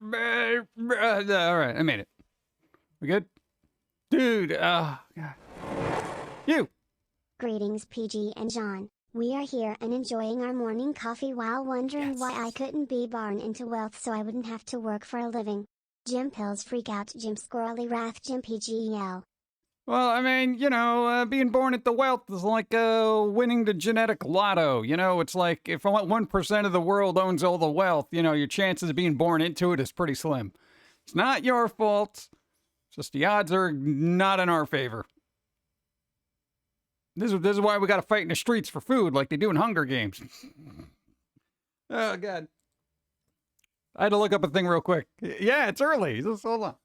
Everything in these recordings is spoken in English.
right, I made it. We good? Dude, God. You! Greetings, PG and John. We are here and enjoying our morning coffee while wondering why I couldn't be born into wealth so I wouldn't have to work for a living. Jim Pills freak out, Jim Squirrely Wrath, Jim PGEL. Well, I mean, being born into wealth is like winning the genetic lotto. It's like if 1% of the world owns all the wealth, your chances of being born into it is pretty slim. It's not your fault. It's just the odds are not in our favor. This is why we got to fight in the streets for food like they do in Hunger Games. Oh, God. I had to look up a thing real quick. Yeah, it's early. Just hold on.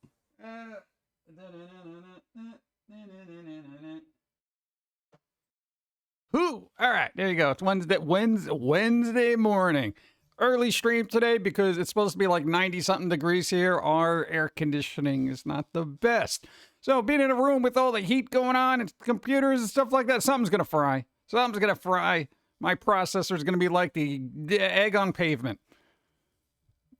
All right, there you go. It's Wednesday morning. Early stream today because it's supposed to be like 90-something degrees here. Our air conditioning is not the best. So being in a room with all the heat going on and computers and stuff like that, something's going to fry. Something's going to fry. My processor's going to be like the egg on pavement.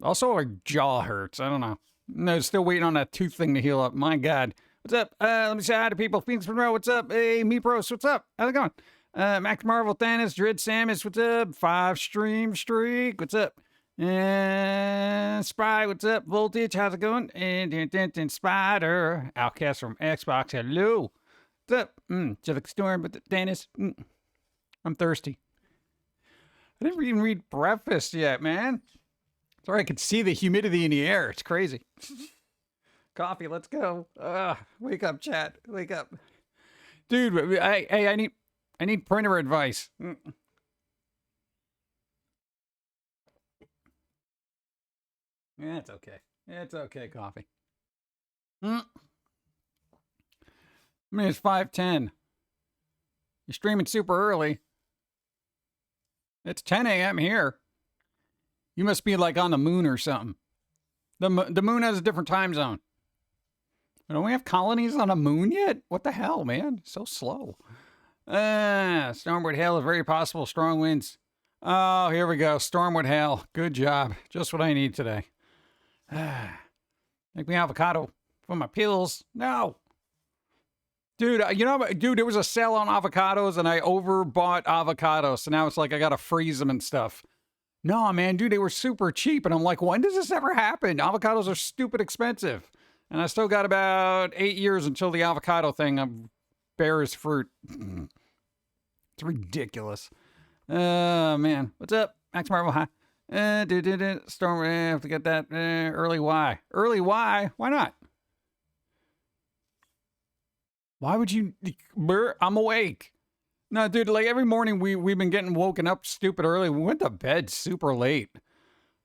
Also, our jaw hurts. I don't know. No, still waiting on that tooth thing to heal up. My God. What's up? Let me say hi to people. Phoenix Monroe, what's up? Hey, Me Pros, what's up? How's it going? Max Marvel, Thanos, Dread Samus, what's up? 5 stream streak, what's up? And Spy, what's up? Voltage, how's it going? And Spider, Outcast from Xbox, hello. What's up? Jellic Storm, but Thanos, I'm thirsty. I didn't even read breakfast yet, man. Sorry, I could see the humidity in the air. It's crazy. Coffee, let's go. Wake up, chat. Wake up. Dude, I need printer advice. Yeah, it's okay. It's okay, coffee. I mean, it's 5:10. You're streaming super early. It's 10 a.m. here. You must be like on the moon or something. The moon has a different time zone. Don't we have colonies on the moon yet? What the hell, man? So slow. Stormwood hail is very possible. Strong winds. Oh, here we go. Stormwood hail. Good job. Just what I need today. Make me avocado for my pills. No. Dude, there was a sale on avocados and I overbought avocados. So now it's like I got to freeze them and stuff. No, man, dude, they were super cheap. And I'm like, when does this ever happen? Avocados are stupid expensive. And I still got about 8 years until the avocado thing bears fruit. It's ridiculous. Man. What's up? Max Marvel, hi. Storm, I have to get that early Y. Early Y? Why not? Why would you? I'm awake. No, dude, like every morning we've been getting woken up stupid early. We went to bed super late.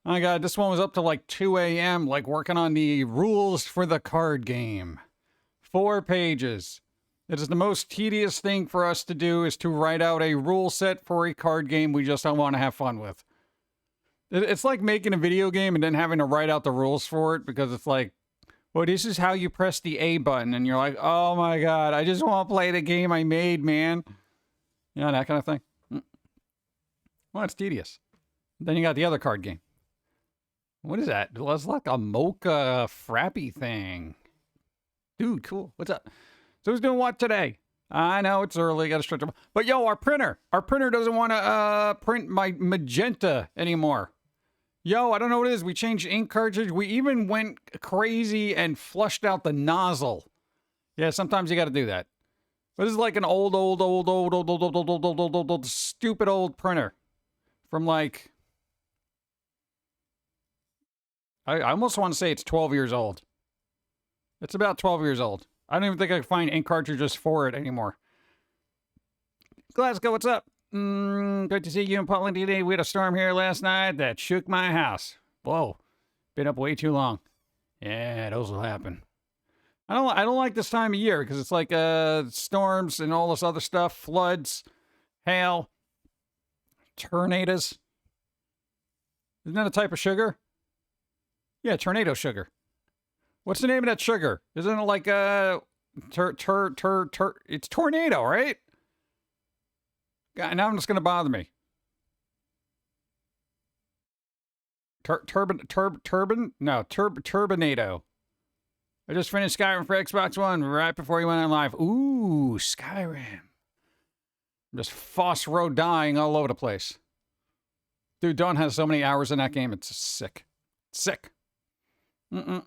Oh my God, this one was up to like 2 a.m. like working on the rules for the card game. 4 pages. It is the most tedious thing for us to do is to write out a rule set for a card game we just don't want to have fun with. It's like making a video game and then having to write out the rules for it because it's like, well, this is how you press the A button. And you're like, oh my God, I just want to play the game I made, man. Yeah, that kind of thing. Well, it's tedious. Then you got the other card game. What is that? It's like a mocha frappy thing. Dude, cool. What's up? So who's doing what today? I know it's early. Got to stretch them. But yo, our printer doesn't want to print my magenta anymore. Yo, I don't know what it is. We changed ink cartridge. We even went crazy and flushed out the nozzle. Yeah, sometimes you got to do that. But this is like an old, stupid old printer from like, I almost want to say it's 12 years old. It's about 12 years old. I don't even think I can find ink cartridges for it anymore. Glasgow, what's up? Good to see you in Portland today. We had a storm here last night that shook my house. Whoa, been up way too long. Yeah, those will happen. I don't like this time of year because it's like storms and all this other stuff, floods, hail, tornadoes. Isn't that a type of sugar? Yeah, tornado sugar. What's the name of that sugar? Isn't it like it's tornado, right? God, now it's going to bother me. Turbinado. I just finished Skyrim for Xbox One right before you went on live. Ooh, Skyrim. I'm just dying all over the place. Dude, Dawn has so many hours in that game. It's sick. Sick. Yeah,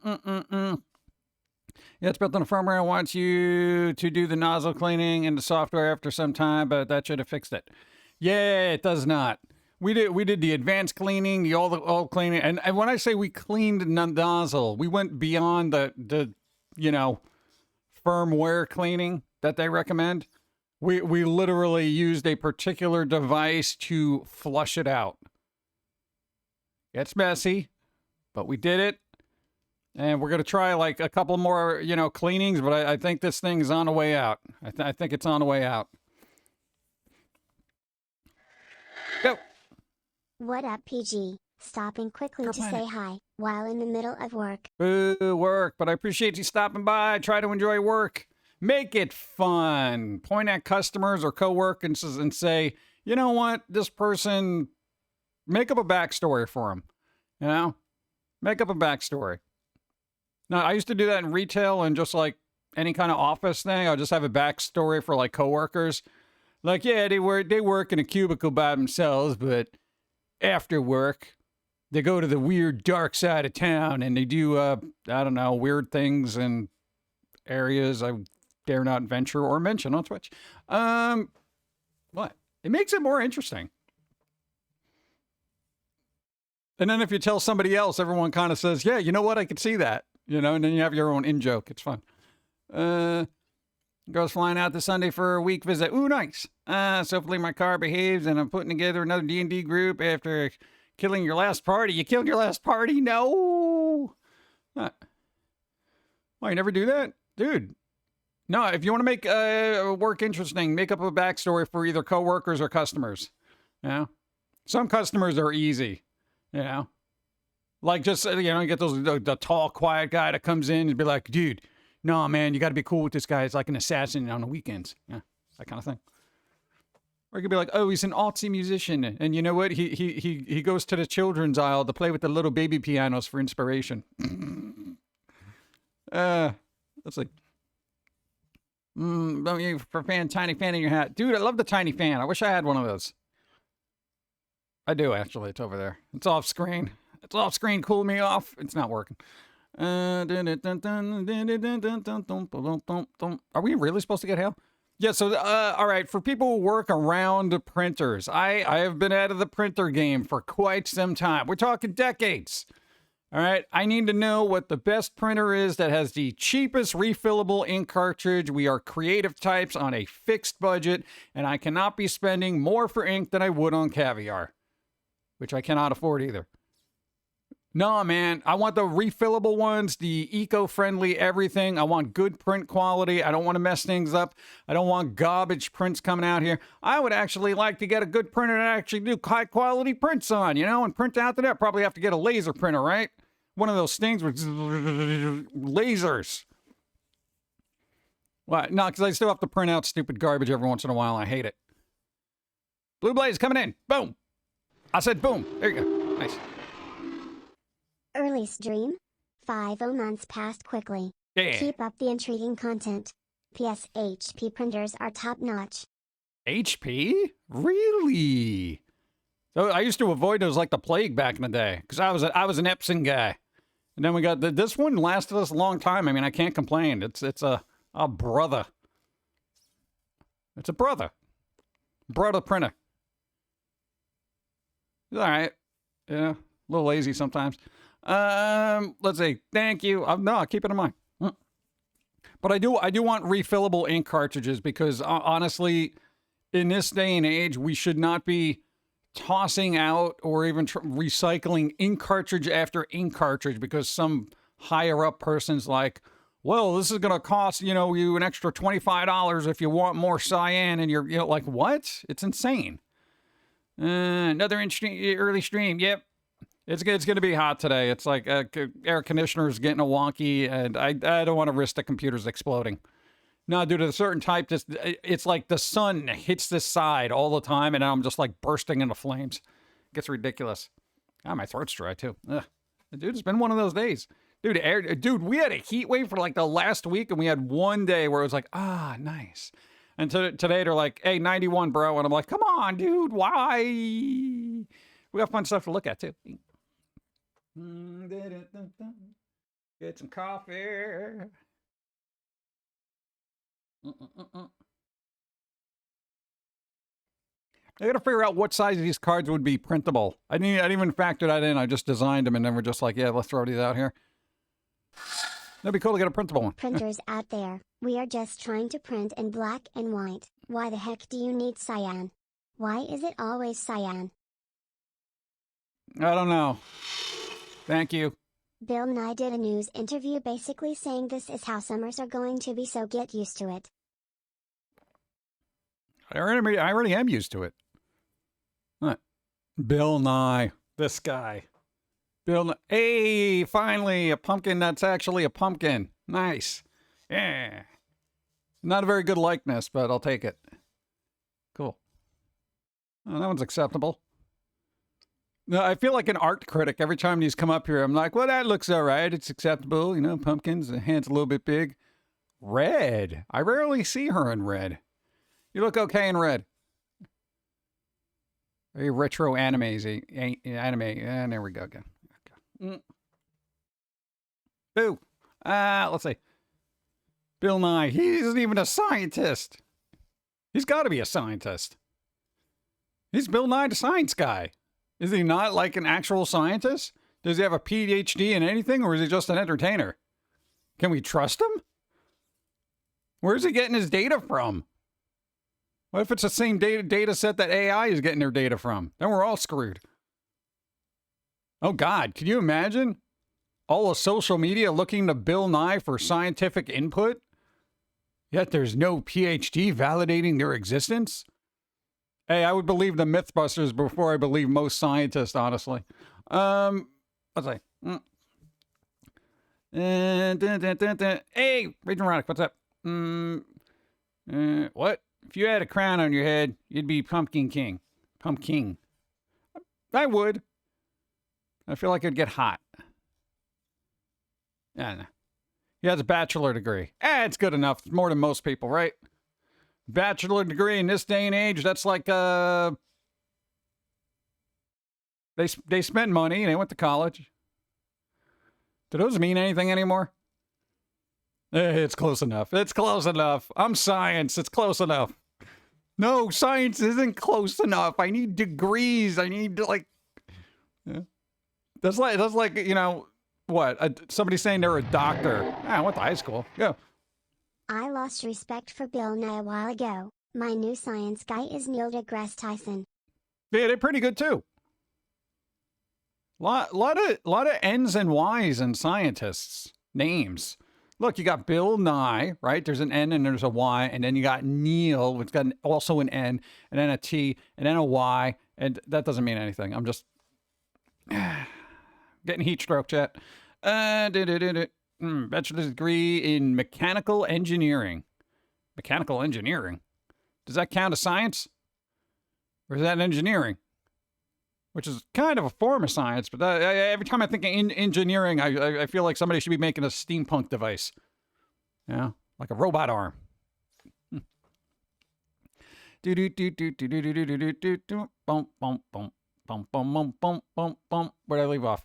it's built on the firmware. It wants you to do the nozzle cleaning in the software after some time, but that should have fixed it. Yeah, it does not. We did the advanced cleaning, the all cleaning, and when I say we cleaned the nozzle, we went beyond the firmware cleaning that they recommend. We literally used a particular device to flush it out. It's messy, but we did it. And we're going to try like a couple more, cleanings, but I think this thing is on the way out. I think it's on the way out. Go. What up, PG? Stopping quickly to say hi while in the middle of work. Boo, work, but I appreciate you stopping by. Try to enjoy work. Make it fun. Point at customers or coworkers and say, you know what, this person, make up a backstory for them. Make up a backstory. Now, I used to do that in retail and just like any kind of office thing. I'll just have a backstory for like coworkers. Like, yeah, they work in a cubicle by themselves, but after work, they go to the weird dark side of town and they do, weird things in areas I dare not venture or mention on Twitch. What? It makes it more interesting. And then if you tell somebody else, everyone kind of says, yeah, you know what? I could see that. And then you have your own in-joke. It's fun. Girls flying out this Sunday for a week visit. Ooh, nice. So hopefully my car behaves and I'm putting together another D&D group after killing your last party. You killed your last party? No. Why, you never do that? Dude. No, if you want to make work interesting, make up a backstory for either coworkers or customers. Some customers are easy. Like just, you get the tall, quiet guy that comes in and be like, dude, no, man, you got to be cool with this guy. It's like an assassin on the weekends. Yeah, that kind of thing. Or you could be like, oh, he's an artsy musician. And you know what? He goes to the children's aisle to play with the little baby pianos for inspiration. Let's see. For tiny fan in your hat. Dude, I love the tiny fan. I wish I had one of those. I do, actually. It's over there. It's off screen. It's off screen. Cool me off. It's not working. Are we really supposed to get hail? Yeah, so, all right, for people who work around printers, I have been out of the printer game for quite some time. We're talking decades. All right, I need to know what the best printer is that has the cheapest refillable ink cartridge. We are creative types on a fixed budget, and I cannot be spending more for ink than I would on caviar, which I cannot afford either. No, man, I want the refillable ones, the eco-friendly everything. I want good print quality. I don't want to mess things up. I don't want garbage prints coming out here. I would actually like to get a good printer to actually do high-quality prints on, and print out to that. Probably have to get a laser printer, right? One of those things with lasers. What? No, because I still have to print out stupid garbage every once in a while. I hate it. Blue Blaze coming in. Boom. I said boom. There you go. Nice. Early stream. 50 months passed quickly. Yeah. Keep up the intriguing content. PS HP printers are top notch. HP? Really? So I used to avoid those like the plague back in the day because I was an Epson guy. And then we got this one lasted us a long time. I mean, I can't complain. It's a brother. It's a brother printer. It's all right. Yeah, a little lazy sometimes. Let's see. Thank you. No, I'll keep it in mind. But I do want refillable ink cartridges because honestly, in this day and age, we should not be tossing out or even recycling ink cartridge after ink cartridge because some higher up person's like, well, this is going to cost, you an extra $25 if you want more cyan, and you're like, what? It's insane. Another interesting early stream. Yep. It's going to be hot today. It's like air conditioner's getting a wonky, and I don't want to risk the computers exploding. No, due to a certain type, it's like the sun hits this side all the time, and I'm just like bursting into flames. It gets ridiculous. Ah, my throat's dry too. Ugh. Dude, it's been one of those days. Dude, we had a heat wave for like the last week, and we had one day where it was like, nice. And today they're like, hey, 91, bro. And I'm like, come on, dude, why? We got fun stuff to look at too. Get some coffee. I gotta figure out what size of these cards would be printable. I didn't even factor that in. I just designed them, and then we're just like, yeah, let's throw these out here. That'd be cool to get a printable one. Printers out there, we are just trying to print in black and white. Why the heck do you need cyan? Why is it always cyan? I don't know. Thank you. Bill Nye did a news interview basically saying this is how summers are going to be, so get used to it. I already am used to it. What? Bill Nye. This guy. Hey, finally, a pumpkin that's actually a pumpkin. Nice. Yeah. Not a very good likeness, but I'll take it. Cool. Oh, that one's acceptable. No, I feel like an art critic every time these come up here. I'm like, well, that looks all right. It's acceptable. You know, pumpkins, the hand's a little bit big. Red. I rarely see her in red. You look okay in red. Very retro anime. And there we go again. Okay. Boo. Let's see. Bill Nye. He isn't even a scientist. He's got to be a scientist. He's Bill Nye the Science Guy. Is he not like an actual scientist? Does he have a PhD in anything, or is he just an entertainer? Can we trust him? Where's he getting his data from? What if it's the same data set that AI is getting their data from? Then we're all screwed. Oh, God. Can you imagine? All of social media looking to Bill Nye for scientific input? Yet there's no PhD validating their existence? Hey, I would believe the Mythbusters before I believe most scientists, honestly. Let's see. Hey, Raging Ronic, what's up? What? If you had a crown on your head, you'd be Pumpkin King. Pumpkin. I would. I feel like it'd get hot. I don't know. He has a bachelor degree. It's good enough. It's more than most people, right? Bachelor degree in this day and age, that's like, they spent money and they went to college. Do those mean anything anymore? It's close enough. It's close enough. I'm science. It's close enough. No, science isn't close enough. I need degrees. I need like, yeah. That's like, you know, what? Somebody saying they're a doctor. I went to high school. Yeah. I lost respect for Bill Nye a while ago. My new science guy is Neil deGrasse Tyson. Yeah, they're pretty good too. Lot of N's and Y's in scientists' names. Look, you got Bill Nye, right? There's an N and there's a Y, and then you got Neil, which got also an N, and then a T, and then a Y, and that doesn't mean anything. I'm just getting heat stroke, chat. Bachelor's degree in mechanical engineering. Mechanical engineering? Does that count as science? Or is that engineering? Which is kind of a form of science, but every time I think of engineering, I feel like somebody should be making a steampunk device. You know, like a robot arm. Where'd I leave off?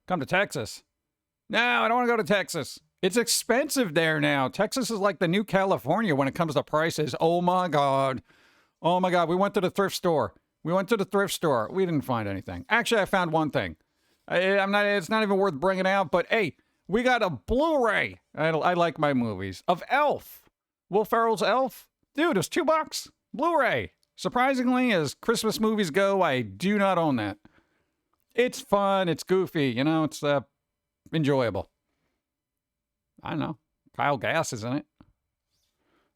Come to Texas. No, I don't want to go to Texas. It's expensive there now. Texas is like the new California when it comes to prices. Oh my God. Oh my God. We went to the thrift store. We didn't find anything. Actually, I found one thing. It's not even worth bringing out, but hey, we got a Blu-ray. I like my movies of Elf. Will Ferrell's Elf. Dude, it's $2. Blu-ray. Surprisingly, as Christmas movies go, I do not own that. It's fun. It's goofy. You know, it's enjoyable. I don't know. Kyle Gass is in it.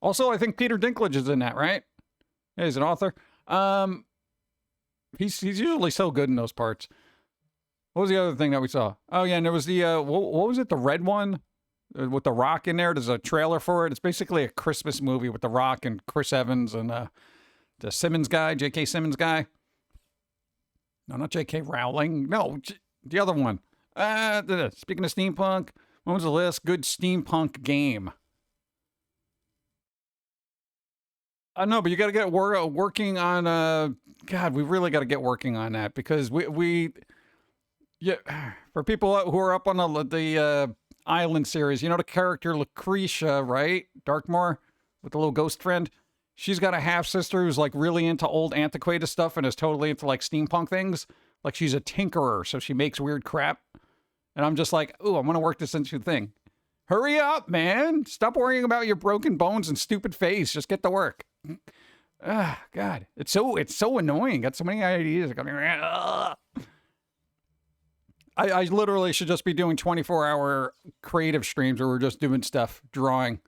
Also, I think Peter Dinklage is in that, right? Yeah, he's an author. He's usually so good in those parts. What was the other thing that we saw? Oh, yeah, and there was the, what was it? The red one? With The Rock in there. There's a trailer for it. It's basically a Christmas movie with The Rock and Chris Evans and the Simmons guy, J.K. Simmons guy. No, not J.K. Rowling. No, the other one. Speaking of steampunk, when was the last good steampunk game? No, but you got to get working on. God, we really got to get working on that because yeah, for people who are up on the Island series, you know the character Lucretia, right? Darkmoor with the little ghost friend. She's got a half sister who's like really into old antiquated stuff and is totally into like steampunk things. Like she's a tinkerer, so she makes weird crap. And I'm just like, ooh, I'm gonna work this into a thing. Hurry up, man! Stop worrying about your broken bones and stupid face. Just get to work. Ah, God, it's so annoying. Got so many ideas. I literally should just be doing 24-hour creative streams where we're just doing stuff, drawing.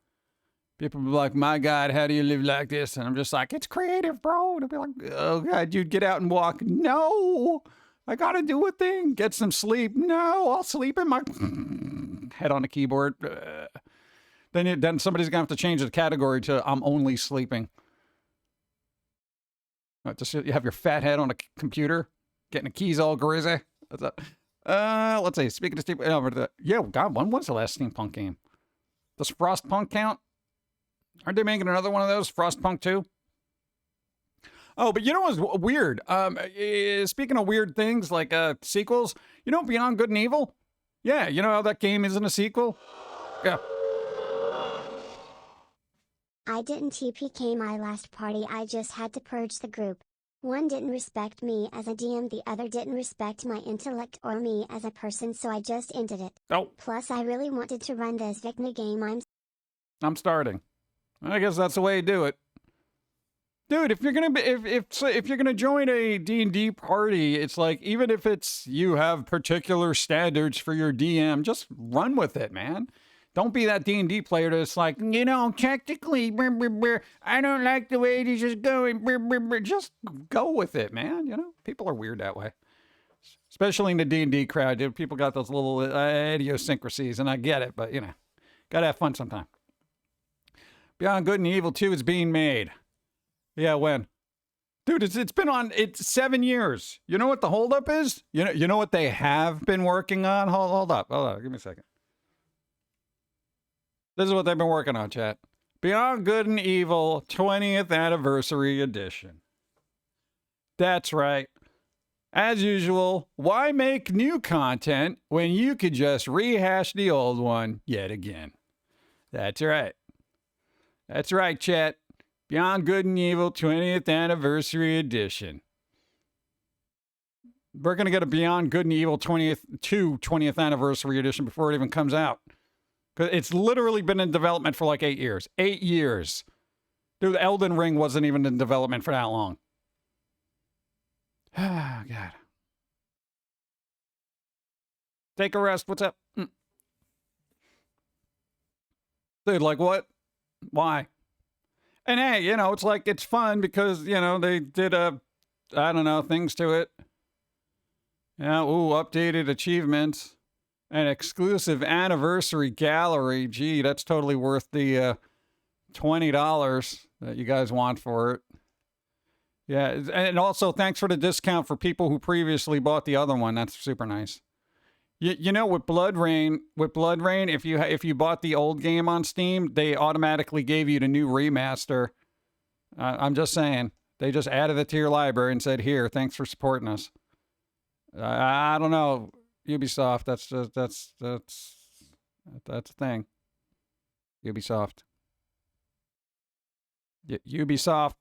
People be like, my God, how do you live like this? And I'm just like, it's creative, bro. They'll be like, oh, God, dude, get out and walk. No, I got to do a thing. Get some sleep. No, I'll sleep in my head on the keyboard. Then somebody's going to have to change the category to I'm only sleeping. Just you have your fat head on a computer, getting the keys all greasy. What's up? Let's see. Speaking of steampunk, yeah, God, when was the last steampunk game? Does Frostpunk count? Aren't they making another one of those? Frostpunk 2? Oh, but you know what's weird? Speaking of weird things like sequels, you know Beyond Good and Evil? Yeah, you know how that game isn't a sequel? Yeah. I didn't TPK my last party, I just had to purge the group. One didn't respect me as a DM, the other didn't respect my intellect or me as a person, so I just ended it. Oh. Plus I really wanted to run this Vicna game. I'm starting. I guess that's the way you do it. Dude, if you're gonna be, if you're gonna join a D&D party, it's like even if it's you have particular standards for your DM, just run with it, man. Don't be that D&D player that's like, you know, technically, I don't like the way this is going. Just go with it, man. You know, people are weird that way, especially in the D&D crowd. Dude, people got those little idiosyncrasies, and I get it, but you know, gotta have fun sometime. Beyond Good and Evil 2 is being made. Yeah, when? Dude, it's been on, it's 7 years. You know what the holdup is? You know what they have been working on? Hold up, give me a second. This is what they've been working on, chat. Beyond Good and Evil 20th Anniversary Edition. That's right. As usual, why make new content when you could just rehash the old one yet again? That's right. That's right, chat. Beyond Good and Evil 20th Anniversary Edition. We're going to get a Beyond Good and Evil 20th Anniversary Edition before it even comes out. Because it's literally been in development for like 8 years. 8 years. Dude, Elden Ring wasn't even in development for that long. Ah, God. Take a rest. What's up? Dude, like what? Why? And hey, you know, it's like, it's fun because, you know, they did I don't know, things to it. Yeah, ooh, updated achievements. An exclusive anniversary gallery. Gee, that's totally worth the $20 that you guys want for it. Yeah, and also thanks for the discount for people who previously bought the other one. That's super nice. You know, with Blood Rain, if you bought the old game on Steam, they automatically gave you the new remaster. I'm just saying, they just added it to your library and said, "Here, thanks for supporting us." I don't know, Ubisoft. That's a thing. Ubisoft. Ubisoft.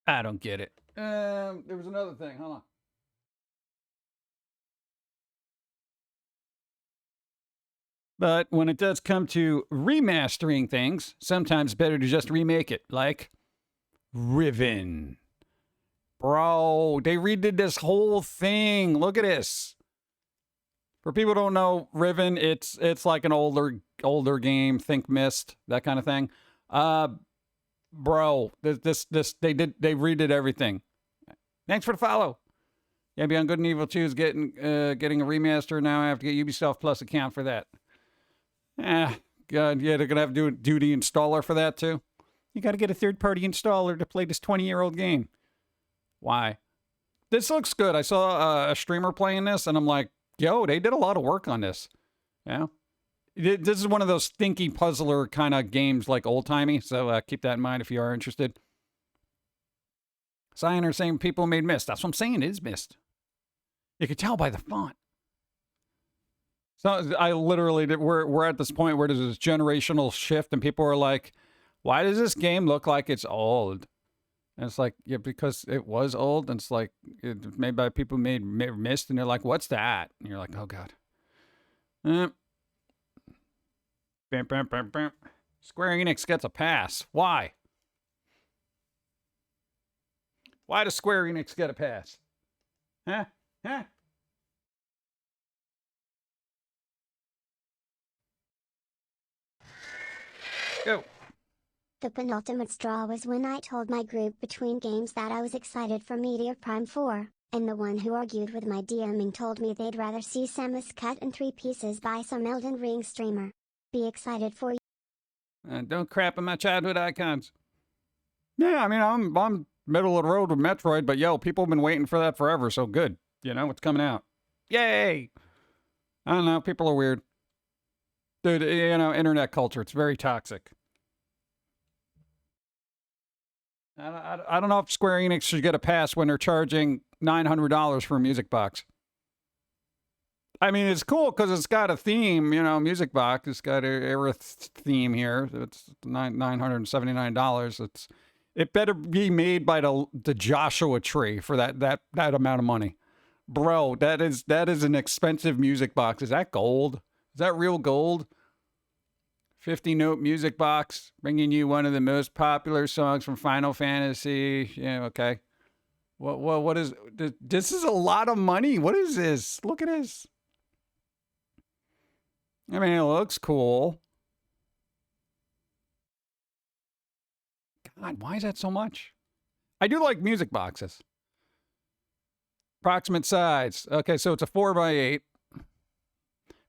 I don't get it. There was another thing. Hold on. But when it does come to remastering things, sometimes better to just remake it, like Riven. Bro, they redid this whole thing. Look at this. For people who don't know, Riven, it's like an older game, think Myst, that kind of thing. Bro, they redid everything. Thanks for the follow. Yeah, Beyond Good and Evil 2 is getting a remaster now. I have to get Ubisoft Plus account for that. God, yeah, they're gonna have to do the installer for that too. You got to get a third-party installer to play this 20-year-old game. Why? This looks good. I saw a streamer playing this, and I'm like, yo, they did a lot of work on this. Yeah. This is one of those stinky puzzler kind of games, like old-timey, so keep that in mind if you are interested. Cyan are saying people made Mist. That's what I'm saying. It is Mist. You can tell by the font. So I literally, we're at this point where there's this generational shift, and people are like, why does this game look like it's old? And it's like, yeah, because it was old, and it's like, it's made by people who made Mist, and they're like, what's that? And you're like, oh, God. Bam, bam, bam, bam. Square Enix gets a pass. Why? Why does Square Enix get a pass? Huh? Huh? Go. The penultimate straw was when I told my group between games that I was excited for Meteor Prime 4, and the one who argued with my DMing told me they'd rather see Samus cut in 3 pieces by some Elden Ring streamer. Be excited for you. Don't crap on my childhood icons. Yeah, I mean, I'm middle of the road with Metroid, but yo, people have been waiting for that forever, so good. You know, it's coming out. Yay! I don't know, people are weird. Dude, you know, internet culture, it's very toxic. I don't know if Square Enix should get a pass when they're charging $900 for a music box. I mean, it's cool because it's got a theme, you know, music box. It's got a Aerith theme here. It's $979. It better be made by the Joshua Tree for that amount of money. Bro, that is an expensive music box. Is that gold? Is that real gold? 50-note music box, bringing you one of the most popular songs from Final Fantasy. Yeah, okay. What is this? Is a lot of money. What is this? Look at this. I mean, it looks cool. God, why is that so much? I do like music boxes. Approximate size. Okay, so it's a 4x8.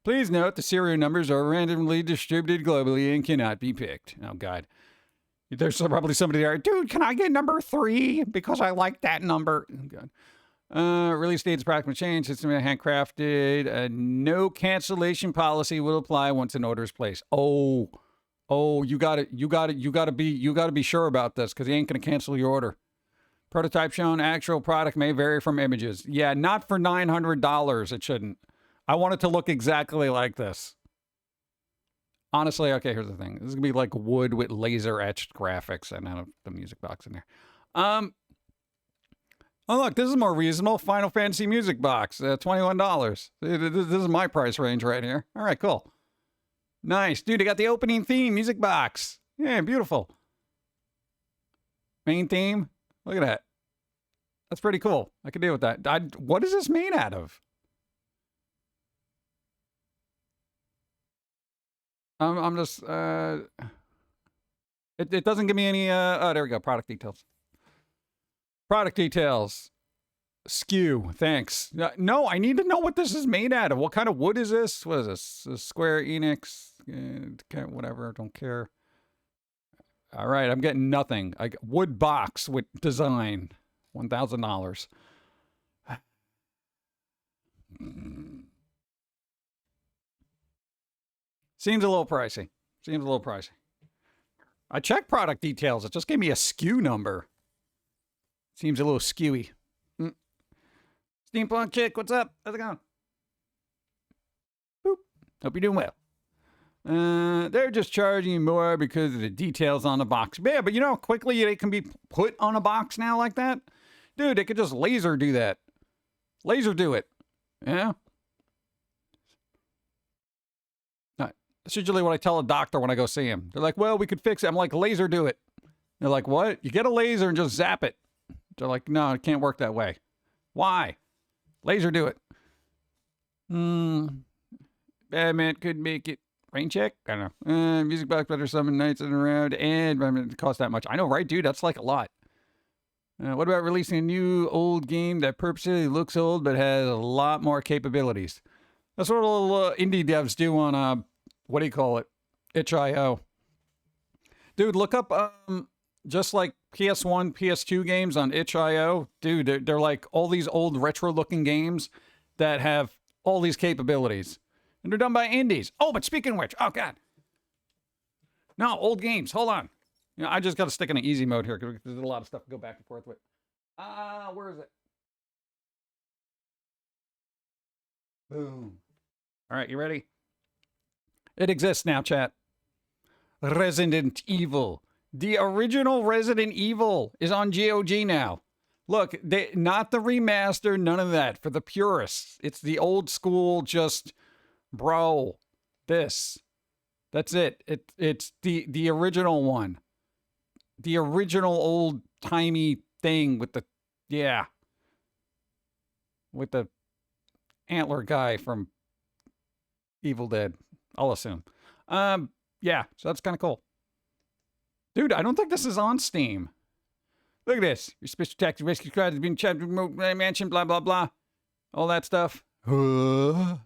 Please note the serial numbers are randomly distributed globally and cannot be picked. Oh, God. There's probably somebody there. Dude, can I get number 3? Because I like that number. Oh, God. Release date is approximate change. It's handcrafted. No cancellation policy will apply once an order is placed. Oh, you gotta be sure about this because he ain't gonna cancel your order. Prototype shown. Actual product may vary from images. Yeah, not for $900. It shouldn't. I want it to look exactly like this. Honestly, okay, here's the thing. This is going to be like wood with laser etched graphics and have the music box in there. Oh, look, this is more reasonable. Final Fantasy music box, $21. This is my price range right here. All right, cool. Nice. Dude, they got the opening theme music box. Yeah, beautiful. Main theme. Look at that. That's pretty cool. I can deal with that. What is this made out of? I'm just, it doesn't give me any, oh, there we go, product details. Product details. Skew, thanks. No, I need to know what this is made out of. What kind of wood is this? What is this? Square Enix, whatever, don't care. All right, I'm getting nothing. Wood box with design, $1,000. Seems a little pricey. Seems a little pricey. I checked product details. It just gave me a SKU number. Seems a little skewy. Steampunk chick, what's up? How's it going? Boop. Hope you're doing well. They're just charging you more because of the details on the box. Yeah, but you know how quickly they can be put on a box now like that? Dude, they could just laser do that. Laser do it. Yeah? That's usually what I tell a doctor when I go see him. They're like, well, we could fix it. I'm like, laser do it. They're like, what? You get a laser and just zap it. They're like, no, it can't work that way. Why? Laser do it. Batman could make it. Rain check? I don't know. Music box better summon nights in a round. And I mean, it costs that much. I know, right, dude? That's like a lot. What about releasing a new old game that purposely looks old but has a lot more capabilities? That's what little indie devs do on what do you call it? Itch.io. Dude, look up just like PS1, PS2 games on itch.io, dude, they're like all these old retro-looking games that have all these capabilities. And they're done by indies. Oh, but speaking of which, oh, God. No, old games. Hold on. You know, I just got to stick in an easy mode here because there's a lot of stuff to go back and forth with. Where is it? Boom. All right, you ready? It exists now, chat. Resident Evil. The original Resident Evil is on GOG now. Look, not the remaster, none of that. For the purists, it's the old school, just, bro, this. That's it. It's the original one. The original old-timey thing with the, yeah. With the antler guy from Evil Dead, I'll assume. Yeah, so that's kind of cool. Dude, I don't think this is on Steam. Look at this. Your special tactics rescue squad has been trapped in remote mansion, blah, blah, blah. All that stuff. Look,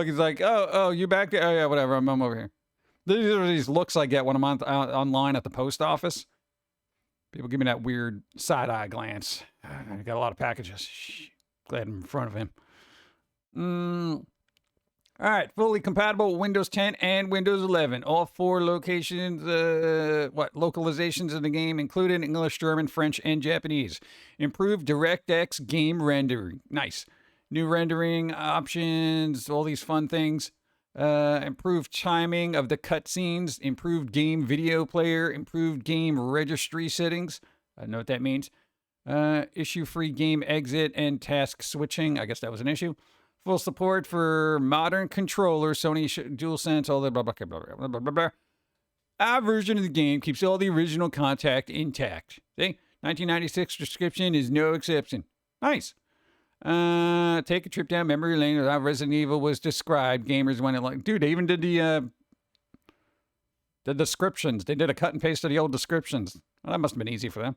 he's like, oh, you back there? Oh, yeah, whatever. I'm over here. These are these looks I get when I'm online at the post office. People give me that weird side-eye glance. I got a lot of packages. Shh, glad I'm in front of him. All right, fully compatible with Windows 10 and Windows 11. All 4 locations, localizations of the game included English, German, French, and Japanese. Improved DirectX game rendering. Nice. New rendering options, all these fun things. Improved chiming of the cutscenes. Improved game video player. Improved game registry settings. I know what that means. Issue-free game exit and task switching. I guess that was an issue. Full support for modern controllers, Sony DualSense, all the blah, blah, blah, blah, blah, blah, blah. Our version of the game keeps all the original content intact. See? 1996 description is no exception. Nice. Take a trip down memory lane of how Resident Evil was described. Gamers went like, dude, they even did the descriptions. They did a cut and paste of the old descriptions. Well, that must have been easy for them.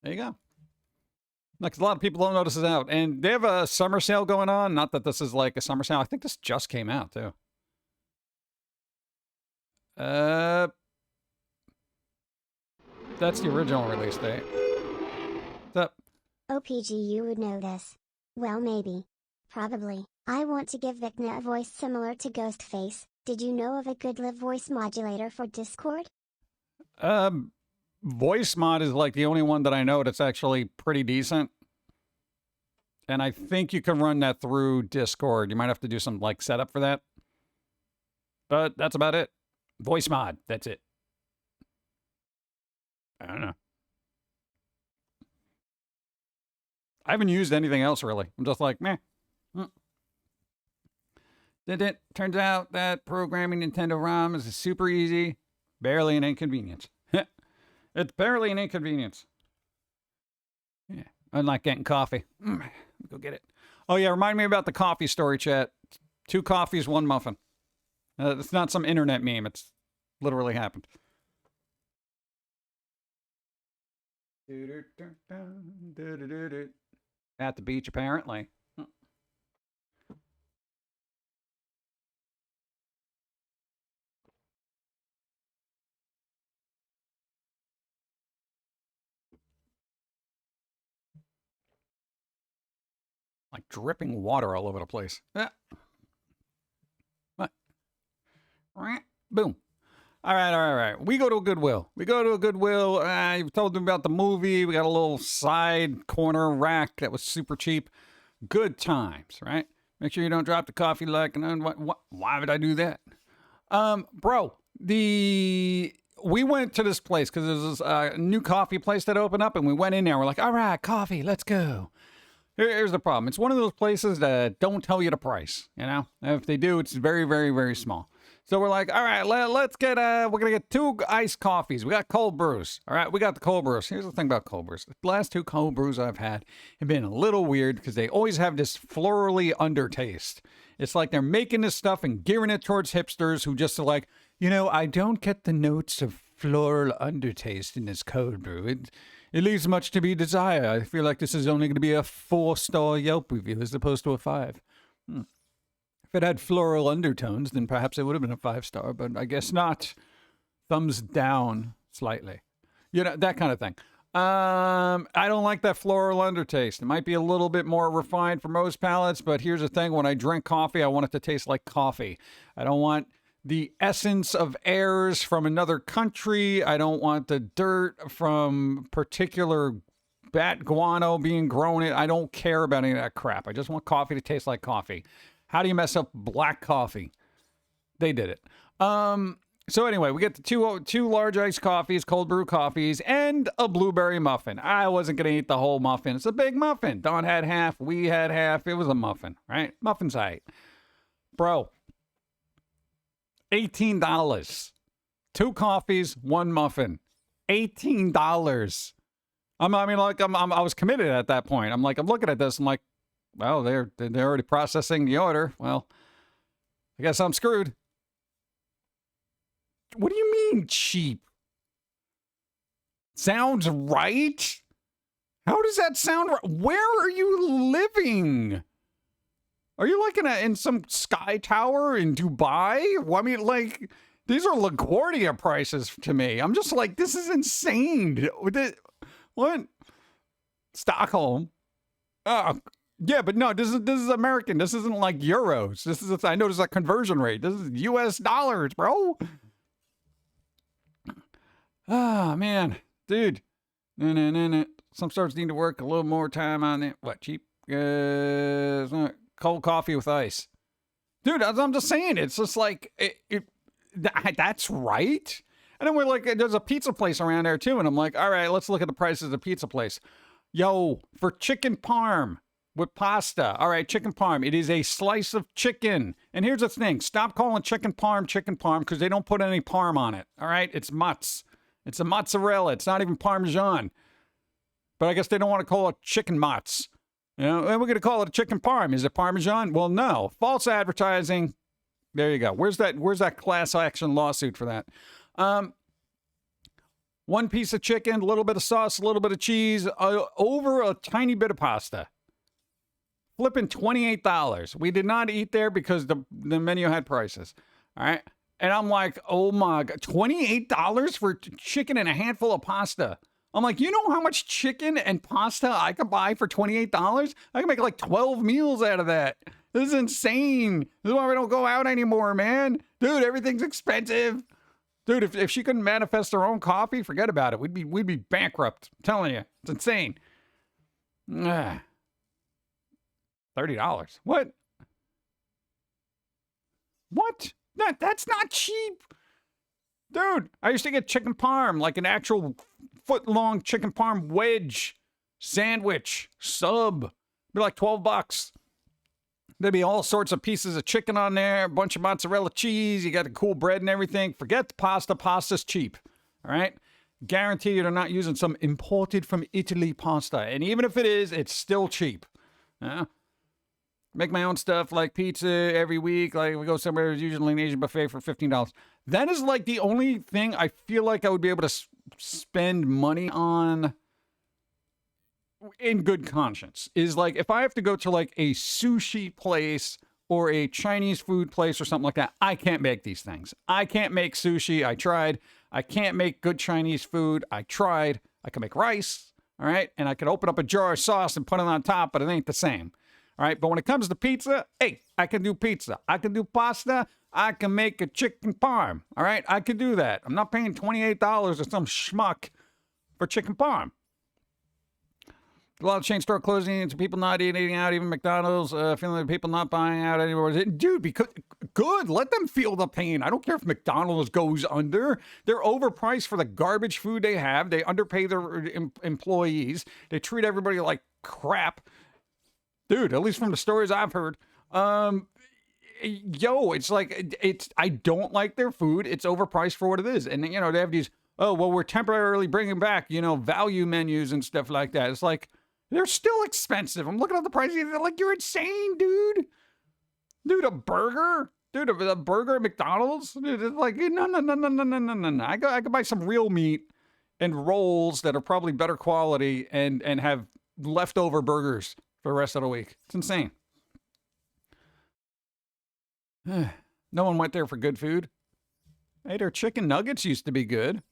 There you go. Like, a lot of people don't notice this out. And they have a summer sale going on. Not that this is like a summer sale. I think this just came out, too. That's the original release date. What's up? OPG, you would know this. Well, maybe. Probably. I want to give Vecna a voice similar to Ghostface. Did you know of a good live voice modulator for Discord? Voice mod is like the only one that I know that's actually pretty decent. And I think you can run that through Discord. You might have to do some like setup for that. But that's about it. Voice mod, that's it. I don't know. I haven't used anything else really. I'm just like, meh. It turns out that programming Nintendo ROM is super easy, barely an inconvenience. It's barely an inconvenience. Yeah, unlike getting coffee. Go get it. Oh yeah, remind me about the coffee story, chat. 2 coffees, 1 muffin. It's not some internet meme. It's literally happened. At the beach, apparently. Like dripping water all over the place. Yeah. What? Boom. All right. We go to a Goodwill. I've told them about the movie. We got a little side corner rack that was super cheap. Good times, right? Make sure you don't drop the coffee like, and why would I do that? Bro, we went to this place because there's this new coffee place that opened up, and we went in there. We're like, all right, coffee, let's go. Here's the problem. It's one of those places that don't tell you the price, you know? If they do, it's very, very, very small. So we're like, all right, let's get, we're going to get 2 iced coffees. We got cold brews. All right, we got the cold brews. Here's the thing about cold brews. The last 2 cold brews I've had have been a little weird because they always have this florally undertaste. It's like they're making this stuff and gearing it towards hipsters who just are like, you know, I don't get the notes of floral undertaste in this cold brew. It leaves much to be desired. I feel like this is only going to be a 4-star Yelp review as opposed to a 5. If it had floral undertones, then perhaps it would have been a 5-star, but I guess not. Thumbs down slightly. You know, that kind of thing. I don't like that floral undertaste. It might be a little bit more refined for most palates, but here's the thing. When I drink coffee, I want it to taste like coffee. I don't want the essence of airs from another country. I don't want the dirt from particular bat guano being grown in. I don't care about any of that crap. I just want coffee to taste like coffee. How do you mess up black coffee? They did it. So anyway, we get the two large iced coffees, cold brew coffees, and a blueberry muffin. I wasn't going to eat the whole muffin. It's a big muffin. Don had half. We had half. It was a muffin, right? Muffin's height. Bro, $18. 2 coffees, 1 muffin. $18. I was committed at that point. I'm looking at this. I'm like, well, they're already processing the order. Well, I guess I'm screwed. What do you mean cheap? Sounds right? How does that sound right? Where are you living? Are you like in some sky tower in Dubai? Well, I mean, like, these are LaGuardia prices to me. I'm just like, this is insane. What? Stockholm? Yeah, but no, this is American. This isn't like euros. I noticed a conversion rate. This is US dollars, bro. Ah, man. Dude. No. Some stores need to work a little more time on it. What, cheap? Cold coffee with ice. Dude, I'm just saying, it's just like, that's right. And then we're like, there's a pizza place around there too. And I'm like, all right, let's look at the prices of the pizza place. Yo, for chicken parm with pasta. All right, chicken parm. It is a slice of chicken. And here's the thing. Stop calling chicken parm because they don't put any parm on it. All right, it's mutts. It's a mozzarella. It's not even Parmesan. But I guess they don't want to call it chicken mozz. You know, and we're going to call it a chicken parm. Is it Parmesan? Well, no. False advertising. There you go. Where's that class action lawsuit for that? 1 piece of chicken, a little bit of sauce, a little bit of cheese, over a tiny bit of pasta. Flipping $28. We did not eat there because the menu had prices. All right. And I'm like, oh my God, $28 for chicken and a handful of pasta. I'm like, you know how much chicken and pasta I could buy for $28? I can make like 12 meals out of that. This is insane. This is why we don't go out anymore, man. Dude, everything's expensive. Dude, if she couldn't manifest her own coffee, forget about it. We'd be bankrupt. I'm telling you, it's insane. $30. What? What? That's not cheap. Dude, I used to get chicken parm, like an actual foot-long chicken parm wedge sandwich sub. Be like $12. There'd be all sorts of pieces of chicken on there, a bunch of mozzarella cheese. You got the cool bread and everything. Forget the pasta. Pasta's cheap. All right? Guarantee you they're not using some imported from Italy pasta. And even if it is, it's still cheap. Make my own stuff like pizza every week. Like we go somewhere, it's usually an Asian buffet for $15. That is like the only thing I feel like I would be able to spend money on in good conscience. Is like if I have to go to like a sushi place or a Chinese food place or something like that, I can't make these things. I can't make sushi. I tried. I can't make good Chinese food. I tried. I can make rice. All right. And I can open up a jar of sauce and put it on top, but it ain't the same. All right, but when it comes to pizza, hey, I can do pizza. I can do pasta. I can make a chicken parm. All right, I can do that. I'm not paying $28 to some schmuck for chicken parm. A lot of chain store closing, people not eating out, even McDonald's, feeling that people not buying out anymore. Dude, because good, let them feel the pain. I don't care if McDonald's goes under. They're overpriced for the garbage food they have. They underpay their employees. They treat everybody like crap. Dude, at least from the stories I've heard. It's like, I don't like their food. It's overpriced for what it is. And, you know, they have these, oh, well, we're temporarily bringing back, you know, value menus and stuff like that. It's like, they're still expensive. I'm looking at the prices. They're like, you're insane, dude. Dude, a burger? Dude, a burger at McDonald's? Dude, it's like, no. I could buy some real meat and rolls that are probably better quality and have leftover burgers for the rest of the week. It's insane. No one went there for good food. Hey, their chicken nuggets used to be good.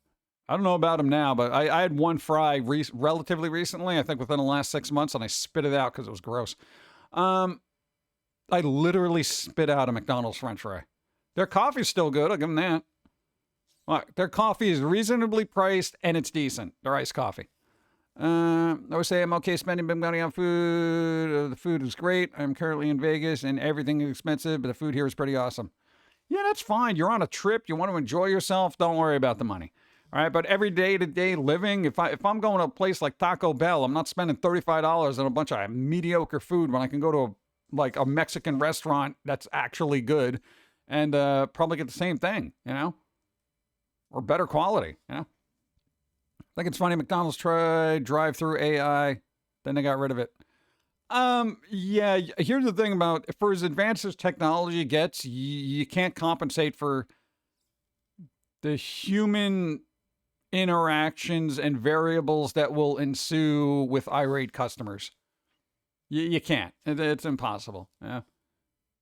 I don't know about them now, but I had one fry relatively recently, I think within the last 6 months, and I spit it out because it was gross. I literally spit out a McDonald's French fry. Their coffee's still good, I'll give them that. Their coffee is reasonably priced, and it's decent. Their iced coffee. I would say I'm okay spending big money on food. The food is great. I'm currently in Vegas, and everything is expensive, but the food here is pretty awesome. Yeah, that's fine. You're on a trip. You want to enjoy yourself. Don't worry about the money. All right, but every day-to-day living, if I'm going to a place like Taco Bell, I'm not spending $35 on a bunch of mediocre food when I can go to a Mexican restaurant that's actually good and probably get the same thing, or better quality, I think it's funny. McDonald's tried drive-through AI, then they got rid of it. Yeah, here's the thing about, for as advanced as technology gets, you can't compensate for the human interactions and variables that will ensue with irate customers. You can't. It's impossible. Yeah.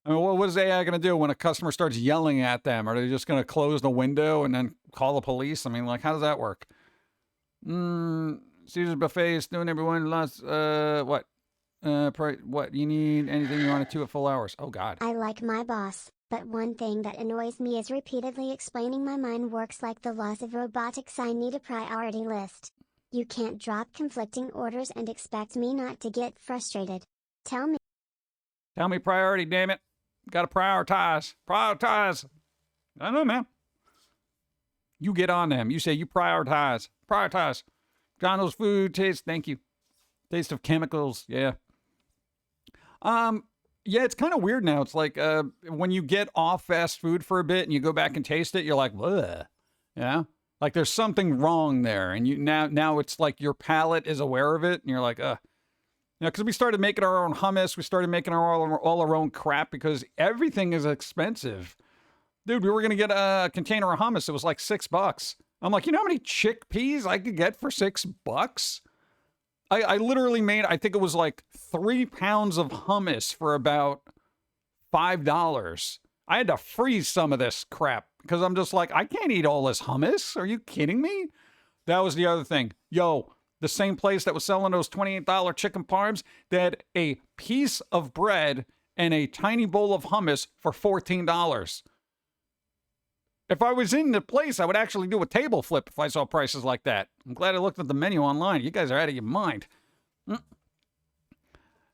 I mean, what is AI going to do when a customer starts yelling at them? Are they just going to close the window and then call the police? I mean, how does that work? Caesar's Buffet is doing everyone lots. What? What? You need anything you want to at full hours? Oh, God. I like my boss, but one thing that annoys me is repeatedly explaining my mind works like the laws of robotics. I need a priority list. You can't drop conflicting orders and expect me not to get frustrated. Tell me Priority, damn it. Gotta prioritize. Prioritize. I don't know, man. You get on them. You say you prioritize. Prioritize. McDonald's food taste. Thank you. Taste of chemicals. Yeah. Yeah, it's kind of weird now. It's like when you get off fast food for a bit and you go back and taste it, you're like, ugh. Yeah. Like there's something wrong there. And you now it's like your palate is aware of it. And you're like, because we started making our own hummus. We started making all our own crap because everything is expensive. Dude, we were going to get a container of hummus. It was like $6. I'm like, you know how many chickpeas I could get for $6? I literally made, I think it was like 3 pounds of hummus for about $5. I had to freeze some of this crap because I'm just like, I can't eat all this hummus. Are you kidding me? That was the other thing. Yo, the same place that was selling those $28 chicken parms, they had a piece of bread and a tiny bowl of hummus for $14. If I was in the place, I would actually do a table flip if I saw prices like that. I'm glad I looked at the menu online. You guys are out of your mind.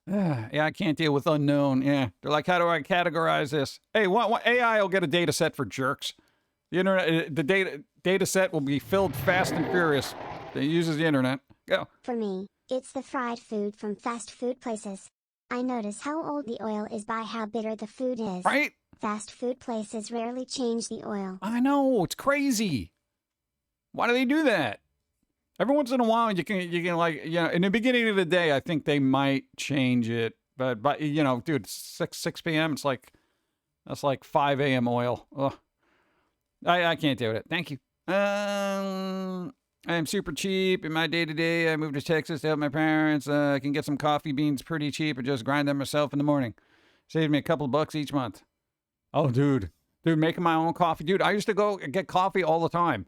Yeah, I can't deal with unknown. Yeah, they're like, how do I categorize this? Hey, what AI will get a data set for jerks. The internet, the data set will be filled fast and furious. That uses the internet. Go. For me, it's the fried food from fast food places. I notice how old the oil is by how bitter the food is. Right? Fast food places rarely change the oil. I know, it's crazy. Why do they do that? Every once in a while, you can in the beginning of the day, I think they might change it. But dude, 6 p.m., that's like 5 a.m. oil. Ugh. I can't do it. Thank you. I am super cheap in my day-to-day. I moved to Texas to help my parents. I can get some coffee beans pretty cheap and just grind them myself in the morning. Saves me a couple of bucks each month. Oh, dude, making my own coffee. Dude, I used to go get coffee all the time.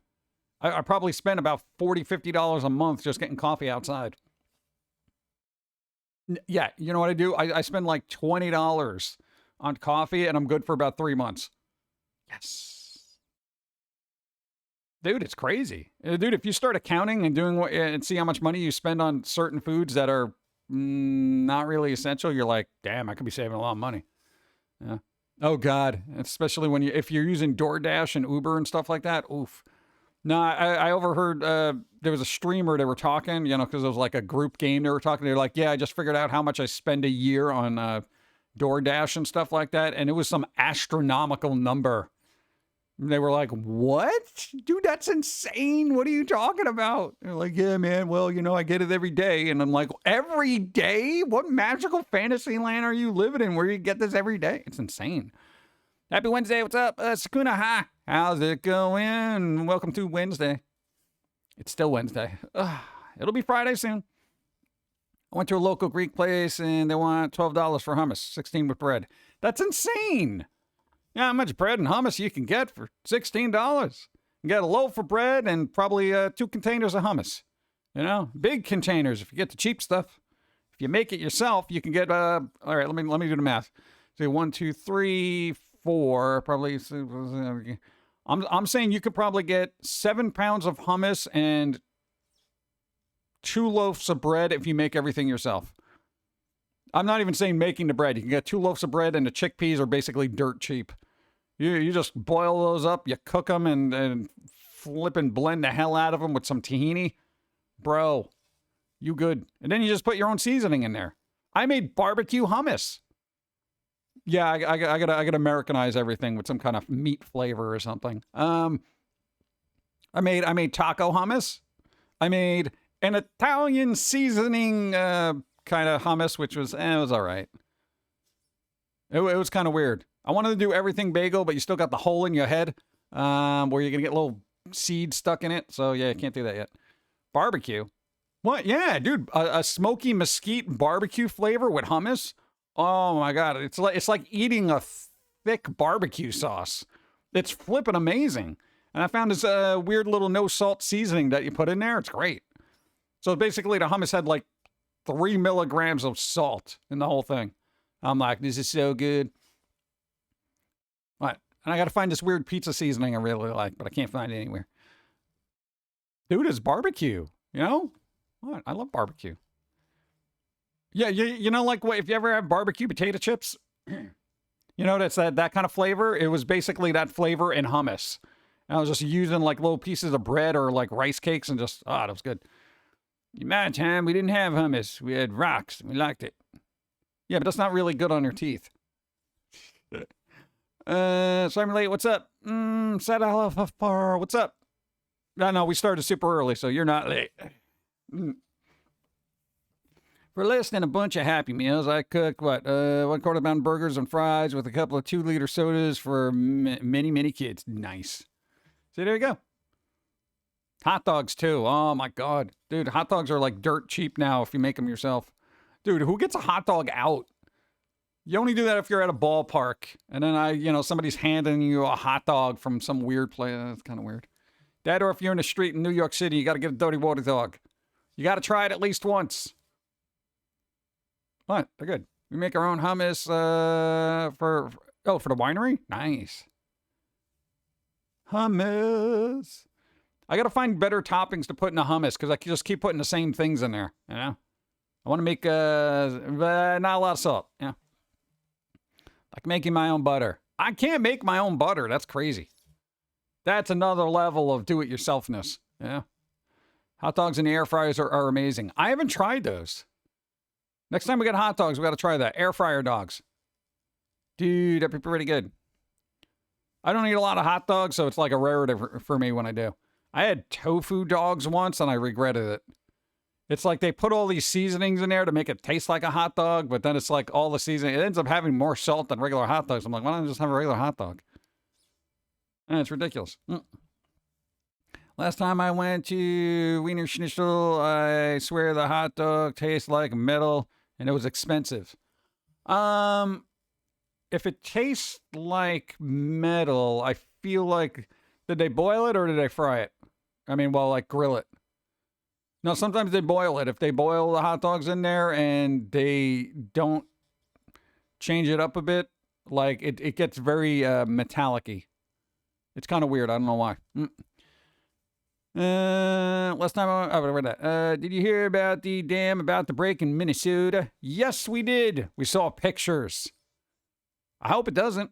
I probably spent about $40, $50 a month just getting coffee outside. Yeah, you know what I do? I spend like $20 on coffee, and I'm good for about 3 months. Yes. Dude, it's crazy. Dude, if you start accounting and and see how much money you spend on certain foods that are not really essential, you're like, damn, I could be saving a lot of money. Yeah. Oh, God. Especially if you're using DoorDash and Uber and stuff like that. Oof. No, I overheard there was a streamer, they were talking, because it was like a group game they were talking. They're like, yeah, I just figured out how much I spend a year on DoorDash and stuff like that. And it was some astronomical number. They were like, what? Dude, that's insane. What are you talking about? They're like, yeah, man, well, I get it every day. And I'm like, every day? What magical fantasy land are you living in where you get this every day? It's insane. Happy Wednesday. What's up? Sakuna, hi. How's it going? Welcome to Wednesday. It's still Wednesday. It'll be Friday soon. I went to a local Greek place and they want $12 for hummus, 16 with bread. That's insane. Yeah, how much bread and hummus you can get for $16? You get a loaf of bread and probably 2 containers of hummus. You know, big containers if you get the cheap stuff. If you make it yourself, you can get all right, let me do the math. Say 1, 2, 3, 4, probably. I'm saying you could probably get 7 pounds of hummus and 2 loaves of bread if you make everything yourself. I'm not even saying making the bread. You can get 2 loaves of bread, and the chickpeas are basically dirt cheap. You just boil those up, you cook them, and flip and blend the hell out of them with some tahini. Bro, you good. And then you just put your own seasoning in there. I made barbecue hummus. Yeah, I gotta Americanize everything with some kind of meat flavor or something. I made taco hummus. I made an Italian seasoning kind of hummus, which was it was all right. It was kind of weird. I wanted to do everything bagel, but you still got the hole in your head where you're gonna get little seeds stuck in it. So yeah, I can't do that yet. Barbecue. What? Yeah, dude, a smoky mesquite barbecue flavor with hummus. Oh my god, it's like eating a thick barbecue sauce. It's flipping amazing. And I found this weird little no salt seasoning that you put in there. It's great. So basically, the hummus had like 3 milligrams of salt in the whole thing. I'm like, this is so good. What? And I got to find this weird pizza seasoning I really like, but I can't find it anywhere. Dude, it's barbecue. You know what? I love barbecue. Yeah, you know, like if you ever have barbecue potato chips, you know, that's that kind of flavor. It was basically that flavor in hummus. And I was just using like little pieces of bread or like rice cakes and just, that was good. In my time, we didn't have hummus. We had rocks. We liked it. Yeah, but that's not really good on your teeth. So I'm late. What's up? What's up? No, we started super early, so you're not late. For less than a bunch of Happy Meals, I cook, 1 quarter pound burgers and fries with a couple of 2-liter sodas for many, many kids. Nice. So there you go. Hot dogs, too. Oh, my God. Dude, hot dogs are like dirt cheap now if you make them yourself. Dude, who gets a hot dog out? You only do that if you're at a ballpark. And then somebody's handing you a hot dog from some weird place. That's kind of weird. That, or if you're in the street in New York City, you got to get a dirty water dog. You got to try it at least once. What? They're good. We make our own hummus for the winery? Nice. Hummus. I got to find better toppings to put in a hummus because I just keep putting the same things in there, you know? I want to make not a lot of salt, yeah. Like making my own butter. I can't make my own butter. That's crazy. That's another level of do-it-yourselfness, yeah? Hot dogs in the air fryers are amazing. I haven't tried those. Next time we get hot dogs, we got to try that. Air fryer dogs. Dude, that'd be pretty good. I don't eat a lot of hot dogs, so it's like a rarity for me when I do. I had tofu dogs once, and I regretted it. It's like they put all these seasonings in there to make it taste like a hot dog, but then it's like all the seasoning. It ends up having more salt than regular hot dogs. I'm like, why don't I just have a regular hot dog? And it's ridiculous. Last time I went to Wiener Schnitzel, I swear the hot dog tastes like metal, and it was expensive. If it tastes like metal, I feel like, did they boil it or did they fry it? I mean, well, like grill it. No, sometimes they boil it. If they boil the hot dogs in there and they don't change it up a bit, like it gets very metallic-y. It's kind of weird. I don't know why. Last time I read that. Did you hear about the dam about to break in Minnesota? Yes, we did. We saw pictures. I hope it doesn't.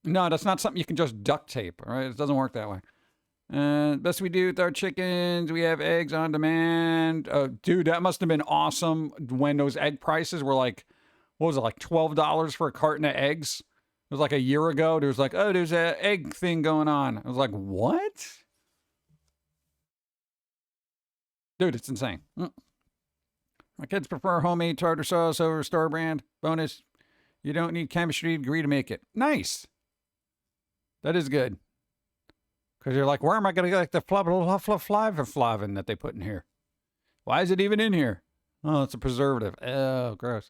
No, that's not something you can just duct tape, all right? It doesn't work that way. Best we do with our chickens, we have eggs on demand. Dude, that must have been awesome when those egg prices were like, what was it, like $12 for a carton of eggs? It was like a year ago. There was like, oh, there's an egg thing going on. I was like, what? Dude, it's insane. My kids prefer homemade tartar sauce over store brand. Bonus, you don't need chemistry degree to make it. Nice. That is good. Because you're like, where am I going to get like the flavin that they put in here? Why is it even in here? Oh, it's a preservative. Oh, gross.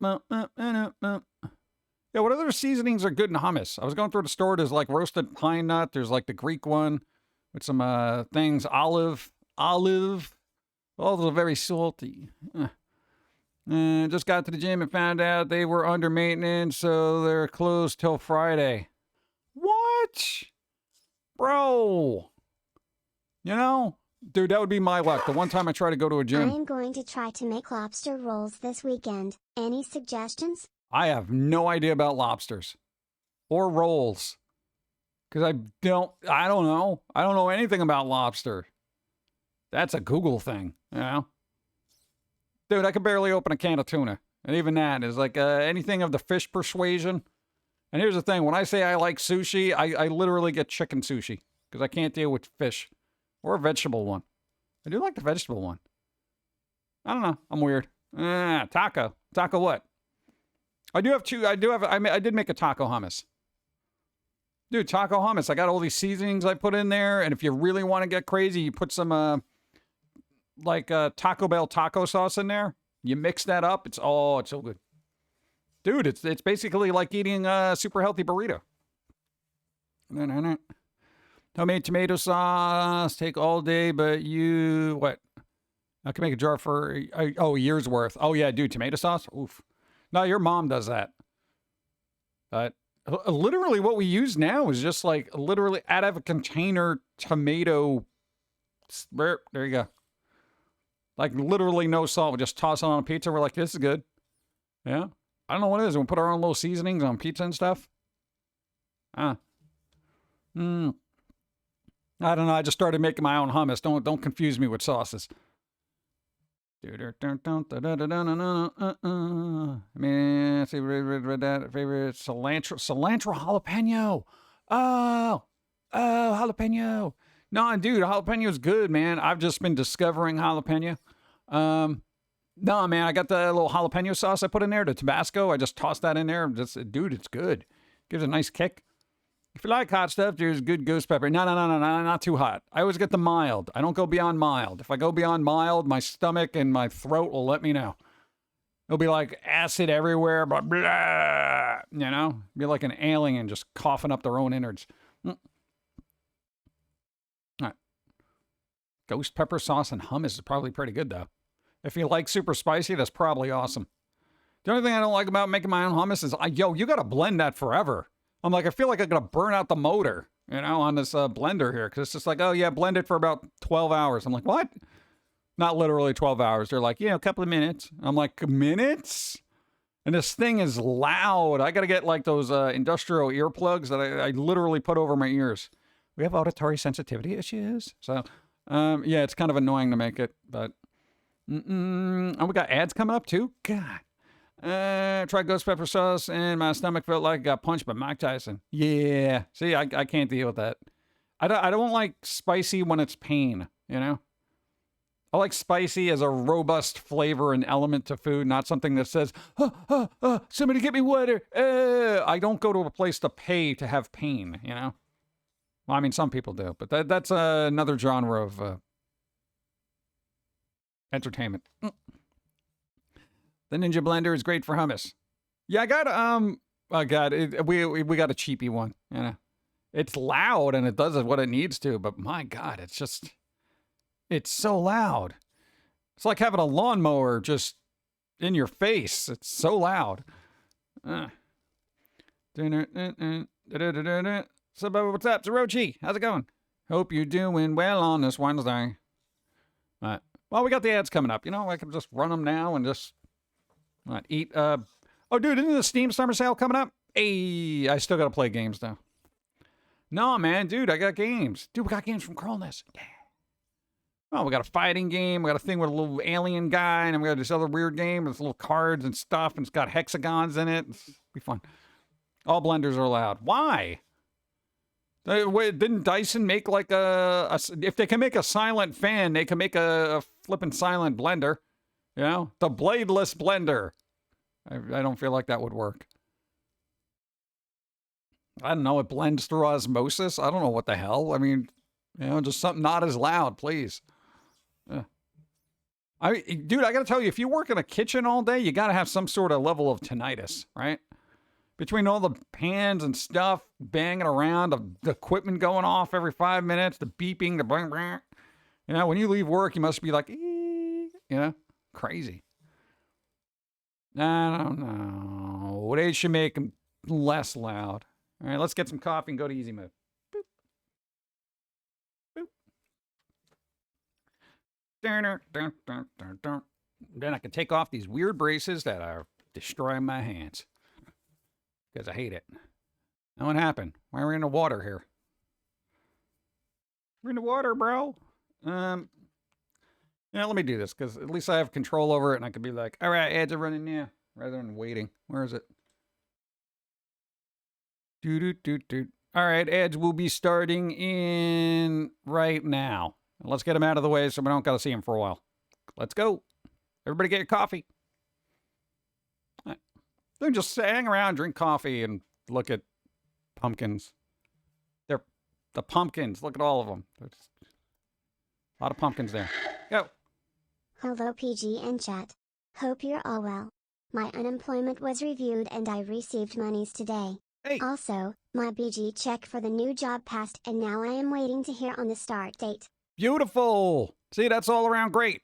Yeah, what other seasonings are good in hummus? I was going through the store. There's like roasted pine nut. There's like the Greek one with some things. Olive. All those are very salty. Just got to the gym and found out they were under maintenance, so they're closed till Friday. What? Bro. You know? Dude, that would be my luck. The one time I try to go to a I gym. am going to try to make lobster rolls this weekend. Any suggestions? I have no idea about lobsters. Or rolls. Because I don't know. I don't know anything about lobster. That's a Google thing, you know? Dude, I could barely open a can of tuna. And even that is like anything of the fish persuasion. And here's the thing. When I say I like sushi, I literally get chicken sushi. Because I can't deal with fish. Or a vegetable one. I do like the vegetable one. I don't know. I'm weird. Taco. Taco what? I did make a taco hummus. Dude, taco hummus. I got all these seasonings I put in there. And if you really want to get crazy, you put some, Taco Bell taco sauce in there. You mix that up. It's so good. Dude, it's basically like eating a super healthy burrito. Homemade tomato sauce. Take all day, but what? I can make a jar for, a year's worth. Oh, yeah, dude, tomato sauce? Oof. No, your mom does that. But literally what we use now is just like literally out of a container tomato. There you go. Like literally no salt. We just toss it on a pizza. We're like, this is good. Yeah. I don't know what it is. We put our own little seasonings on pizza and stuff. I don't know. I just started making my own hummus. Don't confuse me with sauces. I mean, favorite cilantro jalapeno. Oh, jalapeno. No, dude, jalapeno's good, man. I've just been discovering jalapeno. No, man, I got the little jalapeno sauce I put in there, the Tabasco. I just tossed that in there. Dude, it's good. Gives a nice kick. If you like hot stuff, there's good ghost pepper. No, not too hot. I always get the mild. I don't go beyond mild. If I go beyond mild, my stomach and my throat will let me know. It'll be like acid everywhere, but blah, you know? Be like an alien just coughing up their own innards. All right. Ghost pepper sauce and hummus is probably pretty good, though. If you like super spicy, that's probably awesome. The only thing I don't like about making my own hummus is, you got to blend that forever. I'm like, I feel like I'm going to burn out the motor, on this blender here. Because it's just like, oh, yeah, blend it for about 12 hours. I'm like, what? Not literally 12 hours. They're like, a couple of minutes. I'm like, minutes? And this thing is loud. I got to get like those industrial earplugs that I literally put over my ears. We have auditory sensitivity issues. So, yeah, it's kind of annoying to make it. But, and we got ads coming up too. God. Tried ghost pepper sauce and my stomach felt like I got punched by Mike Tyson. Yeah. See, I can't deal with that. I don't like spicy when it's pain, I like spicy as a robust flavor and element to food, not something that says, somebody get me water. I don't go to a place to pay to have pain, Well, I mean, some people do, but that's another genre of entertainment. The Ninja Blender is great for hummus. Yeah, I got oh god, we got a cheapy one. It's loud and it does what it needs to, but my god, it's so loud. It's like having a lawnmower just in your face. It's so loud. So, what's up, Zerochi? How's it going? Hope you're doing well on this Wednesday. Well, we got the ads coming up. I can just run them now and just. Eat, oh, dude, isn't the Steam Summer Sale coming up? Hey, I still gotta play games, though. No, man, dude, I got games. Dude, we got games from Crawlness. Yeah. Oh, we got a fighting game, we got a thing with a little alien guy, and we got this other weird game with little cards and stuff, and it's got hexagons in it. It'll be fun. All blenders are allowed. Why? Didn't Dyson make like if they can make a silent fan, they can make a flippin' silent blender. The bladeless blender. I don't feel like that would work. I don't know. It blends through osmosis. I don't know what the hell. I mean, just something not as loud, please. Dude, I gotta tell you, if you work in a kitchen all day, you gotta have some sort of level of tinnitus, right? Between all the pans and stuff banging around, the equipment going off every 5 minutes, the beeping, the bling, bling. You know, when you leave work, you must be like, crazy. I don't know. They should make them less loud. All right, let's get some coffee and go to easy mode. Boop. Boop. Then I can take off these weird braces that are destroying my hands. Because I hate it. Now what happened? Why are we in the water here? We're in the water, bro. Let me do this, because at least I have control over it, and I could be like, all right, ads are running now, rather than waiting. Where is it? All right, ads will be starting in right now. Let's get them out of the way so we don't got to see them for a while. Let's go. Everybody get your coffee. They're just hang around, drink coffee, and look at pumpkins. They're the pumpkins. Look at all of them. There's a lot of pumpkins there. Go. Hello PG and chat. Hope you're all well. My unemployment was reviewed and I received monies today. Hey. Also, my BG check for the new job passed and now I am waiting to hear on the start date. Beautiful. See, that's all around great.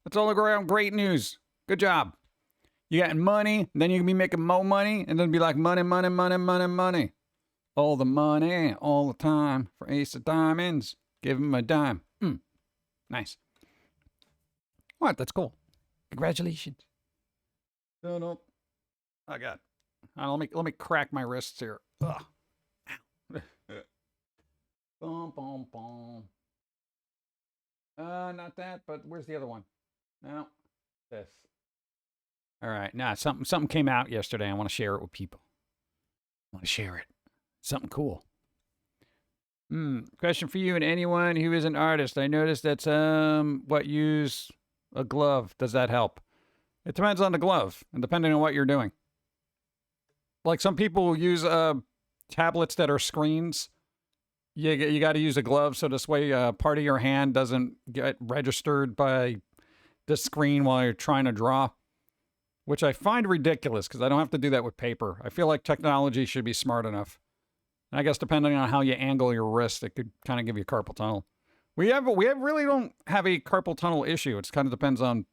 That's all around great news. Good job. You got money, then you can be making more money, and then be like money, money, money, money, money. All the money, all the time, for Ace of Diamonds. Give him a dime. Nice. What? That's cool. Congratulations. No. I got. Let me crack my wrists here. Ugh. Boom, boom, boom. Not that, but where's the other one? No, this. All right, now something came out yesterday. I want to share it with people. I want to share it. Something cool. Question for you and anyone who is an artist. I noticed that use a glove. Does that help? It depends on the glove and depending on what you're doing. Like some people use tablets that are screens. You got to use a glove so this way part of your hand doesn't get registered by the screen while you're trying to draw. Which I find ridiculous because I don't have to do that with paper. I feel like technology should be smart enough. And I guess depending on how you angle your wrist, it could kind of give you carpal tunnel. We really don't have a carpal tunnel issue. It kind of depends on,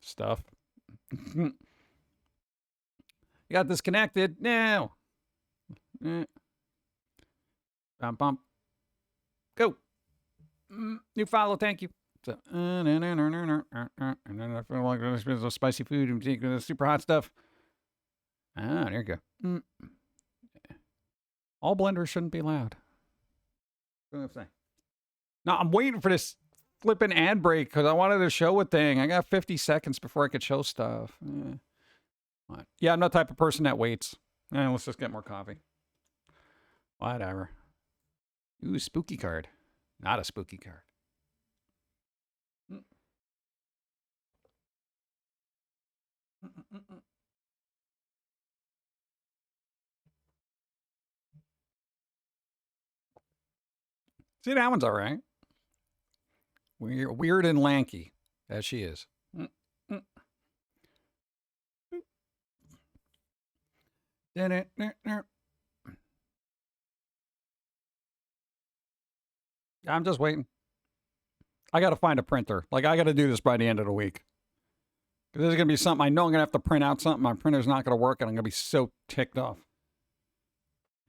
stuff. You got disconnected now. Bump. Go. New follow, thank you. So, and then I feel like there's spicy food and super hot stuff. There you go. All blenders shouldn't be loud. What am I saying? No, I'm waiting for this flipping ad break because I wanted to show a thing. I got 50 seconds before I could show stuff. Yeah, I'm not the type of person that waits. Let's just get more coffee. Whatever. Ooh, spooky card. Not a spooky card. See, that one's all right. Weird and lanky, as she is. I'm just waiting. I got to find a printer. Like, I got to do this by the end of the week. Because there's going to be something. I know I'm going to have to print out something. My printer's not going to work, and I'm going to be so ticked off.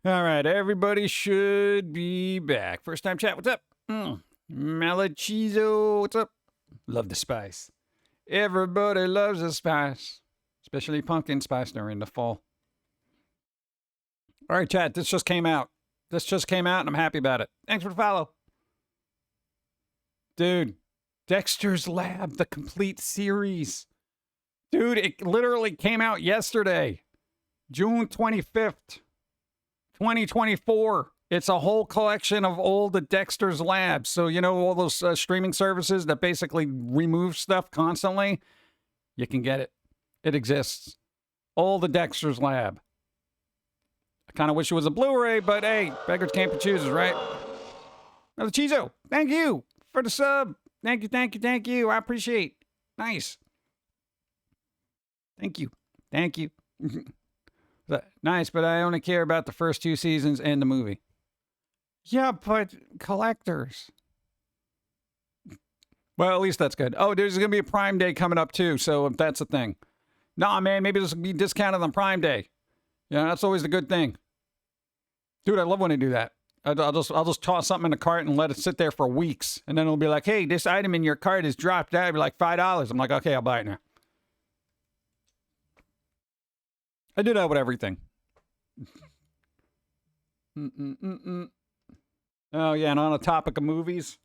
All right, everybody should be back. First time chat, what's up? Malachizo, what's up? Love the spice. Everybody loves the spice. Especially pumpkin spice during the fall. All right, chat, this just came out. And I'm happy about it. Thanks for the follow. Dude, Dexter's Lab, the complete series. Dude, it literally came out yesterday. June 25th, 2024. It's a whole collection of all the Dexter's Labs. So, all those streaming services that basically remove stuff constantly, you can get it. It exists. All the Dexter's Lab. I kind of wish it was a Blu-ray, but hey, beggars can't be choosers, right? Now the Chizo, thank you for the sub. Thank you, thank you, thank you. I appreciate. Nice. Thank you. Thank you. Nice, but I only care about the first 2 seasons and the movie. Yeah, but collectors. Well, at least that's good. Oh, there's going to be a Prime Day coming up too, so if that's a thing. Nah, man, maybe this will be discounted on Prime Day. Yeah, that's always the good thing. Dude, I love when they do that. I'll just toss something in the cart and let it sit there for weeks, and then it'll be like, hey, this item in your cart is dropped. That'd be like $5. I'm like, okay, I'll buy it now. I do that with everything. Oh yeah, and on the topic of movies,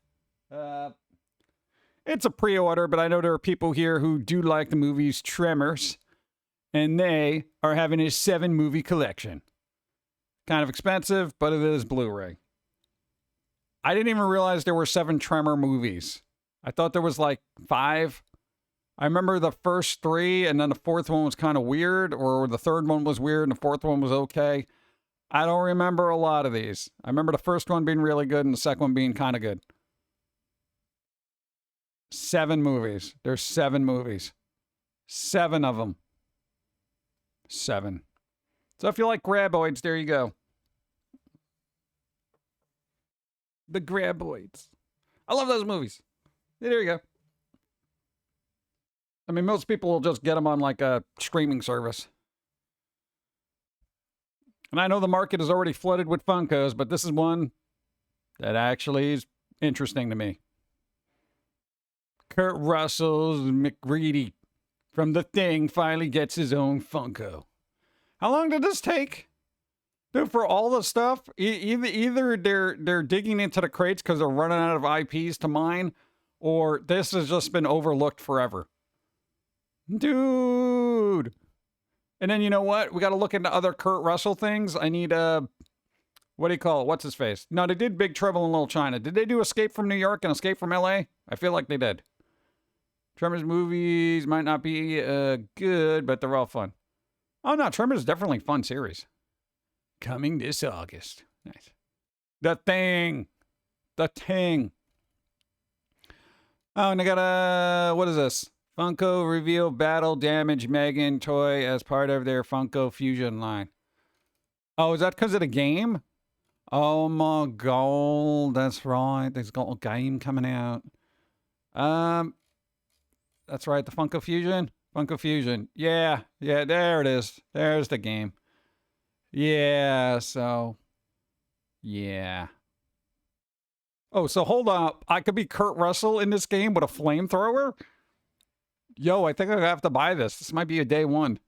it's a pre-order, but I know there are people here who do like the movies Tremors, and they are having a 7-movie collection. Kind of expensive, but it is Blu-ray. I didn't even realize there were 7 Tremor movies. I thought there was like 5. I remember the first 3, and then the 4th one was kind of weird, or the 3rd one was weird, and the 4th one was okay. I don't remember a lot of these. I remember the first one being really good, and the second one being kind of good. 7 movies. There's 7 movies. 7 of them. 7. So if you like graboids, there you go. The graboids. I love those movies. There you go. I mean, most people will just get them on like a streaming service. And I know the market is already flooded with Funkos, but this is one that actually is interesting to me. Kurt Russell's McGreedy from The Thing finally gets his own Funko. How long did this take? Dude, for all the stuff, either they're digging into the crates because they're running out of IPs to mine, or this has just been overlooked forever. Dude. And then you know what? We got to look into other Kurt Russell things. I need what do you call it? What's his face? No, they did Big Trouble in Little China. Did they do Escape from New York and Escape from LA? I feel like they did. Tremors movies might not be good, but they're all fun. Oh no, Tremors is definitely a fun series. Coming this August. Nice. The Thing. The Thing. Oh, and I got what is this? Funko reveal Battle Damage Megan toy as part of their Funko Fusion line. Oh, is that because of the game? Oh my god, that's right. There's got a game coming out. That's right, the Funko Fusion. Funko Fusion. Yeah, there it is. There's the game. Yeah, so yeah. Oh, so hold up. I could be Kurt Russell in this game with a flamethrower? Yo, I think I have to buy this. This might be a day one.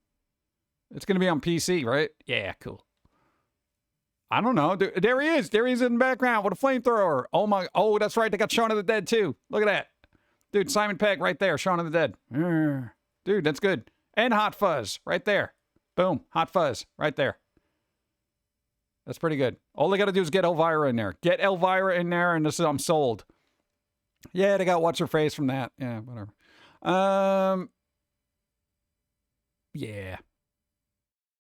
It's going to be on PC, right? Yeah, cool. I don't know. There he is. There he is in the background with a flamethrower. Oh, my. Oh, that's right. They got Shaun of the Dead, too. Look at that. Dude, Simon Pegg right there. Shaun of the Dead. Dude, that's good. And Hot Fuzz right there. Boom. Hot Fuzz right there. That's pretty good. All they got to do is get Elvira in there. Get Elvira in there, and this is, I'm sold. Yeah, they got What's-Her-Face from that. Yeah, whatever. Yeah.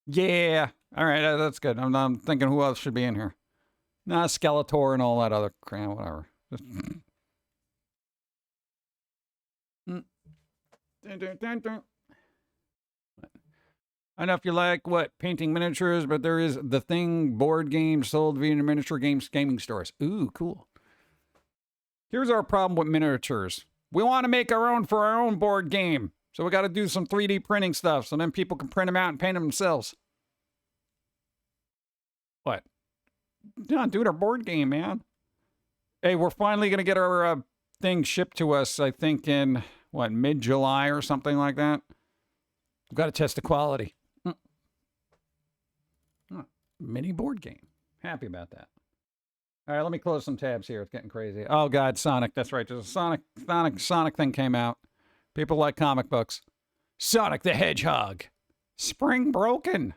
Yeah. All right, that's good. I'm thinking who else should be in here. Nah, Skeletor and all that other crap, whatever. I don't know if you like painting miniatures, but there is The Thing board game sold via miniature games gaming stores. Ooh, cool. Here's our problem with miniatures. We want to make our own for our own board game. So we got to do some 3D printing stuff so then people can print them out and paint them themselves. What? No, dude, our board game, man. Hey, we're finally going to get our thing shipped to us, I think, in, mid-July or something like that. We've got to test the quality. Mini board game. Happy about that. All right, let me close some tabs here. It's getting crazy. Oh, God, Sonic. That's right. There's a Sonic thing came out. People like comic books. Sonic the Hedgehog. Spring Broken.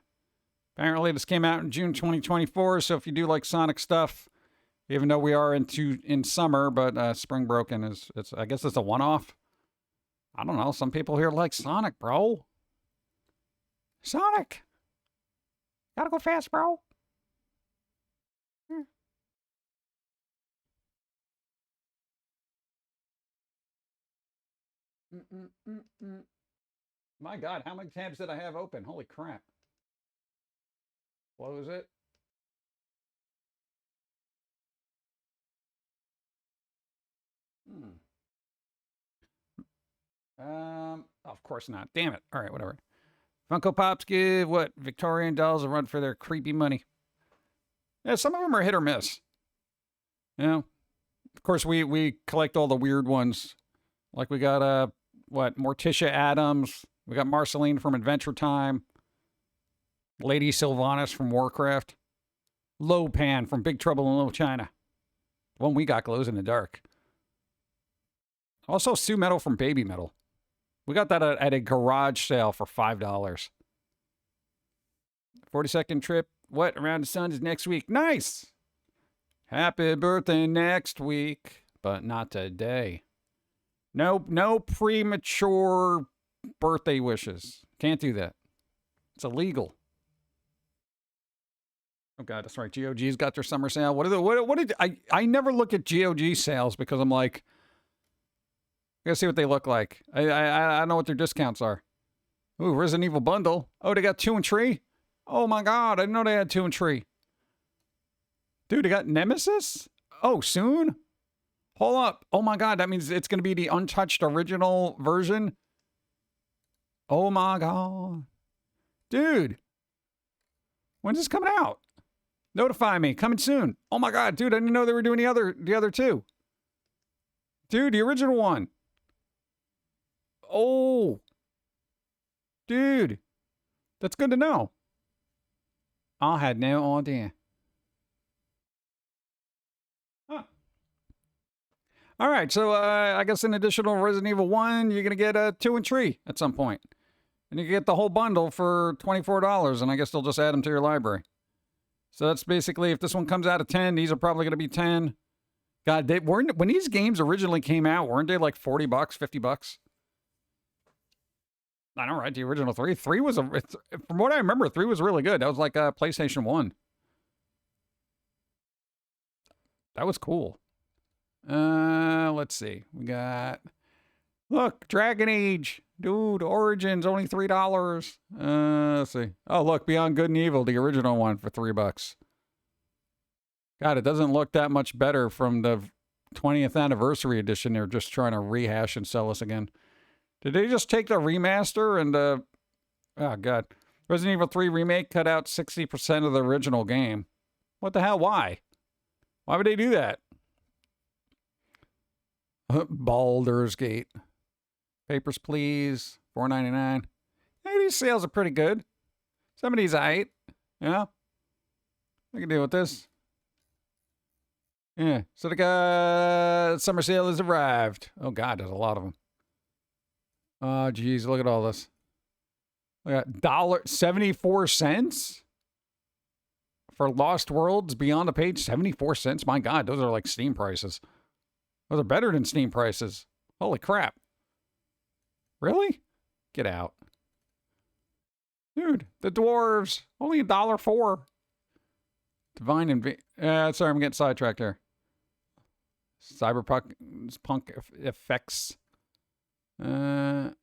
Apparently, this came out in June 2024, so if you do like Sonic stuff, even though we are in summer, but Spring Broken I guess it's a one-off. I don't know. Some people here like Sonic, bro. Sonic. Gotta go fast, bro. My God, how many tabs did I have open? Holy crap. Close it. Of course not. Damn it. All right, whatever. Funko Pops give what? Victorian dolls a run for their creepy money. Yeah, some of them are hit or miss. You know, of course, we collect all the weird ones. Like we got Morticia Adams. We got Marceline from Adventure Time. Lady Sylvanas from Warcraft. Lopan from Big Trouble in Little China. The one we got glows in the dark. Also, Sue Metal from Baby Metal. We got that at a garage sale for $5. 42nd trip. What? Around the Sun is next week. Nice! Happy birthday next week, but not today. No premature birthday wishes. Can't do that. It's illegal. Oh God, that's right. GOG's got their summer sale. I never look at GOG sales because I'm like, I gotta see what they look like. I know what their discounts are. Ooh, Resident Evil bundle. Oh, they got 2 and 3? Oh my God, I didn't know they had 2 and 3. Dude, they got Nemesis? Oh, soon? Hold up. Oh my God, that means it's gonna be the untouched original version? Oh my God. Dude. When's this coming out? Notify me. Coming soon. Oh my God, dude, I didn't know they were doing the other 2. Dude, the original one. Oh. Dude. That's good to know. I had no idea. Huh. All right, so I guess an additional Resident Evil 1, you're going to get 2 and 3 at some point. And you get the whole bundle for $24, and I guess they'll just add them to your library. So that's basically, if this one comes out of 10, these are probably going to be 10. God, when these games originally came out, weren't they like $40, $50? I know, right? The original 3. 3 was, from what I remember, 3 was really good. That was like a PlayStation 1. That was cool. Let's see. We got, look, Dragon Age. Dude, Origins, only $3. Let's see. Oh, look, Beyond Good and Evil, the original one for $3. God, it doesn't look that much better from the 20th anniversary edition. They're just trying to rehash and sell us again. Did they just take the remaster and, oh, God. Resident Evil 3 Remake cut out 60% of the original game. What the hell? Why? Why would they do that? Baldur's Gate. Papers, Please. $4.99. Hey, these sales are pretty good. Some of these I ate. Yeah. I can deal with this. Yeah. So the summer sale has arrived. Oh, God, there's a lot of them. Oh, geez, look at all this. We got $1.74 for Lost Worlds Beyond the Page. 74 cents. My God, those are like Steam prices. Those are better than Steam prices. Holy crap. Really? Get out. Dude, the dwarves. Only $1.04. Divine sorry, I'm getting sidetracked here. Cyberpunk effects. Air.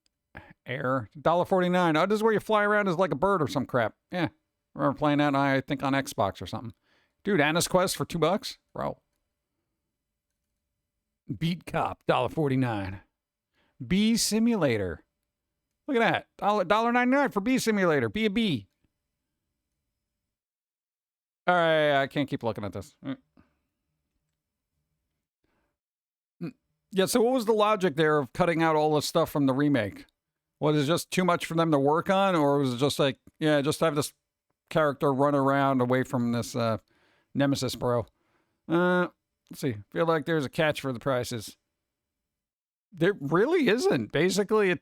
$1.49. Oh, this is where you fly around as like a bird or some crap. Yeah. I remember playing that, I think, on Xbox or something. Dude, Anna's Quest for $2? Bro. Beat Cop, $1.49. Bee Simulator. Look at that. $1.99 for Bee Simulator. Be a bee. All right, I can't keep looking at this. Yeah, so what was the logic there of cutting out all the stuff from the remake? Was it just too much for them to work on, or was it just like, yeah, just have this character run around away from this Nemesis bro? Let's see. Feel like there's a catch for the prices. There really isn't. Basically,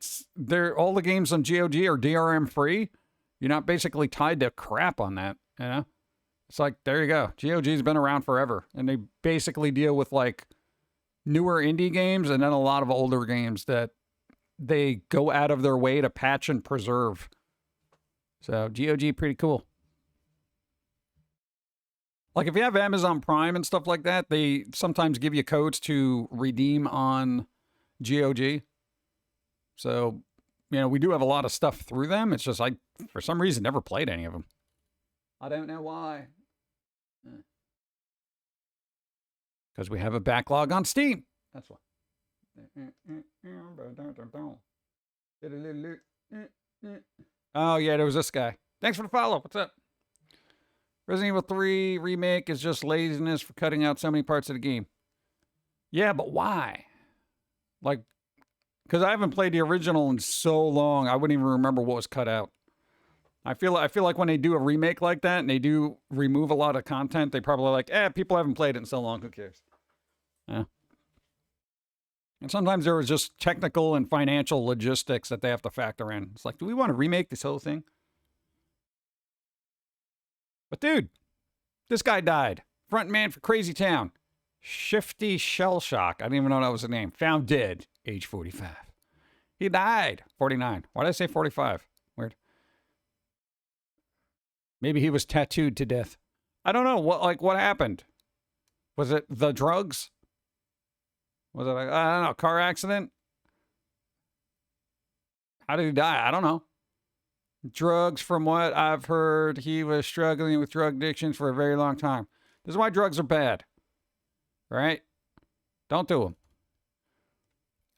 all the games on GOG are DRM free. You're not basically tied to crap on that, you know? It's like, there you go. GOG's been around forever, and they basically deal with like newer indie games and then a lot of older games that they go out of their way to patch and preserve. So GOG, pretty cool. Like if you have Amazon Prime and stuff like that, they sometimes give you codes to redeem on GOG. So, we do have a lot of stuff through them. It's just I, for some reason, never played any of them. I don't know why. Because we have a backlog on Steam. That's why. Oh, yeah, there was this guy. Thanks for the follow. What's up? Resident Evil 3 Remake is just laziness for cutting out so many parts of the game. Yeah, but why? Like, because I haven't played the original in so long, I wouldn't even remember what was cut out. I feel like when they do a remake like that and they do remove a lot of content, they probably like, people haven't played it in so long, who cares? Yeah. And sometimes there was just technical and financial logistics that they have to factor in. It's like, do we want to remake this whole thing? But dude, this guy died. Front man for Crazy Town. Shifty Shell Shock. I didn't even know that was the name. Found dead, age 45. He died, 49. Why did I say 45? Weird. Maybe he was tattooed to death. I don't know. What happened? Was it the drugs? Was it I don't know, car accident? How did he die? I don't know. Drugs, from what I've heard, he was struggling with drug addictions for a very long time. This is why drugs are bad. Right? Don't do them.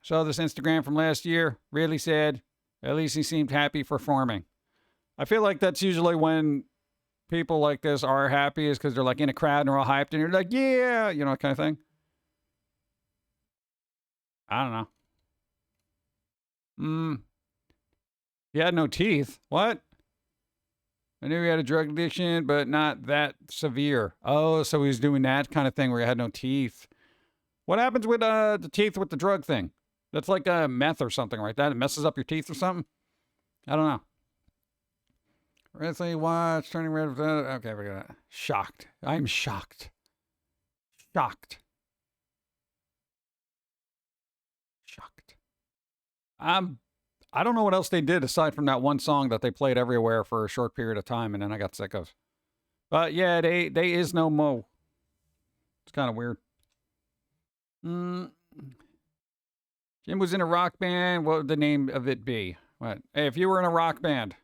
Saw this Instagram from last year. Really sad. At least he seemed happy performing. I feel like that's usually when people like this are happy, is because they're like in a crowd and they're all hyped and you're like, yeah, kind of thing. I don't know. He had no teeth. What? I knew he had a drug addiction, but not that severe. Oh, so he was doing that kind of thing where he had no teeth. What happens with the teeth with the drug thing? That's like meth or something, right? That it messes up your teeth or something? I don't know. Recently watched Turning Red. Okay, we got it. Shocked. I'm shocked. Shocked. I don't know what else they did aside from that one song that they played everywhere for a short period of time, and then I got sick of. But yeah, they is no mo. It's kind of weird. Jim was in a rock band. What would the name of it be? What? Hey, if you were in a rock band.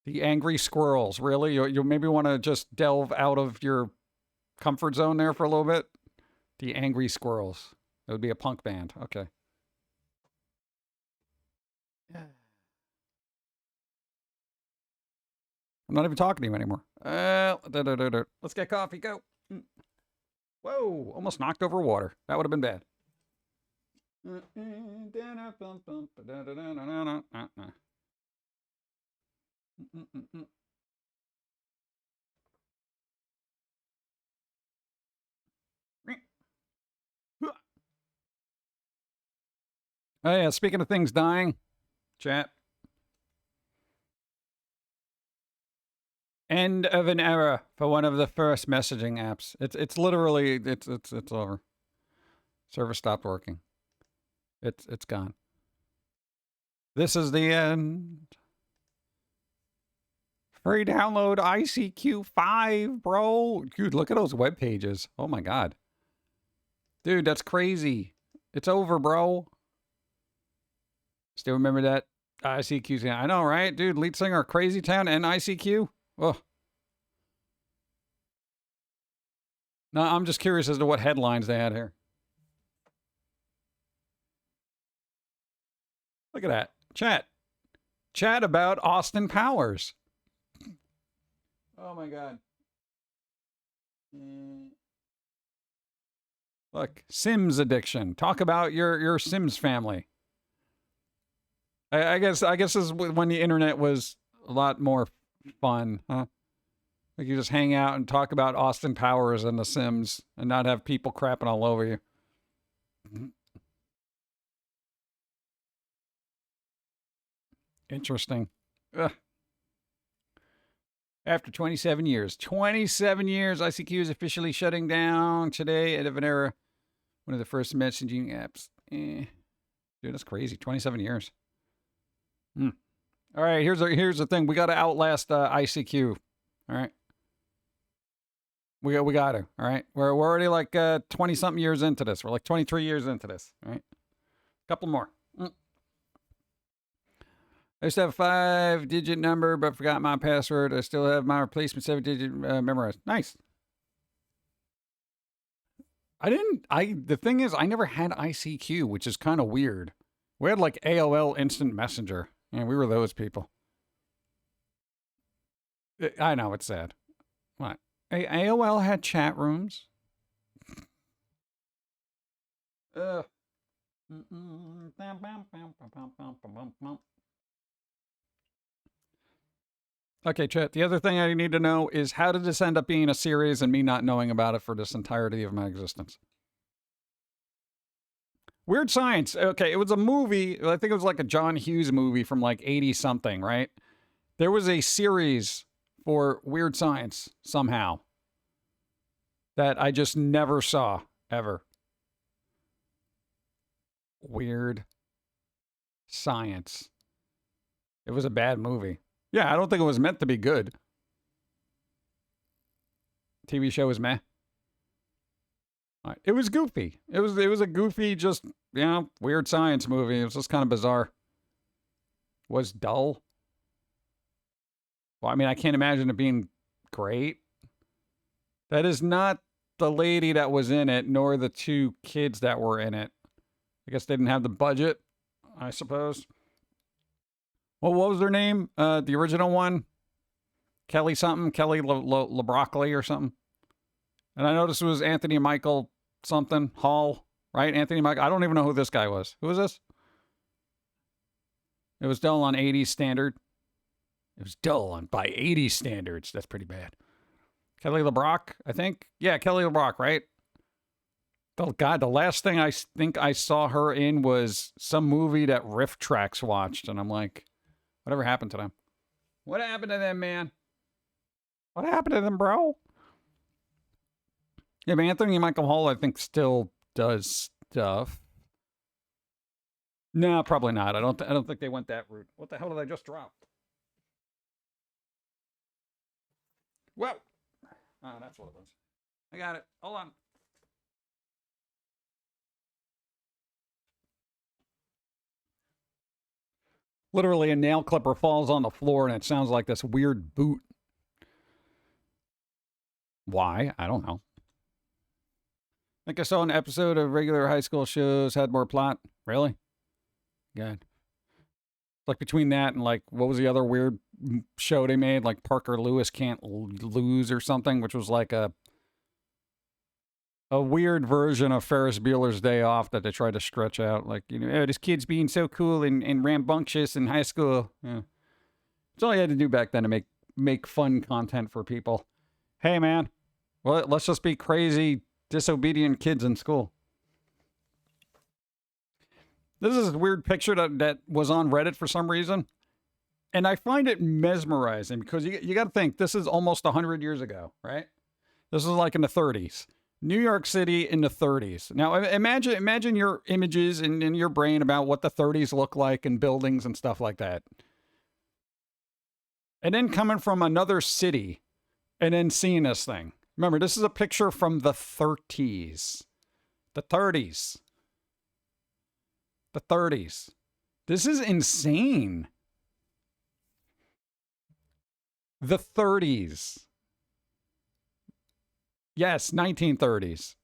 The Angry Squirrels. Really? You maybe want to just delve out of your comfort zone there for a little bit? The Angry Squirrels. It would be a punk band. Okay. I'm not even talking to you anymore. Let's get coffee. Go. Whoa. Almost knocked over water. That would have been bad. Oh yeah, speaking of things dying, chat. End of an era for one of the first messaging apps. It's literally it's over. Server stopped working. It's gone. This is the end. Free download ICQ5, bro. Dude, look at those web pages. Oh my god. Dude, that's crazy. It's over, bro. Still remember that ICQ? I know, right? Dude, lead singer Crazy Town and ICQ? Oh. No, I'm just curious as to what headlines they had here. Look at that. Chat about Austin Powers. Oh my god. Look, Sims addiction. Talk about your Sims family. I guess this is when the internet was a lot more fun, huh? Like you just hang out and talk about Austin Powers and The Sims and not have people crapping all over you. Interesting. Ugh. After 27 years. 27 years, ICQ is officially shutting down today. End of an era. One of the first messaging apps. Dude, that's crazy. 27 years. All right, here's the thing. We got to outlast ICQ. All right. We got to. All right. We're already like 20 something years into this. We're like 23 years into this. All right. Couple more. I used to have a 5-digit number, but forgot my password. I still have my replacement 7-digit memorized. Nice. The thing is, I never had ICQ, which is kind of weird. We had like AOL Instant Messenger. And we were those people. I know, it's sad. What? AOL had chat rooms? Okay, chat. The other thing I need to know is how did this end up being a series and me not knowing about it for this entirety of my existence? Weird Science. Okay, it was a movie. I think it was like a John Hughes movie from like 80 something, right? There was a series for Weird Science somehow that I just never saw ever. Weird Science. It was a bad movie. Yeah, I don't think it was meant to be good. TV show was meh. It was goofy. It was a goofy, just, Weird Science movie. It was just kind of bizarre. Was dull. Well, I mean, I can't imagine it being great. That is not the lady that was in it, nor the two kids that were in it. I guess they didn't have the budget, I suppose. Well, what was their name? The original one? Kelly something? Kelly LeBroccoli or something? And I noticed it was Anthony Michael something. Hall, right? Anthony Michael. I don't even know who this guy was. Who was this? It was dull on 80s standard. It was dull on by 80s standards. That's pretty bad. Kelly LeBrock, I think. Yeah, Kelly LeBrock, right? Oh, God, the last thing I think I saw her in was some movie that Riff Tracks watched. And I'm like, whatever happened to them? What happened to them, man? What happened to them, bro? Yeah, but Anthony Michael Hall, I think, still does stuff. No, probably not. I don't think they went that route. What the hell did I just drop? Well, oh, that's what it was. I got it. Hold on. Literally, a nail clipper falls on the floor, and it sounds like this weird boot. Why? I don't know. I think I saw an episode of regular high school shows had more plot. Really? Good. Like between that and like, what was the other weird show they made? Like Parker Lewis Can't Lose or something, which was like a weird version of Ferris Bueller's Day Off that they tried to stretch out. Like, oh, this kid's being so cool and rambunctious in high school. Yeah. That's all you had to do back then to make fun content for people. Hey, man, well, let's just be crazy, disobedient kids in school. This is a weird picture that was on Reddit for some reason. And I find it mesmerizing because you got to think, this is almost 100 years ago, right? This is like in the 30s. New York City in the 30s. Now, imagine your images in your brain about what the 30s look like and buildings and stuff like that. And then coming from another city and then seeing this thing. Remember, this is a picture from the 30s. The 30s. The 30s. This is insane. The 30s. Yes, 1930s.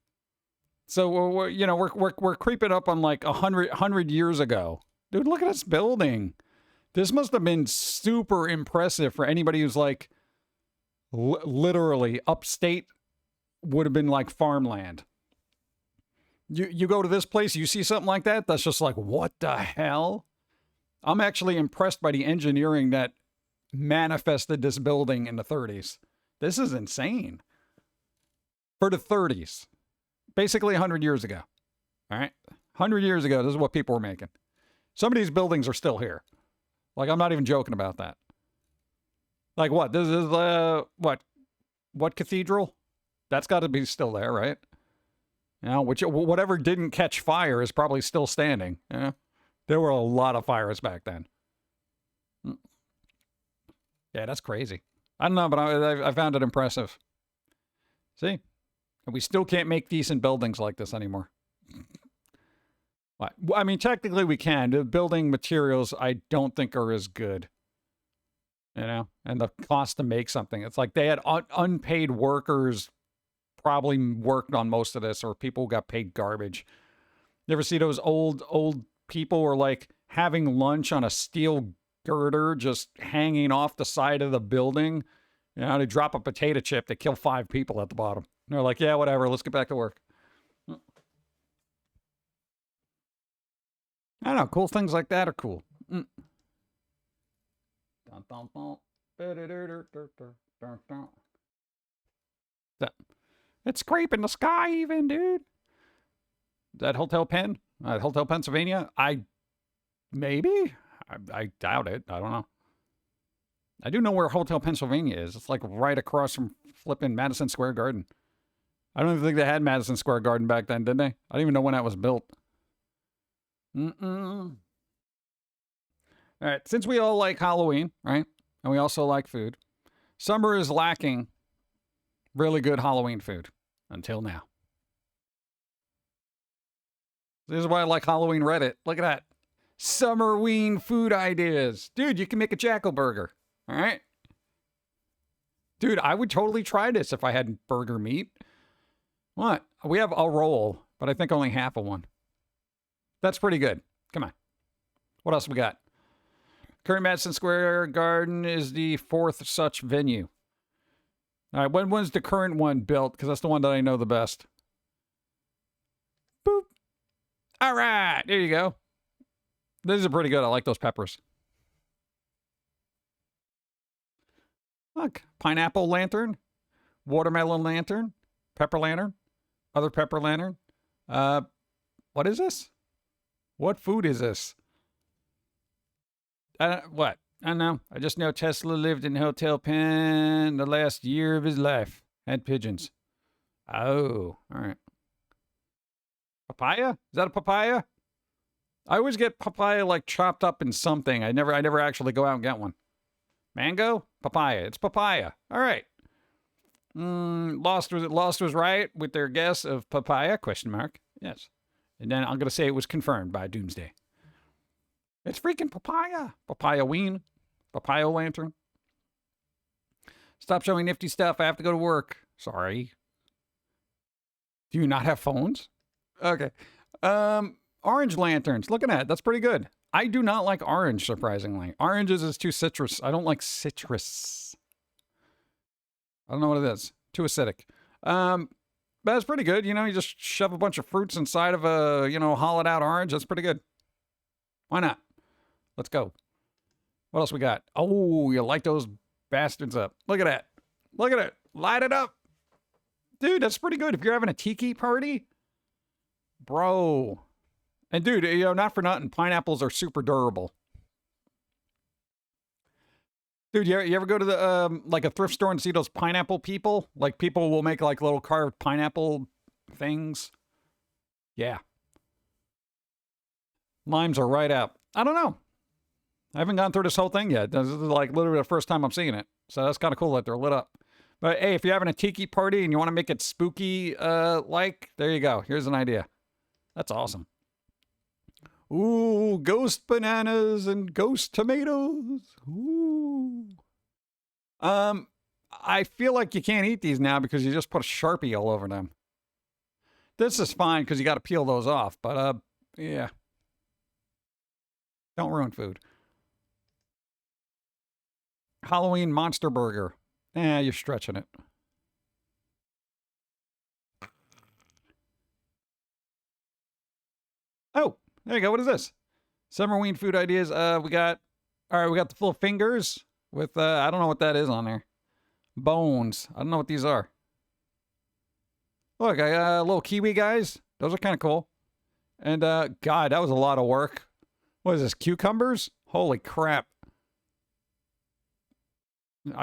So we're creeping up on like 100 years ago. Dude, look at this building. This must have been super impressive for anybody who's like literally upstate would have been like farmland. You go to this place, you see something like that, that's just like, what the hell? I'm actually impressed by the engineering that manifested this building in the 30s. This is insane. For the 30s. Basically 100 years ago. All right? 100 years ago, this is what people were making. Some of these buildings are still here. Like, I'm not even joking about that. Like what? This is, what cathedral? That's got to be still there, right? Whatever didn't catch fire is probably still standing. Yeah. There were a lot of fires back then. Yeah, that's crazy. I don't know, but I found it impressive. See? And we still can't make decent buildings like this anymore. I mean, technically we can. The building materials, I don't think are as good. You know? And the cost to make something. It's like they had unpaid workers probably worked on most of this, or people who got paid garbage. You ever see those old people who are like having lunch on a steel girder just hanging off the side of the building? You know, they drop a potato chip, they kill 5 people at the bottom. And they're like, yeah, whatever, let's get back to work. I don't know, cool things like that are cool. It's scraping the sky even, dude. That Hotel Penn? Hotel Pennsylvania? Maybe? I doubt it. I don't know. I do know where Hotel Pennsylvania is. It's like right across from flipping Madison Square Garden. I don't even think they had Madison Square Garden back then, did they? I don't even know when that was built. All right, since we all like Halloween, right? And we also like food, summer is lacking really good Halloween food until now. This is why I like Halloween Reddit. Look at that. Summerween food ideas. Dude, you can make a jackal burger. All right? Dude, I would totally try this if I had burger meat. What? We have a roll, but I think only half of one. That's pretty good. Come on. What else we got? Current Madison Square Garden is the 4th such venue. All right, when was the current one built? Because that's the one that I know the best. Boop. All right, there you go. These are pretty good. I like those peppers. Look, pineapple lantern, watermelon lantern, pepper lantern, other pepper lantern. What is this? What food is this? What? I don't know. I just know Tesla lived in Hotel Penn the last year of his life. Had pigeons. Oh, all right. Papaya? Is that a papaya? I always get papaya like chopped up in something. I never actually go out and get one. Mango? Papaya. It's papaya. All right. Lost was right with their guess of papaya? Question mark. Yes. And then I'm gonna say it was confirmed by Doomsday. It's freaking papaya. Papaya-ween. Papaya lantern. Stop showing nifty stuff. I have to go to work. Sorry. Do you not have phones? Okay. Orange lanterns. Look at that. That's pretty good. I do not like orange, surprisingly. Oranges is too citrus. I don't like citrus. I don't know what it is. Too acidic. But that's pretty good. You know, you just shove a bunch of fruits inside of a, hollowed out orange. That's pretty good. Why not? Let's go. What else we got? Oh, you light those bastards up. Look at that. Look at it. Light it up. Dude, that's pretty good. If you're having a tiki party, bro. And dude, not for nothing, pineapples are super durable. Dude, you ever go to the like a thrift store and see those pineapple people? Like people will make like little carved pineapple things. Yeah. Limes are right out. I don't know. I haven't gone through this whole thing yet. This is like literally the first time I'm seeing it. So that's kind of cool that they're lit up. But hey, if you're having a tiki party and you want to make it spooky, there you go. Here's an idea. That's awesome. Ooh, ghost bananas and ghost tomatoes. Ooh. I feel like you can't eat these now because you just put a Sharpie all over them. This is fine because you got to peel those off. But, yeah. Don't ruin food. Halloween monster burger. You're stretching it. Oh, there you go. What is this? Summerween food ideas. We got the full fingers with, I don't know what that is on there. Bones. I don't know what these are. Look, I got little kiwi guys. Those are kind of cool. And, God, that was a lot of work. What is this? Cucumbers? Holy crap.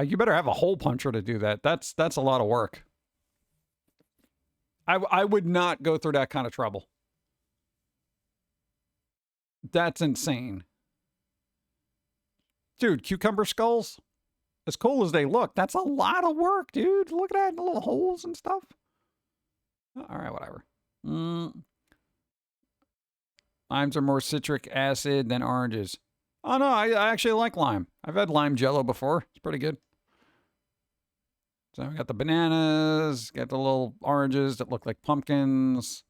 You better have a hole puncher to do that. That's a lot of work. I would not go through that kind of trouble. That's insane. Dude, cucumber skulls? as cool as they look, that's a lot of work, dude. Look at that, the little holes and stuff. All right, whatever. Limes are more citric acid than oranges. Oh, no, I actually like lime. I've had lime jello before. It's pretty good. So we got the bananas, got the little oranges that look like pumpkins.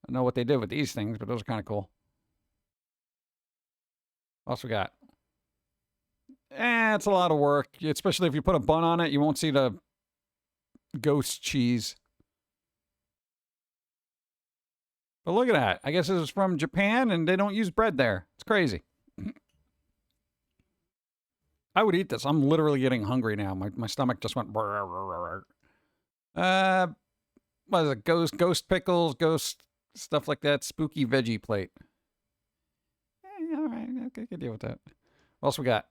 I don't know what they did with these things, but those are kind of cool. What else we got? It's a lot of work, especially if you put a bun on it. You won't see the ghost cheese. But look at that. I guess this is from Japan, and they don't use bread there. It's crazy. I would eat this. I'm literally getting hungry now. My stomach just went. What is it? Ghost pickles, ghost stuff like that. Spooky veggie plate. All right, okay, I can deal with that. What else we got?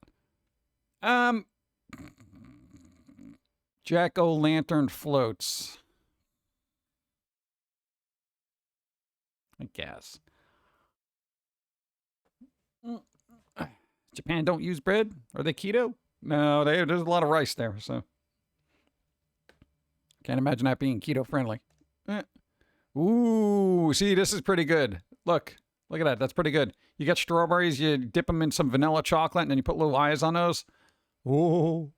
Jack-o'-lantern floats. I guess. Japan don't use bread? Are they keto? No, there's a lot of rice there, so. Can't imagine that being keto friendly. Ooh, see, this is pretty good. Look at that. That's pretty good. You get strawberries, you dip them in some vanilla chocolate, and then you put little eyes on those. Ooh.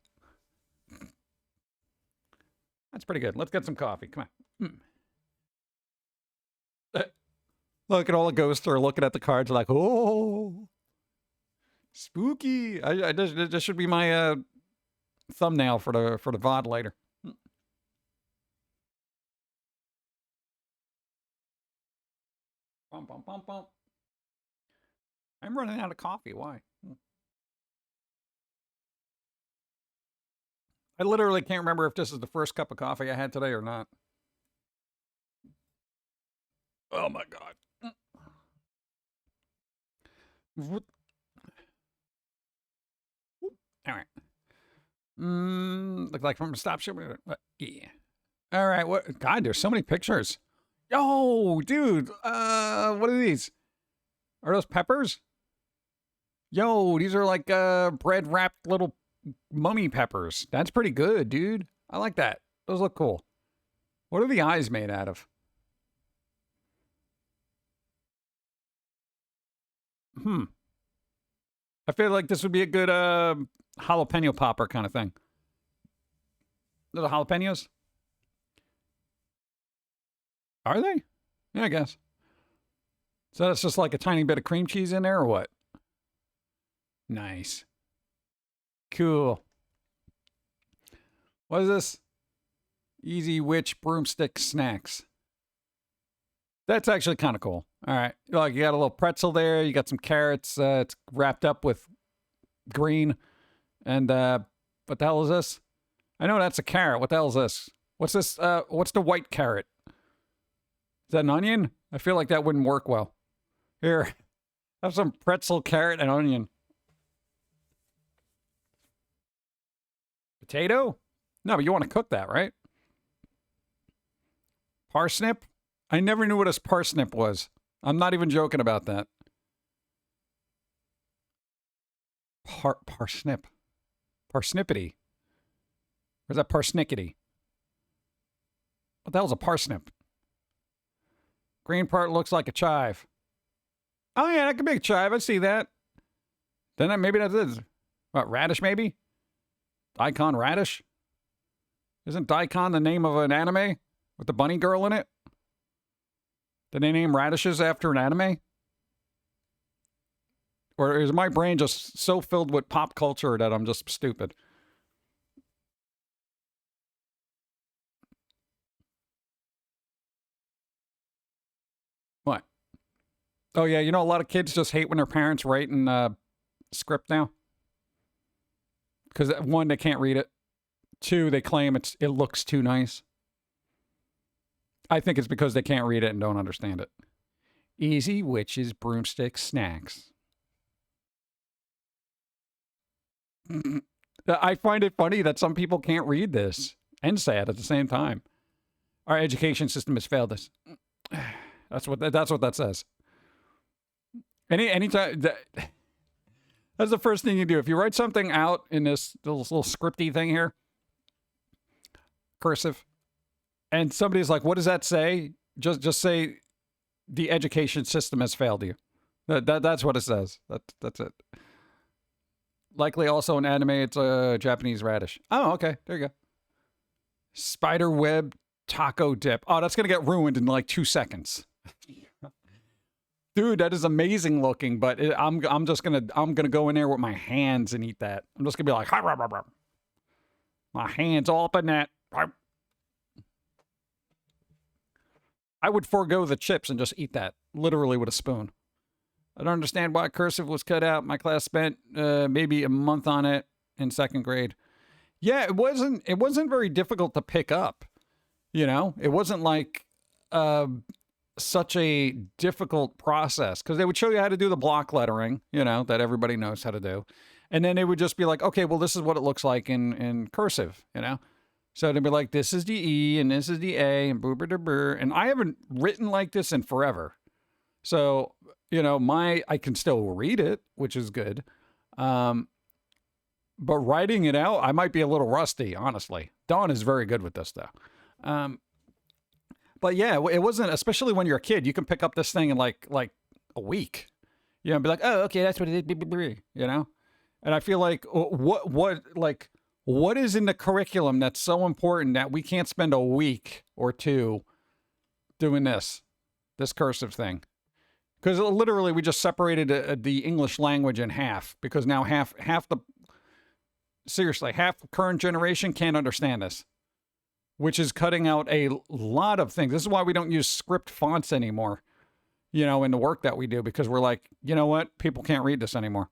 That's pretty good. Let's get some coffee. Come on. Look at all the ghosts are looking at the cards like, oh, spooky. This should be my thumbnail for the VOD later. Bum, bum, bum, bum. I'm running out of coffee. Why? I literally can't remember if this is the first cup of coffee I had today or not. Oh my God. All right. Look like from a stop ship. Yeah. All right. What? God, there's so many pictures. Yo, dude. What are these? Are those peppers? Yo, these are like bread wrapped little mummy peppers. That's pretty good, dude. I like that. Those look cool. What are the eyes made out of? I feel like this would be a good jalapeno popper kind of thing. Little jalapenos? Are they? Yeah, I guess. So that's just like a tiny bit of cream cheese in there or what? Nice. Cool. What is this? Easy Witch Broomstick Snacks. That's actually kind of cool. All right. Like you got a little pretzel there. You got some carrots. It's wrapped up with green. And what the hell is this? I know that's a carrot. What the hell is this? What's this? What's the white carrot? Is that an onion? I feel like that wouldn't work well. Here. Have some pretzel, carrot, and onion. Potato? No, but you want to cook that, right? Parsnip? I never knew what a parsnip was. I'm not even joking about that. Parsnip. Parsnippity. Or is that parsnickety? What the hell's a parsnip? Green part looks like a chive. Oh yeah, that could be a chive. I see that. Then maybe that is. What, radish maybe? Daikon radish? Isn't Daikon the name of an anime? With the bunny girl in it? Did they name radishes after an anime? Or is my brain just so filled with pop culture that I'm just stupid? What? Oh, yeah, you know, a lot of kids just hate when their parents write in script now. Because, one, they can't read it. Two, they claim it looks too nice. I think it's because they can't read it and don't understand it. Easy Witches Broomstick Snacks. I find it funny that some people can't read this and sad at the same time. Our education system has failed us. That's what that says. Anytime That's the first thing you do. If you write something out in this little scripty thing here, cursive, and somebody's like, what does that say? Just say the education system has failed you. That's what it says. That's it. Likely also in anime, it's a Japanese radish. Oh, okay. There you go. Spider web taco dip. Oh, that's going to get ruined in like 2 seconds. Dude, that is amazing looking, but I'm gonna go in there with my hands and eat that. I'm just gonna be like, my hands all up in that. I would forego the chips and just eat that, literally with a spoon. I don't understand why cursive was cut out. My class spent maybe a month on it in 2nd grade. Yeah, it wasn't very difficult to pick up. You know, it wasn't like such a difficult process because they would show you how to do the block lettering, you know, that everybody knows how to do. And then they would just be like, okay, well, this is what it looks like in cursive, you know? So they'd be like, this is the E and this is the A and boo. And I haven't written like this in forever. So, you know, I can still read it, which is good. But writing it out, I might be a little rusty, honestly. Dawn is very good with this, though. But yeah, it wasn't, especially when you're a kid, you can pick up this thing in like a week. You know, be like, oh, okay, that's what it is, you know? And I feel like, what is in the curriculum that's so important that we can't spend a week or two doing this cursive thing? Because literally we just separated the English language in half because now half the current generation can't understand this, which is cutting out a lot of things. This is why we don't use script fonts anymore, you know, in the work that we do, because we're like, you know what? People can't read this anymore.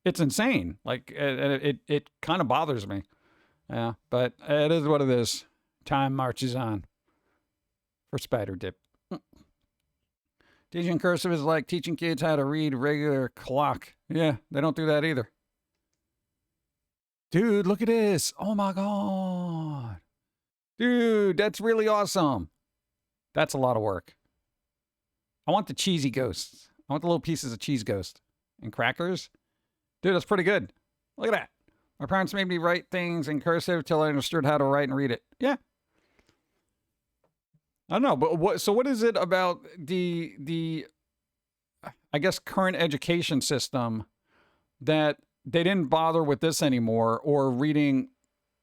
It's insane. Like, it kind of bothers me. Yeah, but it is what it is. Time marches on for Spider Dip. Teaching cursive is like teaching kids how to read regular clock. Yeah, they don't do that either. Dude, look at this. Oh my God. Dude, that's really awesome. That's a lot of work. I want the cheesy ghosts. I want the little pieces of cheese ghost and crackers. Dude, that's pretty good. Look at that. My parents made me write things in cursive till I understood how to write and read it. Yeah. I don't know, but what is it about the I guess current education system that they didn't bother with this anymore or reading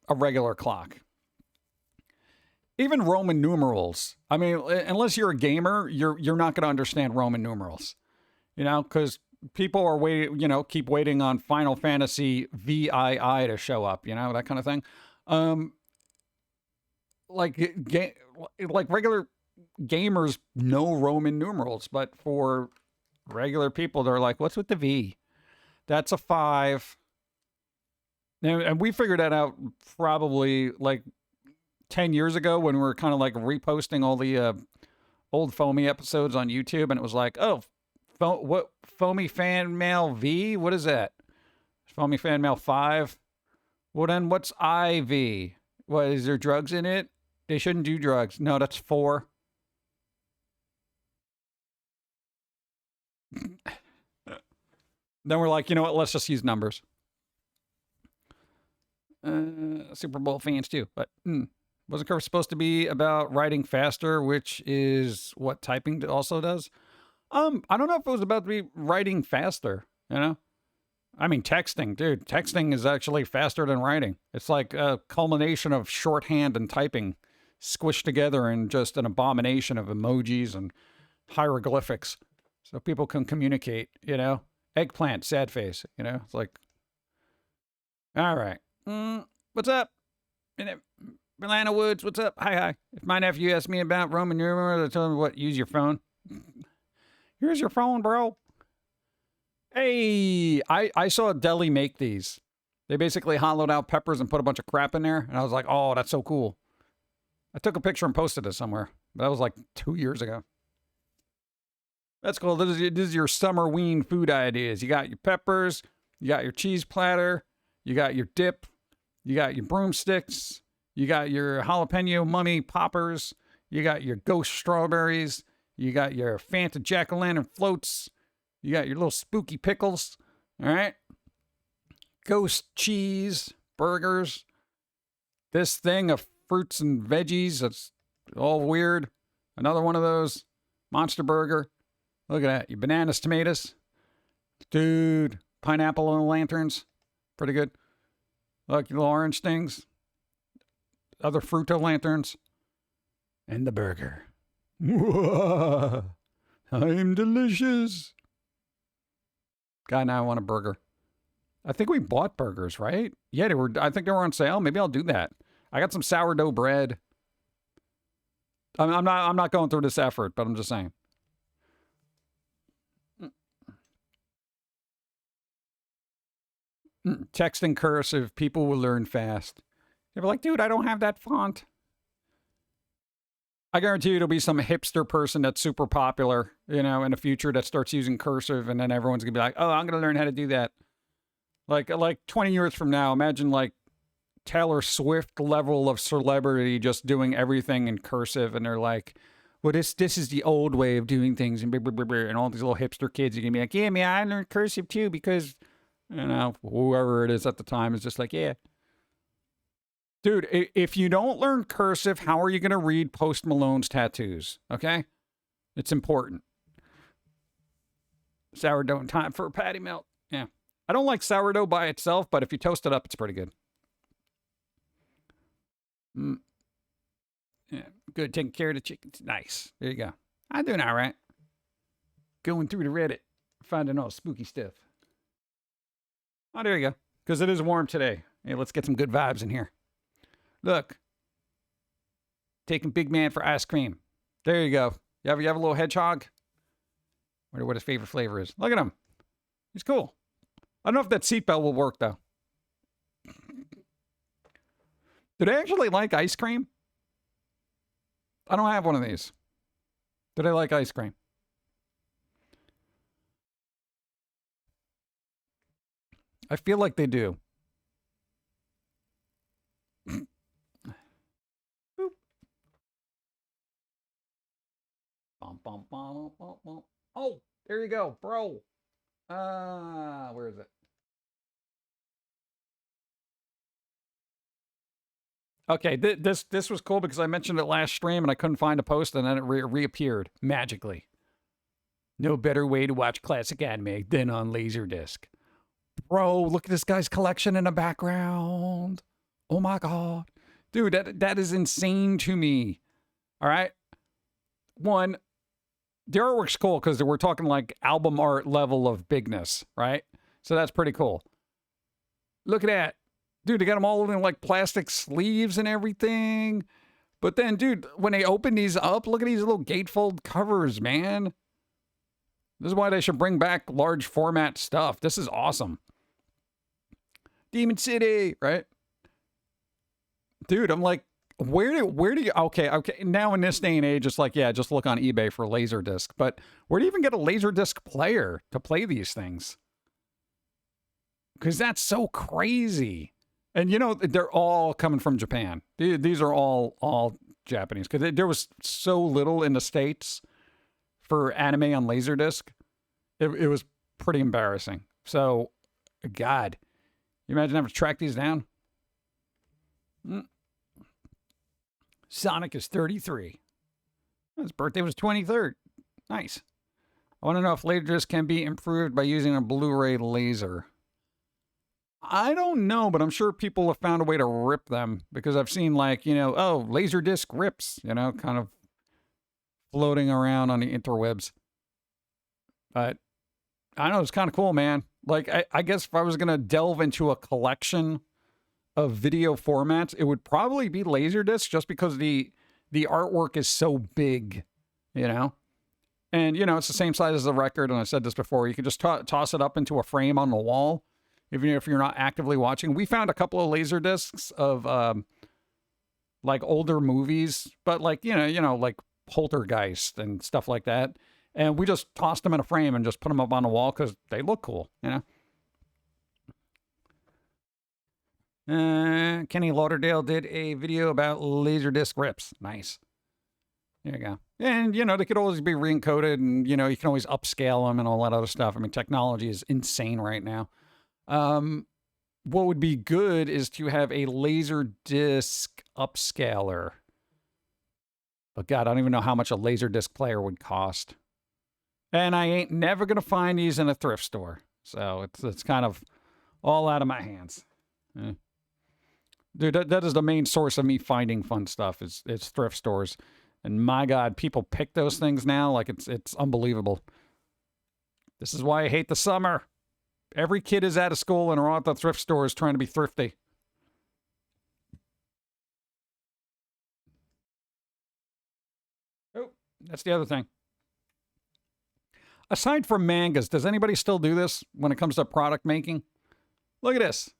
a regular clock? Even Roman numerals. I mean, unless you're a gamer, you're not going to understand Roman numerals. You know, cuz people are waiting, you know, keep waiting on Final Fantasy VII to show up, you know, that kind of thing. Like regular gamers know Roman numerals, but for regular people, they're like, what's with the V? That's a 5. And we figured that out probably like 10 years ago when we were kind of like reposting all the old Foamy episodes on YouTube. And it was like, oh, what Foamy fan mail V? What is that? Foamy fan mail 5? Well, then what's IV? What, is there drugs in it? They shouldn't do drugs. No, that's 4. Then we're like, you know what? Let's just use numbers. Super Bowl fans too. But wasn't Curve supposed to be about writing faster, which is what typing also does? I don't know if it was about to be writing faster, you know? I mean, texting, dude. Texting is actually faster than writing. It's like a culmination of shorthand and typing squished together in just an abomination of emojis and hieroglyphics so people can communicate, you know? Eggplant, sad face, you know? It's like, all right. What's up? Atlanta Woods, what's up? Hi. If my nephew asked me about Roman numerals, I told him what, use your phone. Here's your phone, bro. Hey, I saw a deli make these. They basically hollowed out peppers and put a bunch of crap in there. And I was like, oh, that's so cool. I took a picture and posted it somewhere. But that was like 2 years ago. That's cool. This is your summer-ween food ideas. You got your peppers. You got your cheese platter. You got your dip. You got your broomsticks. You got your jalapeno mummy poppers. You got your ghost strawberries. You got your Fanta jack-o'-lantern floats. You got your little spooky pickles. All right? ghost cheese burgers. This thing of fruits and veggies that's all weird. Another one of those. Monster burger. Look at that. Your bananas, tomatoes. Dude. Pineapple and lanterns. Pretty good. Look, your little orange things. Other fruito lanterns. And the burger. I'm delicious. God, now I want a burger. I think we bought burgers, right? Yeah, they were. I think they were on sale. Maybe I'll do that. I got some sourdough bread. I'm not going through this effort, but I'm just saying. Text in cursive. People will learn fast. They were like, dude, I don't have that font. I guarantee you it'll be some hipster person that's super popular, you know, in the future that starts using cursive, and then everyone's gonna be like, oh, I'm gonna learn how to do that. Like 20 years from now, imagine like Taylor Swift level of celebrity just doing everything in cursive, and they're like, well, this is the old way of doing things, and blah, blah, blah, blah. And all these little hipster kids are gonna be like, yeah, man, I learned cursive too, because, you know, whoever it is at the time is just like, yeah. Dude, if you don't learn cursive, how are you going to read Post Malone's tattoos? Okay? It's important. Sourdough time for a patty melt. Yeah. I don't like sourdough by itself, but if you toast it up, it's pretty good. Yeah. Good. Taking care of the chickens. Nice. There you go. I'm doing all right. Going through the Reddit. Finding all spooky stuff. Oh, there you go. Because it is warm today. Hey, let's get some good vibes in here. Look. Taking Big Man for ice cream. There you go. You have a little hedgehog? Wonder what his favorite flavor is. Look at him. He's cool. I don't know if that seatbelt will work, though. Do they actually like ice cream? I don't have one of these. Do they like ice cream? I feel like they do. Oh, there you go, bro. Where is it? Okay, this was cool because I mentioned it last stream and I couldn't find a post, and then it reappeared magically. No better way to watch classic anime than on Laserdisc. Bro, look at this guy's collection in the background. Oh my god. Dude, that is insane to me. All right? One, the artwork's cool because we're talking like album art level of bigness, right? So that's pretty cool. Look at that. Dude, they got them all in like plastic sleeves and everything. But then, dude, when they open these up, look at these little gatefold covers, man. This is why they should bring back large format stuff. This is awesome. Demon City, right? Dude, I'm like, where do you, okay, now in this day and age, it's like, yeah, just look on eBay for Laserdisc. But where do you even get a Laserdisc player to play these things? Because that's so crazy. And, you know, they're all coming from Japan. These are all Japanese. Because there was so little in the States for anime on Laserdisc. It was pretty embarrassing. So, God, you imagine having to track these down? Sonic is 33. His birthday was 23rd. Nice. I want to know if Laserdisc can be improved by using a Blu-ray laser. I don't know, but I'm sure people have found a way to rip them because I've seen like, you know, oh, Laserdisc rips, you know, kind of floating around on the interwebs. But I know it's kind of cool, man. Like, I guess if I was going to delve into a collection of video formats, it would probably be Laserdisc just because the artwork is so big, you know? And, you know, it's the same size as the record. And I said this before, you can just toss it up into a frame on the wall. Even if you're not actively watching. We found a couple of laser discs of like older movies, but like, you know, like Poltergeist and stuff like that. And we just tossed them in a frame and just put them up on the wall because they look cool, you know. Kenny Lauderdale did a video about Laserdisc rips. Nice. There you go. And, you know, they could always be re-encoded and, you know, you can always upscale them and all that other stuff. I mean, technology is insane right now. what would be good is to have a laser disc upscaler. But God, I don't even know how much a laser disc player would cost. And I ain't never going to find these in a thrift store. So it's kind of all out of my hands. Dude, that is the main source of me finding fun stuff is thrift stores. And my God, people pick those things now like it's unbelievable. This is why I hate the summer. Every kid is out of school and are at the thrift stores trying to be thrifty. Oh, that's the other thing. Aside from mangas, does anybody still do this when it comes to product making? Look at this.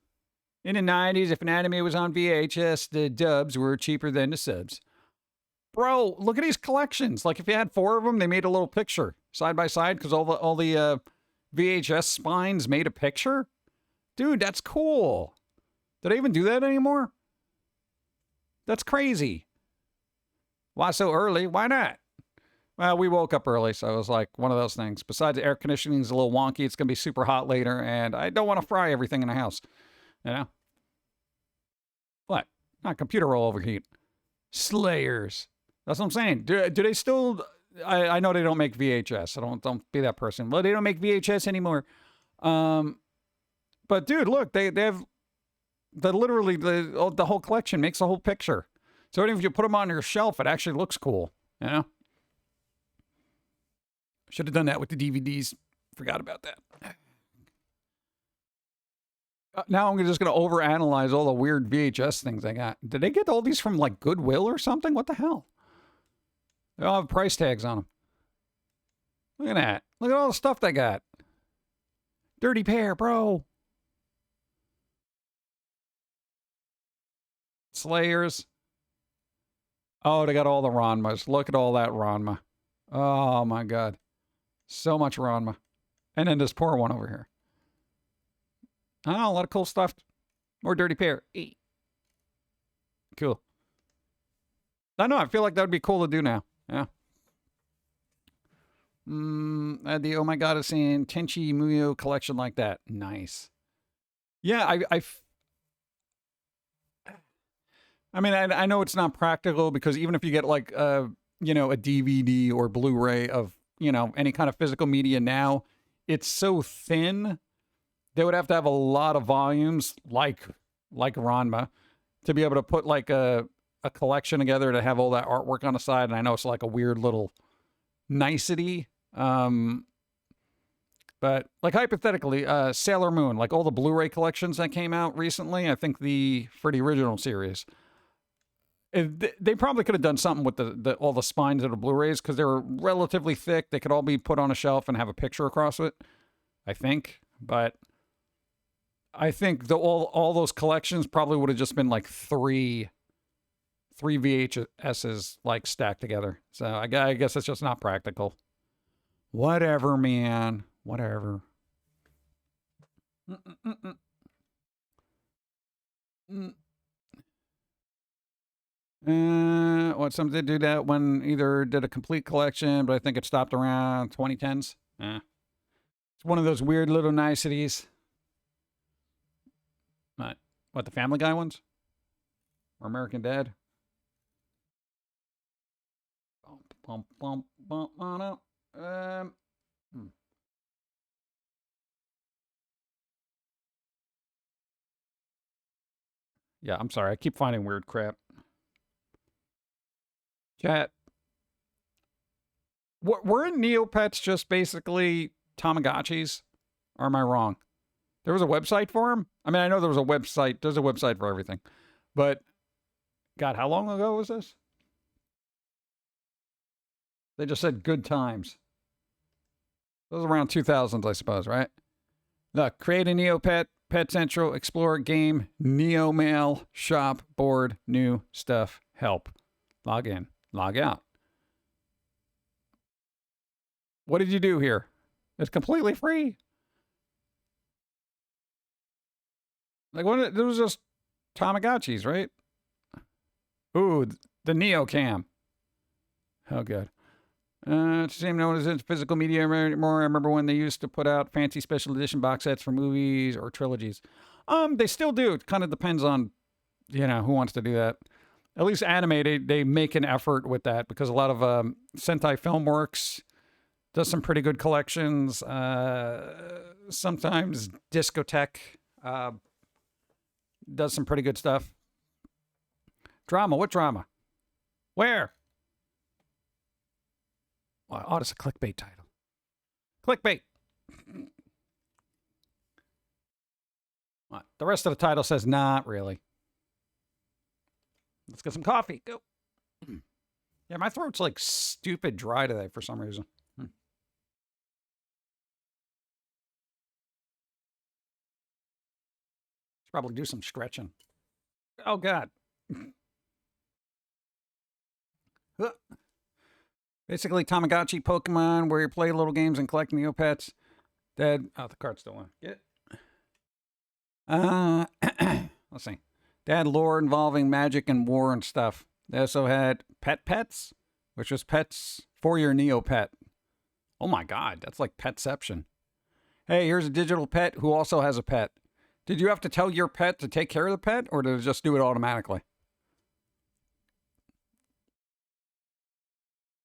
In the 90s, if an anime was on VHS, the dubs were cheaper than the subs. Bro, look at these collections. Like if you had 4 of them, they made a little picture side by side because all the VHS spines made a picture. Dude, that's cool. Did I even do that anymore? That's crazy. Why so early? Why not? Well, we woke up early, so it was like one of those things. Besides, the air conditioning is a little wonky. It's going to be super hot later, and I don't want to fry everything in the house. You know? What? Not computer will overheat. Slayers. That's what I'm saying. Do they still... I know they don't make VHS, so don't be that person. Well, they don't make VHS anymore. But dude, look, they have literally the whole collection makes a whole picture. So even if you put them on your shelf, it actually looks cool. You know? Should have done that with the DVDs. Forgot about that. Now I'm just going to overanalyze all the weird VHS things I got. Did they get all these from like Goodwill or something? What the hell? They all have price tags on them. Look at that. Look at all the stuff they got. Dirty pair, bro. Slayers. Oh, they got all the Ranmas. Look at all that Ranma. Oh, my God. So much Ranma. And then this poor one over here. Oh, a lot of cool stuff. More dirty pair. Cool. I know. I feel like that would be cool to do now. Yeah. The Oh My God, I've seen Tenchi Muyo collection like that. Nice. Yeah, I mean, I know it's not practical because even if you get like, you know, a DVD or Blu-ray of, you know, any kind of physical media now, it's so thin. They would have to have a lot of volumes like Ranma to be able to put like a collection together to have all that artwork on the side. And I know it's like a weird little nicety. But like hypothetically, Sailor Moon, like all the Blu-ray collections that came out recently, I think for the original series, they probably could have done something with all the spines of the Blu-rays because they were relatively thick. They could all be put on a shelf and have a picture across it, I think. But I think all those collections probably would have just been like three VHSs like stacked together. So I guess it's just not practical. Whatever, man. Whatever. Some did do that one either did a complete collection, but I think it stopped around 2010s. It's one of those weird little niceties. What, the Family Guy ones? Or American Dad? Yeah, I'm sorry. I keep finding weird crap. Chat. Weren't Neopets just basically Tamagotchis? Or am I wrong? There was a website for them? I mean, I know there was a website. There's a website for everything. But, God, how long ago was this? They just said good times. It was around 2000s, I suppose, right? Look, create a Neopet, Pet Central, Explore, Game, Neo Mail, Shop, Board, New, Stuff, Help. Log in, log out. What did you do here? It's completely free. Like, what? There was just Tamagotchis, right? Ooh, the Neo Cam. Oh, good. It's the same known as it's physical media anymore. I remember when they used to put out fancy special edition box sets for movies or trilogies. They still do. It kind of depends on, you know, who wants to do that. At least anime, they make an effort with that because a lot of Sentai Filmworks does some pretty good collections. Sometimes Discotheque does some pretty good stuff. Drama, what drama? Where? Oh, it's a clickbait title. Clickbait. What? The rest of the title says not really. Let's get some coffee. Go. Yeah, my throat's like stupid dry today for some reason. Should probably do some stretching. Oh, God. Basically, Tamagotchi Pokemon, where you play little games and collect Neopets. Dead. Oh, the card's still on. Get it. Let's see. They had lore involving magic and war and stuff. They also had Pets, which was pets for your Neopet. Oh my God, that's like Petception. Hey, here's a digital pet who also has a pet. Did you have to tell your pet to take care of the pet, or did it just do it automatically?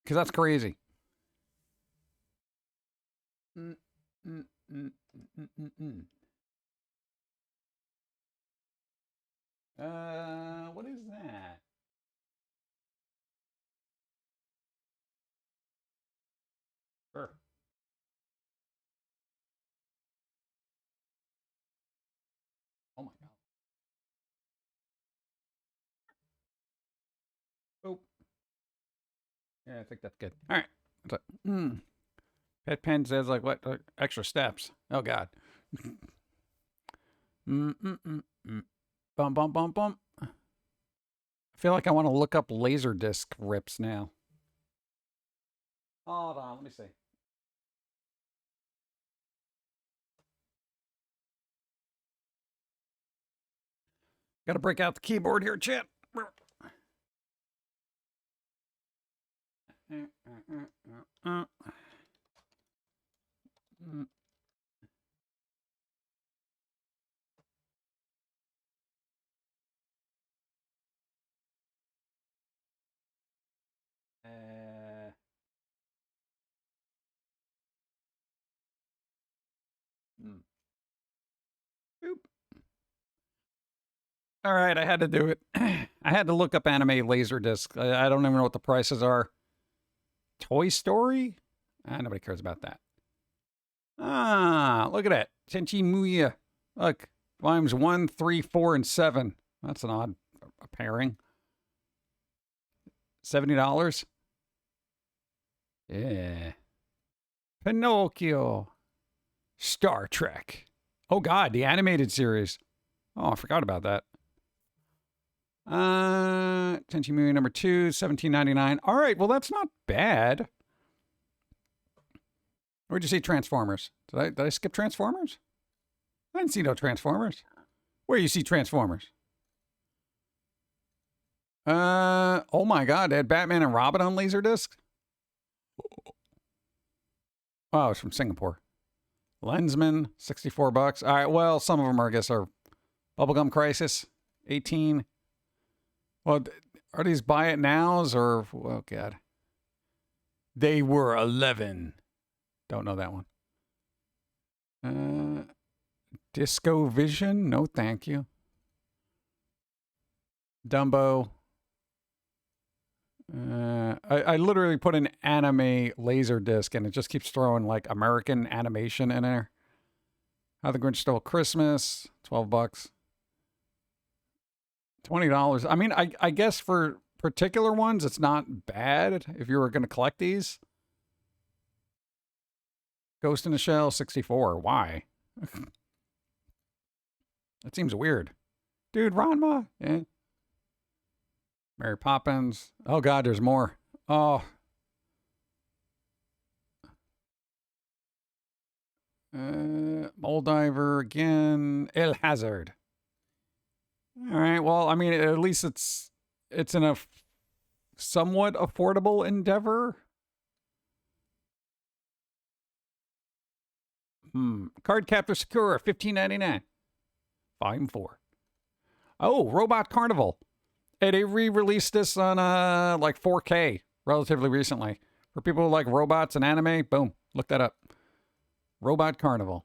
Because that's crazy. What is that? Sure. Oh my God. Oh. Yeah, I think that's good. All right. Pet pen says like what? Extra steps. Oh God. Bum bum bum bum. I feel like I want to look up Laserdisc rips now. Hold on, let me see. Got to break out the keyboard here, chat. Boop. All right, I had to do it. I had to look up anime Laserdisc. I don't even know what the prices are. Toy Story? Nobody cares about that. Ah, look at that. Tenchi Muya. Look, volumes 1, 3, 4, and 7. That's an odd pairing. $70? Yeah. Pinocchio. Star Trek. Oh, God, the animated series. Oh, I forgot about that. Tenchi Muya number 2, $17.99. All right, well, that's not bad. Where'd you see Transformers? Did I skip Transformers? I didn't see no Transformers. Where you see Transformers? Oh my God, they had Batman and Robin on Laserdisc? Oh, it's from Singapore. Lensman, $64. All right, well, some of them are, I guess, are Bubblegum Crisis, 18. Well, are these buy it nows or, oh God. They were 11. Don't know that one. Disco Vision? No, thank you. Dumbo. I literally put an anime laser disc and it just keeps throwing like American animation in there. How the Grinch Stole Christmas, $12. $20. I mean, I guess for particular ones, it's not bad if you were going to collect these. Ghost in the Shell, $64. Why? That seems weird. Dude, Ranma. Yeah. Mary Poppins. Oh, God, there's more. Oh. Moldiver again. El Hazard. All right. Well, I mean, at least it's in a somewhat affordable endeavor. Card Captor Sakura, $15.99. Volume 4. Oh, Robot Carnival. Hey, they re-released this on like 4K relatively recently. For people who like robots and anime, boom, look that up. Robot Carnival.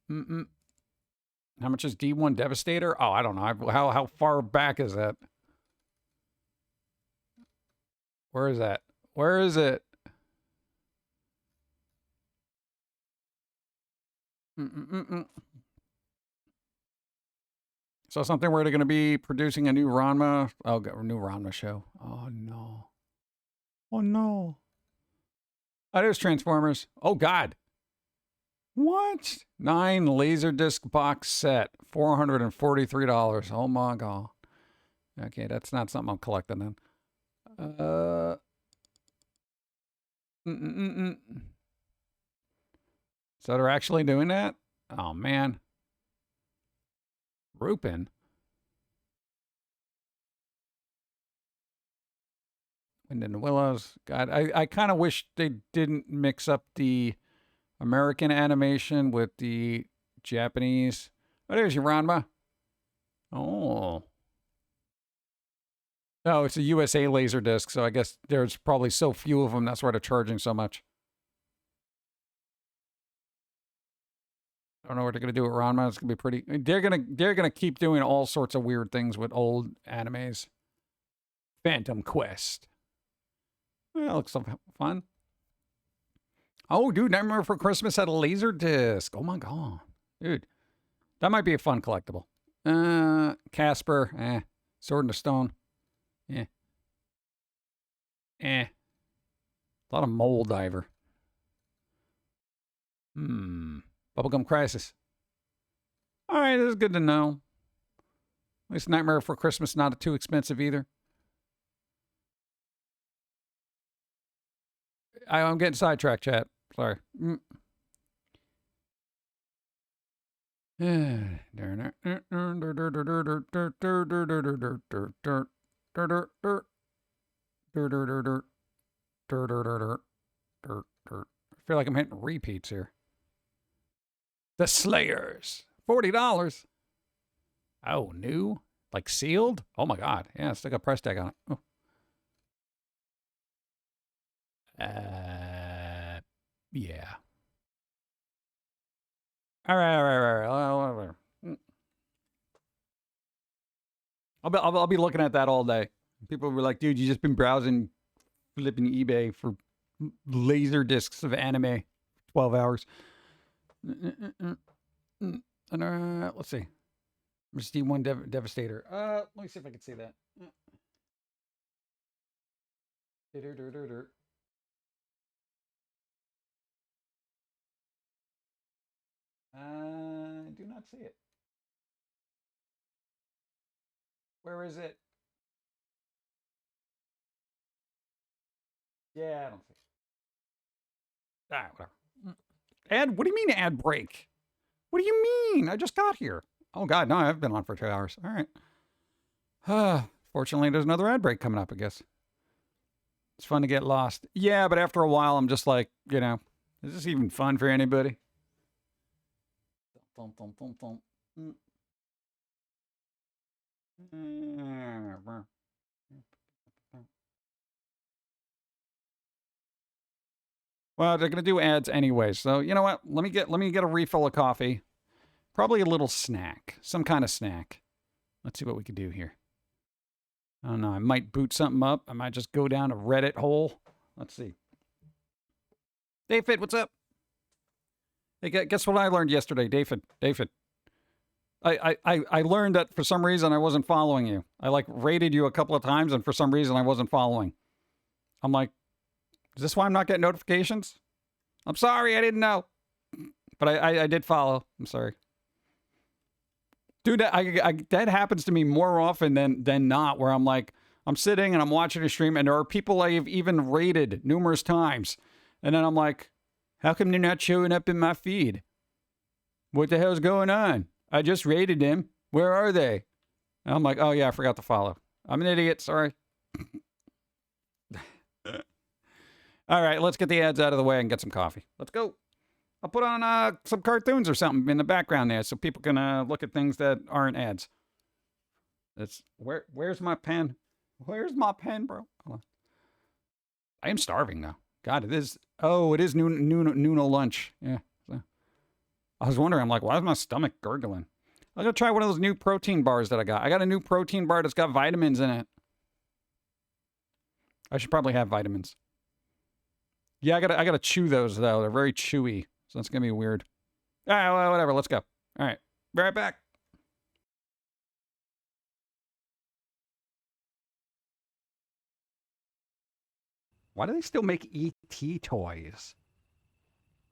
How much is D1 Devastator? Oh, I don't know. How far back is that? Where is that? Where is it? So something where they're going to be producing a new Ranma. Oh, a new Ranma show. Oh, no. Oh, no. Oh, there's Transformers. Oh, God. What? 9 Laserdisc box set. $443. Oh, my God. Okay, that's not something I'm collecting then. So they're actually doing that? Oh, man. Rupin? Wind in the Willows. God, I kind of wish they didn't mix up the American animation with the Japanese. Oh, there's your Ranma. Oh. Oh, it's a USA Laserdisc, so I guess there's probably so few of them. That's why they're charging so much. I don't know what they're gonna do with Ranma. It's gonna be pretty. They're gonna keep doing all sorts of weird things with old animes. Phantom Quest. Well, that looks so fun. Oh, dude, Nightmare Before Christmas had a laser disc. Oh my god, dude, that might be a fun collectible. Casper, Sword in the Stone, a lot of Mole Diver. Bubblegum Crisis. All right, this is good to know. At least Nightmare Before Christmas not too expensive either. I'm getting sidetracked, chat. Sorry. I feel like I'm hitting repeats here. The Slayers. $40. Oh, new? Like sealed? Oh my god. Yeah, stick a price tag on it. Oh. Yeah. All right. I'll be looking at that all day. People will be like, dude, you just been browsing, flipping eBay for laser discs of anime, 12 hours. Let's see. Mr. D1 Devastator. Let me see if I can see that. I do not see it. Where is it? Yeah, I don't see it. Ah, whatever. Ad, what do you mean ad break? What do you mean? I just got here. Oh, God, no, I've been on for 2 hours. All right. Fortunately, there's another ad break coming up, I guess. It's fun to get lost. Yeah, but after a while, I'm just like, you know, is this even fun for anybody? Well, they're gonna do ads anyway, so you know what? Let me get a refill of coffee. Probably a little snack, some kind of snack. Let's see what we can do here. I don't know. I might boot something up. I might just go down a Reddit hole. Let's see. David, what's up? Hey, guess what I learned yesterday, David? I learned that for some reason I wasn't following you. I like rated you a couple of times, and for some reason I wasn't following. I'm like, is this why I'm not getting notifications? I'm sorry, I didn't know. But I did follow. I'm sorry. Dude, that happens to me more often than not, where I'm like, I'm sitting and I'm watching a stream, and there are people I've even rated numerous times. And then I'm like, how come they're not showing up in my feed? What the hell's going on? I just rated them. Where are they? And I'm like, oh yeah, I forgot to follow. I'm an idiot, sorry. All right, let's get the ads out of the way and get some coffee. Let's go. I'll put on some cartoons or something in the background there so people can look at things that aren't ads. Where's my pen? Where's my pen, bro? Hold on. I am starving now. God, it is. Oh, it is noon lunch. Yeah. So. I was wondering. I'm like, why is my stomach gurgling? I'm gonna try one of those new protein bars that I got. I got a new protein bar that's got vitamins in it. I should probably have vitamins. Yeah, I gotta chew those though. They're very chewy, so that's gonna be weird. All right, well, whatever. Let's go. All right, be right back. Why do they still make ET toys?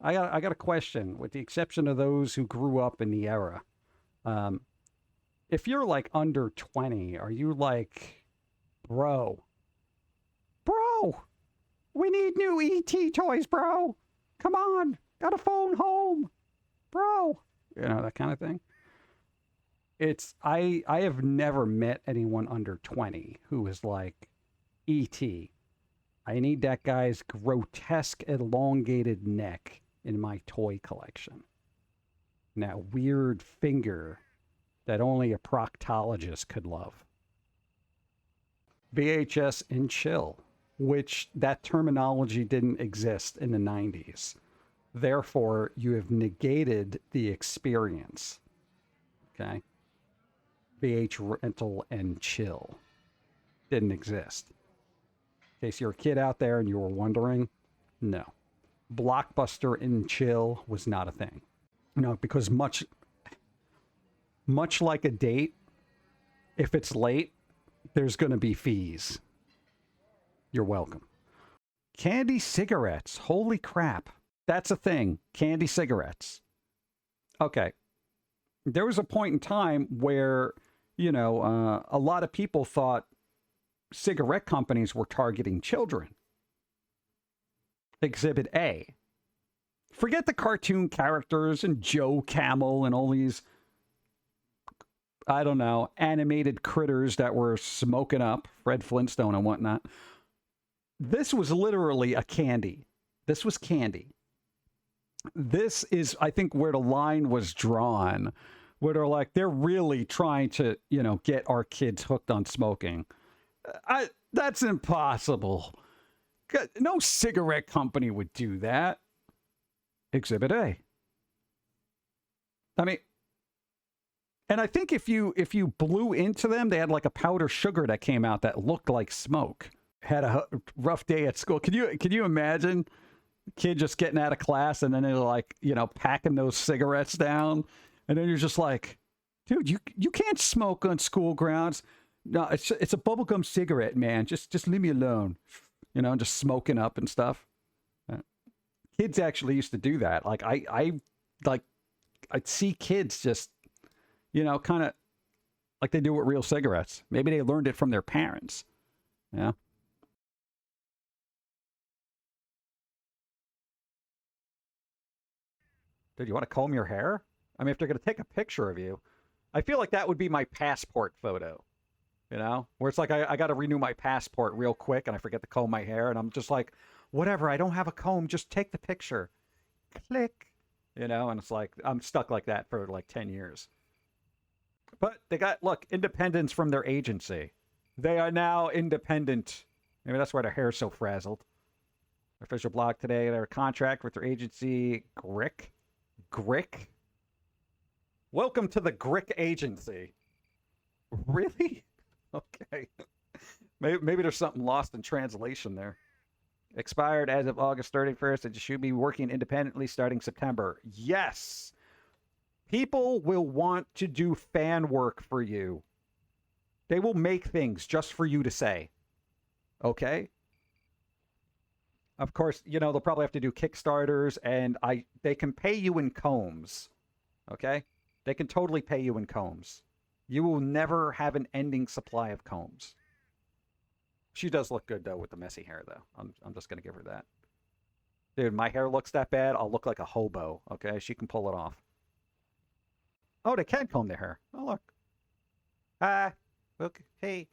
I got a question. With the exception of those who grew up in the era, if you're like under 20, are you like, bro, we need new ET toys, bro. Come on, got a phone home, bro. You know, that kind of thing. I have never met anyone under 20 who is like, ET. I need that guy's grotesque elongated neck in my toy collection. And that weird finger that only a proctologist could love. VHS and chill, which that terminology didn't exist in the 90s. Therefore, you have negated the experience. Okay? VH rental and chill didn't exist. In case you're a kid out there and you were wondering, no. Blockbuster and chill was not a thing. No, because much like a date, if it's late, there's going to be fees. You're welcome. Candy cigarettes. Holy crap. That's a thing. Candy cigarettes. Okay. There was a point in time where, you know, a lot of people thought cigarette companies were targeting children. Exhibit A. Forget the cartoon characters and Joe Camel and all these, I don't know, animated critters that were smoking up, Fred Flintstone and whatnot. This was literally a candy. This was candy. This is, I think, where the line was drawn, where they're like, they're really trying to, you know, get our kids hooked on smoking. That's impossible. No cigarette company would do that. Exhibit A. I mean, and I think if you blew into them, they had like a powder sugar that came out that looked like smoke. Had a rough day at school. Can you imagine a kid just getting out of class and then they're like, you know, packing those cigarettes down, and then you're just like, dude, you can't smoke on school grounds. No, it's a bubblegum cigarette, man. Just leave me alone. You know, just smoking up and stuff. Kids actually used to do that. Like I'd see kids just, you know, kind of like they do with real cigarettes. Maybe they learned it from their parents. Yeah. Dude, you want to comb your hair? I mean, if they're going to take a picture of you, I feel like that would be my passport photo. You know, where it's like I got to renew my passport real quick and I forget to comb my hair. And I'm just like, whatever, I don't have a comb. Just take the picture. Click. You know, and it's like, I'm stuck like that for like 10 years. But they got, look, independence from their agency. They are now independent. Maybe that's why their hair's so frazzled. Official blog today, their contract with their agency, Grick. Grick? Welcome to the Grick agency. Really? Okay. Maybe there's something lost in translation there. Expired as of August 31st, and you should be working independently starting September. Yes! People will want to do fan work for you. They will make things just for you to say. Okay? Of course, you know, they'll probably have to do Kickstarters, and they can pay you in combs. Okay? They can totally pay you in combs. You will never have an ending supply of combs. She does look good, though, with the messy hair, though. I'm just going to give her that. Dude, my hair looks that bad, I'll look like a hobo, okay? She can pull it off. Oh, they can comb their hair. Oh, look. Hi. Look. Hey.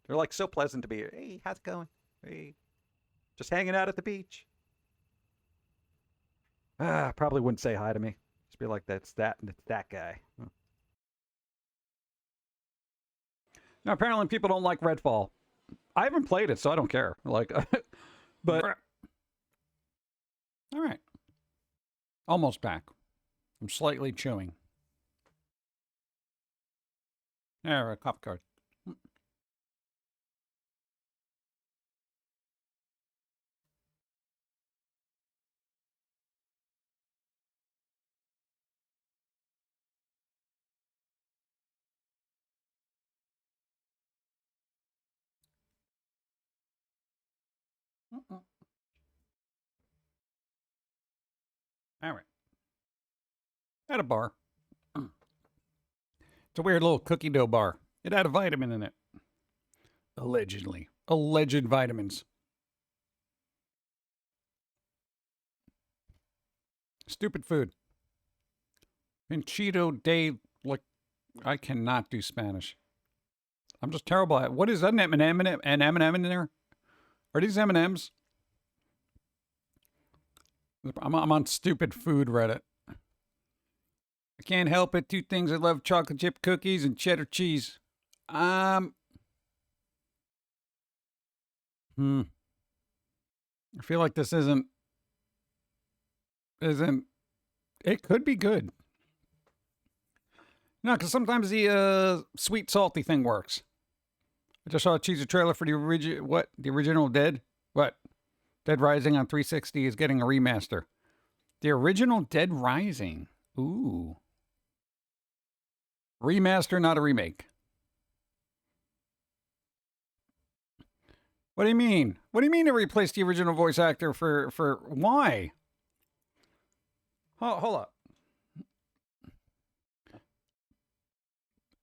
They're, like, so pleasant to be here. Hey, how's it going? Hey. Just hanging out at the beach. Probably wouldn't say hi to me. Just be like, that's that guy. Now, apparently people don't like Redfall. I haven't played it, so I don't care. Like, but all right, almost back. I'm slightly chewing. There, a cop card. All right. At a bar. It's a weird little cookie dough bar. It had a vitamin in it. Allegedly. Alleged vitamins. Stupid food. Pinchito de... Like, I cannot do Spanish. I'm just terrible at it. What is that? An M&M in there? Are these M&Ms? I'm on stupid food Reddit. I can't help it. Two things I love: chocolate chip cookies and cheddar cheese. I feel like this isn't. It could be good. No, because sometimes the sweet salty thing works. I just saw a teaser trailer for the original Dead. What? Dead Rising on 360 is getting a remaster. The original Dead Rising. Ooh. Remaster, not a remake. What do you mean? What do you mean to replace the original voice actor for why? Hold up.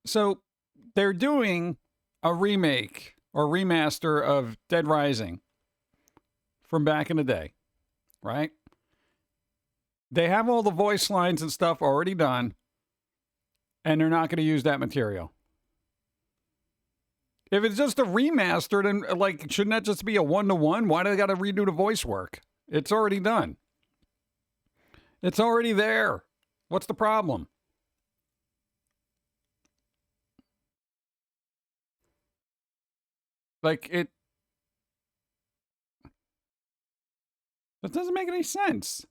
So they're doing a remake or remaster of Dead Rising from back in the day, right? They have all the voice lines and stuff already done, and they're not going to use that material. If it's just a remaster, then like, shouldn't that just be a one-to-one? Why do they got to redo the voice work? It's already done. It's already there. What's the problem? Like, it doesn't make any sense.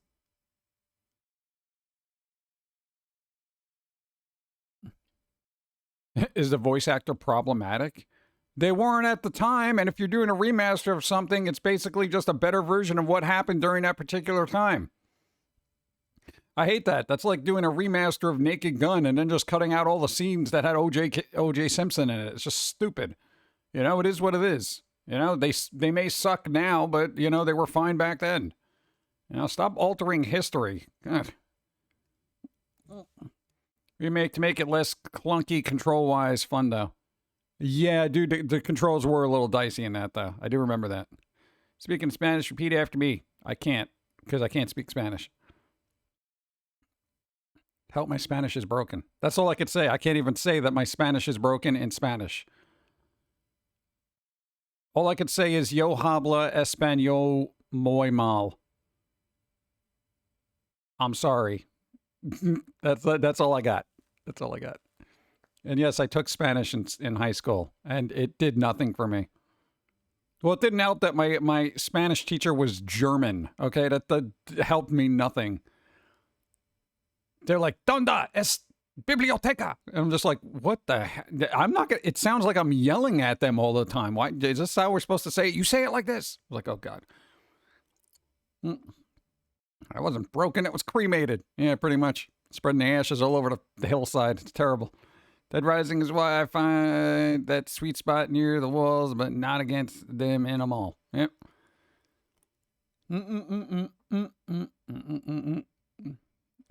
Is the voice actor problematic? They weren't at the time, and if you're doing a remaster of something, it's basically just a better version of what happened during that particular time. I hate that. That's like doing a remaster of Naked Gun and then just cutting out all the scenes that had O.J. Simpson in it. It's just stupid. You know, it is what it is. You know, they may suck now, but, you know, they were fine back then. You know, stop altering history. God. Remake to make it less clunky control-wise fun, though. Yeah, dude, the controls were a little dicey in that, though. I do remember that. Speaking Spanish, repeat after me. I can't, because I can't speak Spanish. Help, my Spanish is broken. That's all I could say. I can't even say that my Spanish is broken in Spanish. All I could say is, yo habla español muy mal. I'm sorry. That's all I got. That's all I got. And yes, I took Spanish in high school, and it did nothing for me. Well, it didn't help that my Spanish teacher was German, okay? That helped me nothing. They're like, ¿Dónde es biblioteca? And I'm just like, what the heck? I'm not gonna, it sounds like I'm yelling at them all the time. Why, is this how we're supposed to say it? You say it like this. I was like, oh, God. I wasn't broken, it was cremated. Yeah, pretty much. Spreading the ashes all over the hillside. It's terrible. Dead Rising is why I find that sweet spot near the walls, but not against them in a mall. Yep.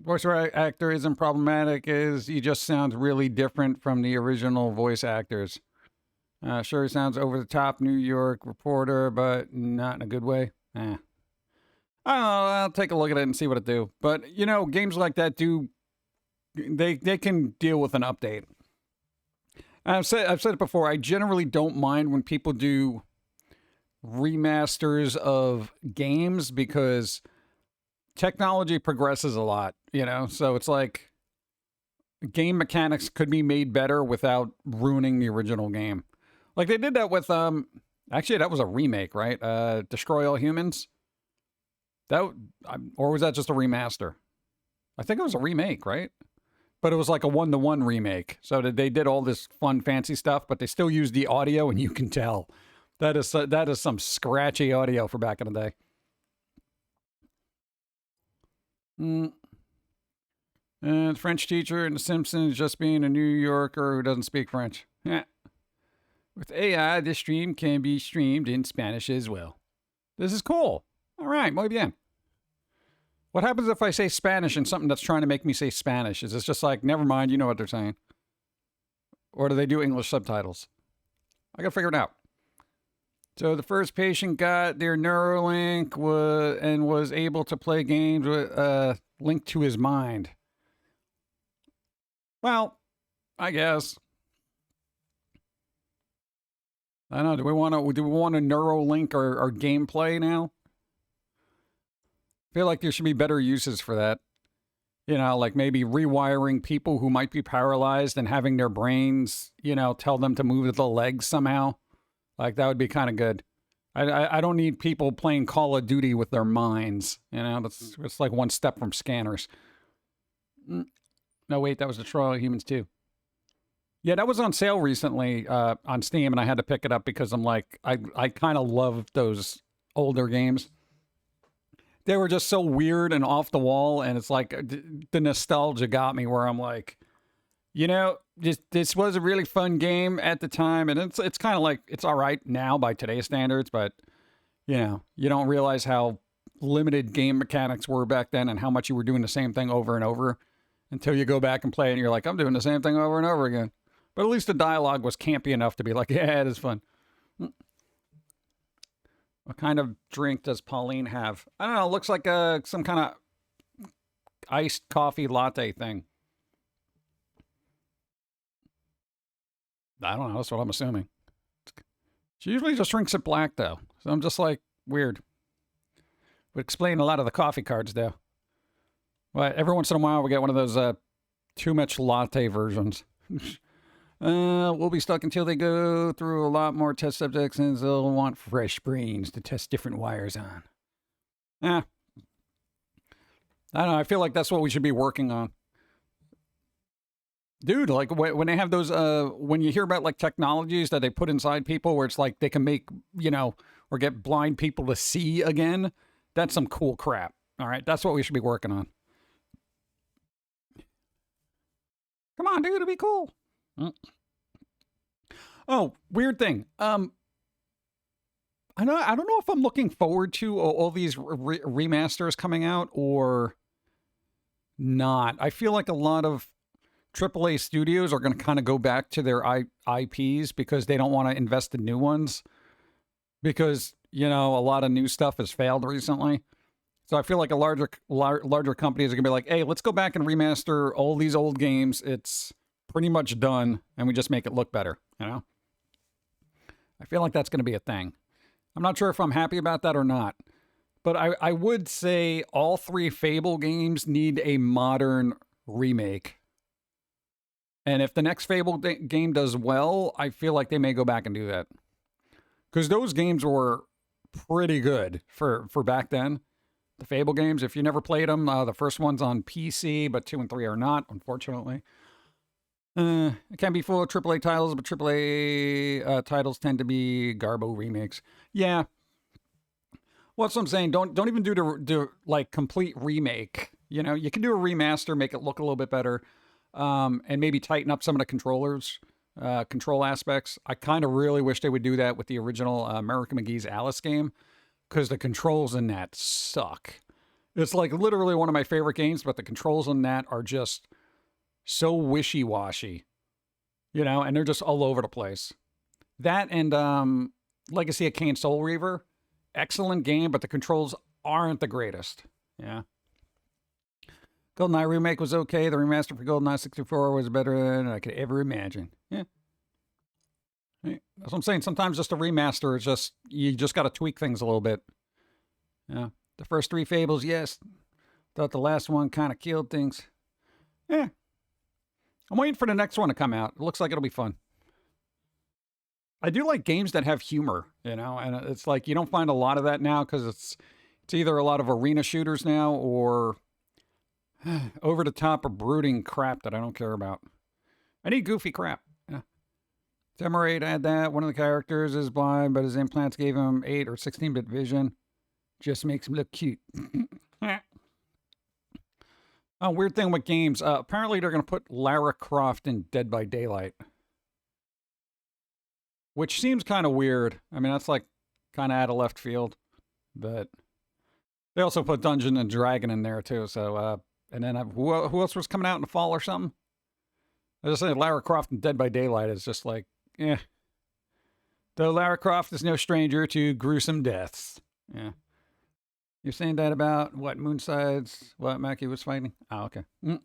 Voice actor isn't problematic, is he just sounds really different from the original voice actors. Sure, he sounds over the top New York reporter, but not in a good way. I don't know, I'll take a look at it and see what it do. But, you know, games like that they can deal with an update. I've said it before, I generally don't mind when people do remasters of games because technology progresses a lot, you know? So it's like game mechanics could be made better without ruining the original game. Like they did that with actually that was a remake, right? Destroy All Humans. Or was that just a remaster? I think it was a remake, right? But it was like a 1-to-1 remake. So they did all this fun, fancy stuff, but they still used the audio, and you can tell that is some scratchy audio for back in the day. And French teacher in The Simpsons just being a New Yorker who doesn't speak French. Yeah. With AI, this stream can be streamed in Spanish as well. This is cool. All right, muy bien. What happens if I say Spanish and something that's trying to make me say Spanish? Is this just like, never mind, you know what they're saying? Or do they do English subtitles? I gotta figure it out. So the first patient got their Neuralink and was able to play games with linked to his mind. Well, I guess. I don't know. Do we want to Neuralink our gameplay now? I feel like there should be better uses for that. You know, like maybe rewiring people who might be paralyzed and having their brains, you know, tell them to move the legs somehow. Like that would be kind of good. I don't need people playing Call of Duty with their minds. You know, it's like one step from scanners. No, wait, that was Destroy All Humans too. Yeah, that was on sale recently on Steam, and I had to pick it up because I'm like, I kind of love those older games. They were just so weird and off the wall, and it's like the nostalgia got me where I'm like, you know, this was a really fun game at the time, and it's kind of like, it's all right now by today's standards, but, you know, you don't realize how limited game mechanics were back then and how much you were doing the same thing over and over until you go back and play it, and you're like, I'm doing the same thing over and over again. But at least the dialogue was campy enough to be like, yeah, it is fun. What kind of drink does Pauline have? I don't know. It looks like some kind of iced coffee latte thing. I don't know. That's what I'm assuming. She usually just drinks it black, though. So I'm just like, weird. Would explain a lot of the coffee cards, though. But every once in a while, we get one of those too much latte versions. We'll be stuck until they go through a lot more test subjects, and they'll want fresh brains to test different wires on. I don't know. I feel like that's what we should be working on. Dude, like when they have those, when you hear about like technologies that they put inside people where it's like they can make, you know, or get blind people to see again, that's some cool crap. All right. That's what we should be working on. Come on, dude. It'll be cool. Oh, weird thing. I don't know if I'm looking forward to all these remasters coming out or not. I feel like a lot of AAA studios are going to kind of go back to their IPs because they don't want to invest in new ones because, you know, a lot of new stuff has failed recently. So I feel like a larger companies are going to be like, hey, let's go back and remaster all these old games. It's pretty much done, and we just make it look better, you know? I feel like that's going to be a thing. I'm not sure if I'm happy about that or not, but I would say all three Fable games need a modern remake. And if the next Fable game does well, I feel like they may go back and do that. Because those games were pretty good for back then. The Fable games, if you never played them, the first one's on PC, but 2 and 3 are not, unfortunately. It can be full of AAA titles, but AAA titles tend to be garbo remakes. Yeah. Well, that's what I'm saying. Don't even do the like complete remake. You know, you can do a remaster, make it look a little bit better, and maybe tighten up some of the control aspects. I kind of really wish they would do that with the original American McGee's Alice game, because the controls in that suck. It's like literally one of my favorite games, but the controls in that are just so wishy-washy, you know, and they're just all over the place. That and Legacy of Kain Soul Reaver, excellent game, but the controls aren't the greatest. Yeah. GoldenEye remake was okay. The remaster for GoldenEye 64 was better than I could ever imagine. Yeah. That's what I'm saying. Sometimes just a remaster is just, you just got to tweak things a little bit. Yeah. The first three Fables, yes. Thought the last one kind of killed things. Yeah. I'm waiting for the next one to come out. It looks like it'll be fun. I do like games that have humor, you know, and it's like you don't find a lot of that now because it's either a lot of arena shooters now or over the top or brooding crap that I don't care about. I need goofy crap. Yeah. Samurai had that. One of the characters is blind, but his implants gave him 8 or 16-bit vision. Just makes him look cute. Oh, weird thing with games. Apparently, they're going to put Lara Croft in Dead by Daylight, which seems kind of weird. I mean, that's like kind of out of left field, but they also put Dungeon and Dragon in there too. So, and then who else was coming out in the fall or something? I just say Lara Croft in Dead by Daylight is just like, eh. Though Lara Croft is no stranger to gruesome deaths. Yeah. You're saying that about what Moonside's, what Mackie was fighting? Oh, okay. I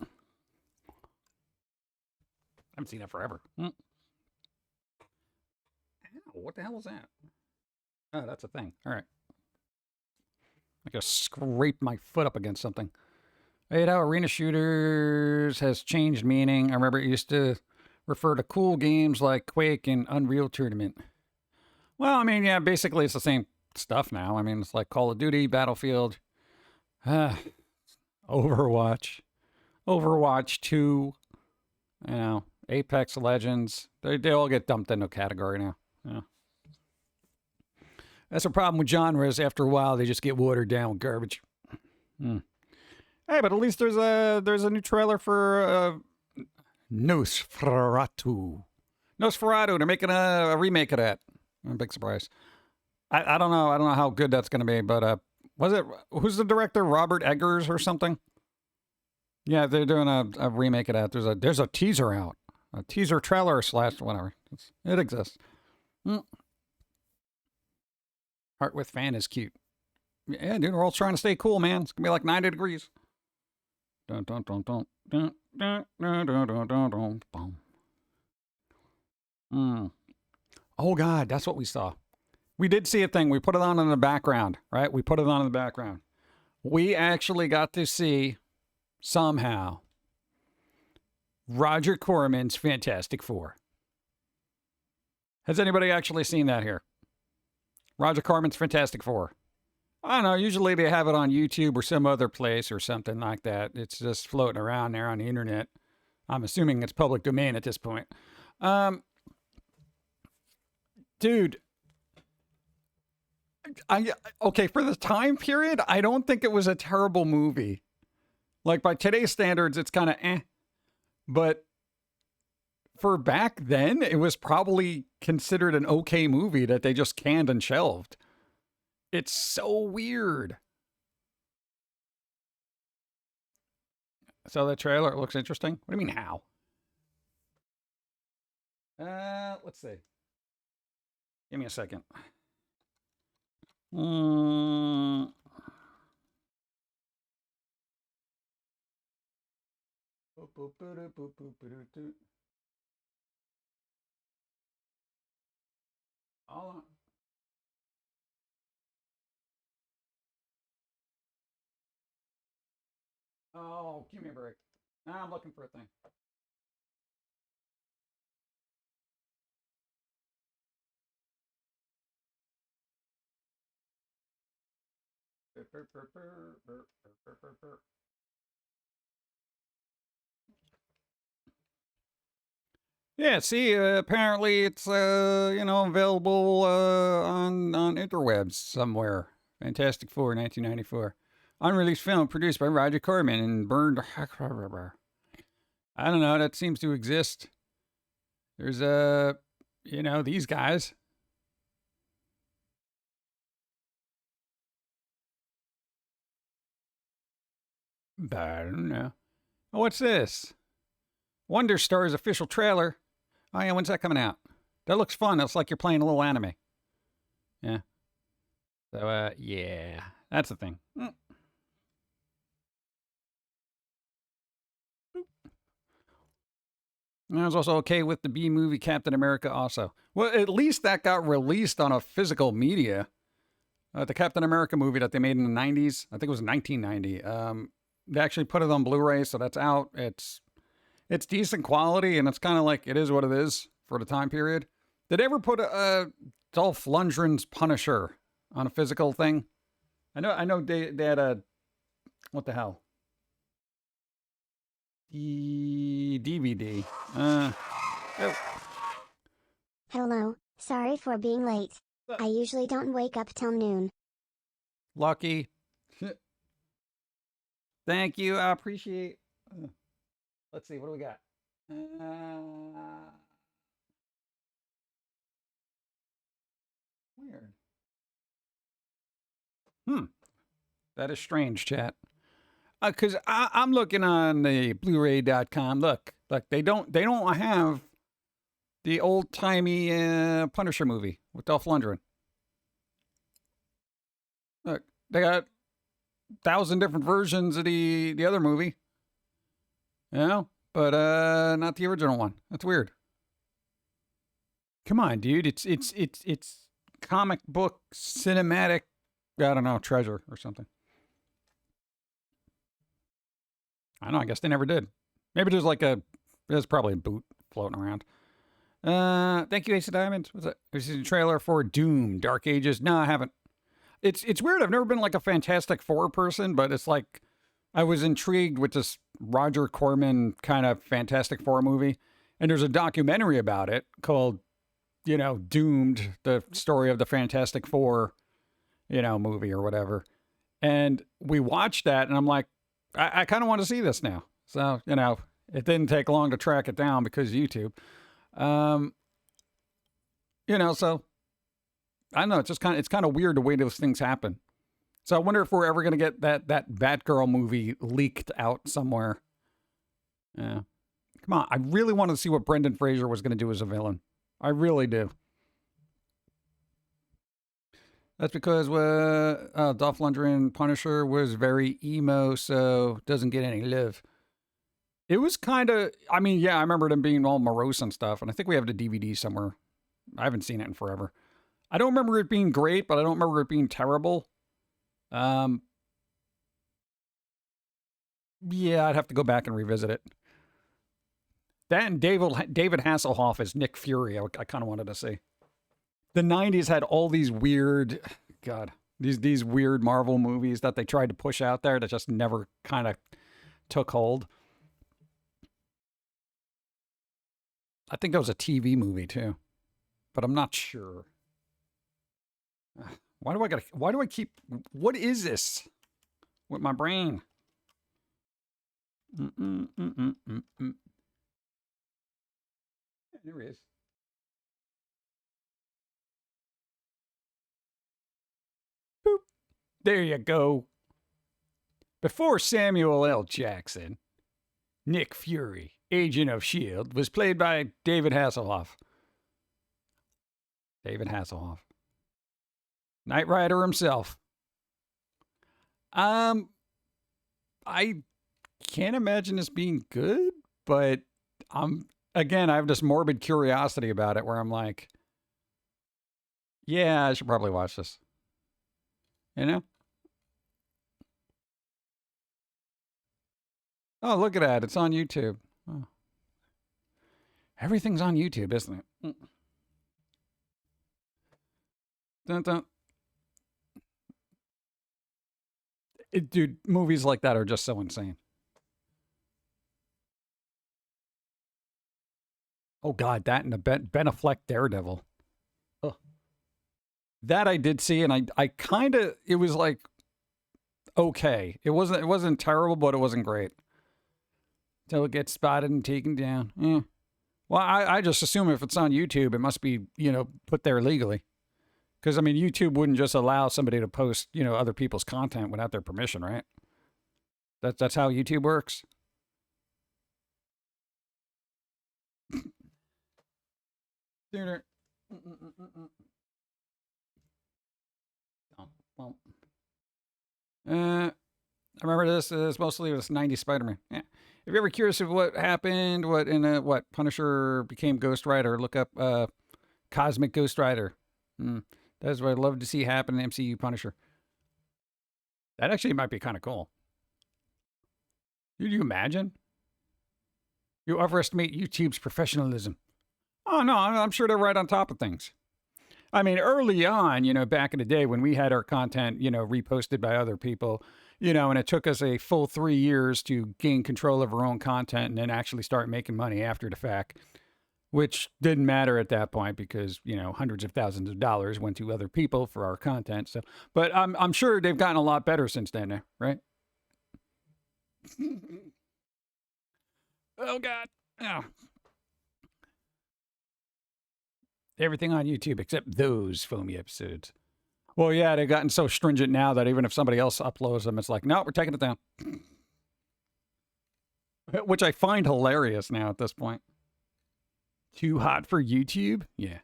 haven't seen that forever. Ow, what the hell is that? Oh, that's a thing. All right. I just scraped my foot up against something. I hate how arena shooters has changed meaning. I remember it used to refer to cool games like Quake and Unreal Tournament. Well, I mean, yeah, basically it's the same stuff now. I mean, it's like Call of Duty, Battlefield, Overwatch, Overwatch 2, you know, Apex Legends. They all get dumped into a category now. Yeah. That's a problem with genres. After a while, they just get watered down with garbage. Hey, but at least there's a new trailer for Nosferatu. Nosferatu. They're making a remake of that. I'm a big surprise. I don't know. I don't know how good that's going to be, but was it? Who's the director? Robert Eggers or something? Yeah, they're doing a remake of that. There's a teaser out, a teaser trailer / whatever. It exists. Heart with fan is cute. Yeah, dude, we're all trying to stay cool, man. It's gonna be like 90 degrees. Dun dun dun dun dun dun dun dun dun dun dun. Oh God, that's what we saw. We did see a thing. We put it on in the background, right? We put it on in the background. We actually got to see, somehow, Roger Corman's Fantastic Four. Has anybody actually seen that here? Roger Corman's Fantastic Four. I don't know. Usually they have it on YouTube or some other place or something like that. It's just floating around there on the internet. I'm assuming it's public domain at this point. Dude. Okay, for the time period, I don't think it was a terrible movie. Like, by today's standards, it's kind of eh. But for back then, it was probably considered an okay movie that they just canned and shelved. It's so weird. So the trailer, it looks interesting. What do you mean, how? Let's see. Give me a second. Oh give me a break. Now I'm looking for a thing. Yeah, see, apparently it's available on interwebs somewhere. Fantastic Four, 1994, unreleased film produced by Roger Corman and burned. I don't know. That seems to exist. There's these guys. But I don't know. Oh, what's this? Wonder Star's official trailer. Oh, yeah, when's that coming out? That looks fun. It's like you're playing a little anime. Yeah. So, yeah, that's the thing. And I was also okay with the B movie Captain America also. Well, at least that got released on a physical media. The Captain America movie that they made in the 90s, I think it was 1990. they actually put it on Blu-ray, so that's out. It's decent quality, and it's kind of like it is what it is for the time period. Did they ever put a Dolph Lundgren's Punisher on a physical thing? I know they had a, what the hell? The DVD. Oh, Hello, sorry for being late. I usually don't wake up till noon. lucky. Thank you. I appreciate. Let's see. What do we got? Weird. That is strange, chat. Because I'm looking on the Blu-ray.com. Look, they don't have the old timey Punisher movie with Dolph Lundgren. Look, they got 1,000 different versions of the other movie. You know, but not the original one. That's weird. Come on, dude. It's comic book cinematic. I don't know, treasure or something. I don't know. I guess they never did. Maybe there's probably a boot floating around. Thank you, Ace of Diamonds. What's that? This is a trailer for Doom, Dark Ages. No, I haven't. It's weird. I've never been like a Fantastic Four person, but it's like I was intrigued with this Roger Corman kind of Fantastic Four movie. And there's a documentary about it called, Doomed, the story of the Fantastic Four, movie or whatever. And we watched that, and I'm like, I kind of want to see this now. So, it didn't take long to track it down because of YouTube. So I don't know. It's kind of weird the way those things happen. So I wonder if we're ever going to get that Batgirl movie leaked out somewhere. Yeah. Come on. I really wanted to see what Brendan Fraser was going to do as a villain. I really do. That's because Dolph Lundgren Punisher was very emo, so doesn't get any love. It was kind of, I remember them being all morose and stuff, and I think we have the DVD somewhere. I haven't seen it in forever. I don't remember it being great, but I don't remember it being terrible. Yeah, I'd have to go back and revisit it. That and David Hasselhoff as Nick Fury, I kind of wanted to see. The 90s had all these weird, these weird Marvel movies that they tried to push out there that just never kind of took hold. I think that was a TV movie too, but I'm not sure. What is this with my brain? There he is. Boop. There you go. Before Samuel L. Jackson, Nick Fury, Agent of S.H.I.E.L.D., was played by David Hasselhoff. David Hasselhoff. Knight Rider himself. I can't imagine this being good, but I have this morbid curiosity about it where I'm like, yeah, I should probably watch this. Oh, look at that. It's on YouTube. Oh. Everything's on YouTube, isn't it? Dun, dun. Dude, movies like that are just so insane. Oh, God, that and the Ben Affleck Daredevil. Ugh. That I did see, and I kind of, it was like, okay. It wasn't terrible, but it wasn't great. Till it gets spotted and taken down. Yeah. Well, I just assume if it's on YouTube, it must be, put there legally. Because, YouTube wouldn't just allow somebody to post, other people's content without their permission, right? That's how YouTube works. I remember this mostly this 90s Spider-Man. Yeah. If you're ever curious of what happened, what Punisher became Ghost Rider, look up Cosmic Ghost Rider. That's what I'd love to see happen in MCU Punisher. That actually might be kind of cool. Did you imagine? You overestimate YouTube's professionalism. Oh, no, I'm sure they're right on top of things. I mean, early on, back in the day when we had our content, reposted by other people, and it took us a full 3 years to gain control of our own content and then actually start making money after the fact, which didn't matter at that point because, hundreds of thousands of dollars went to other people for our content. So, but I'm sure they've gotten a lot better since then, right? Oh, God. Oh. Everything on YouTube except those Foamy episodes. Well, yeah, they've gotten so stringent now that even if somebody else uploads them, it's like, no, we're taking it down. Which I find hilarious now at this point. Too hot for YouTube? Yeah.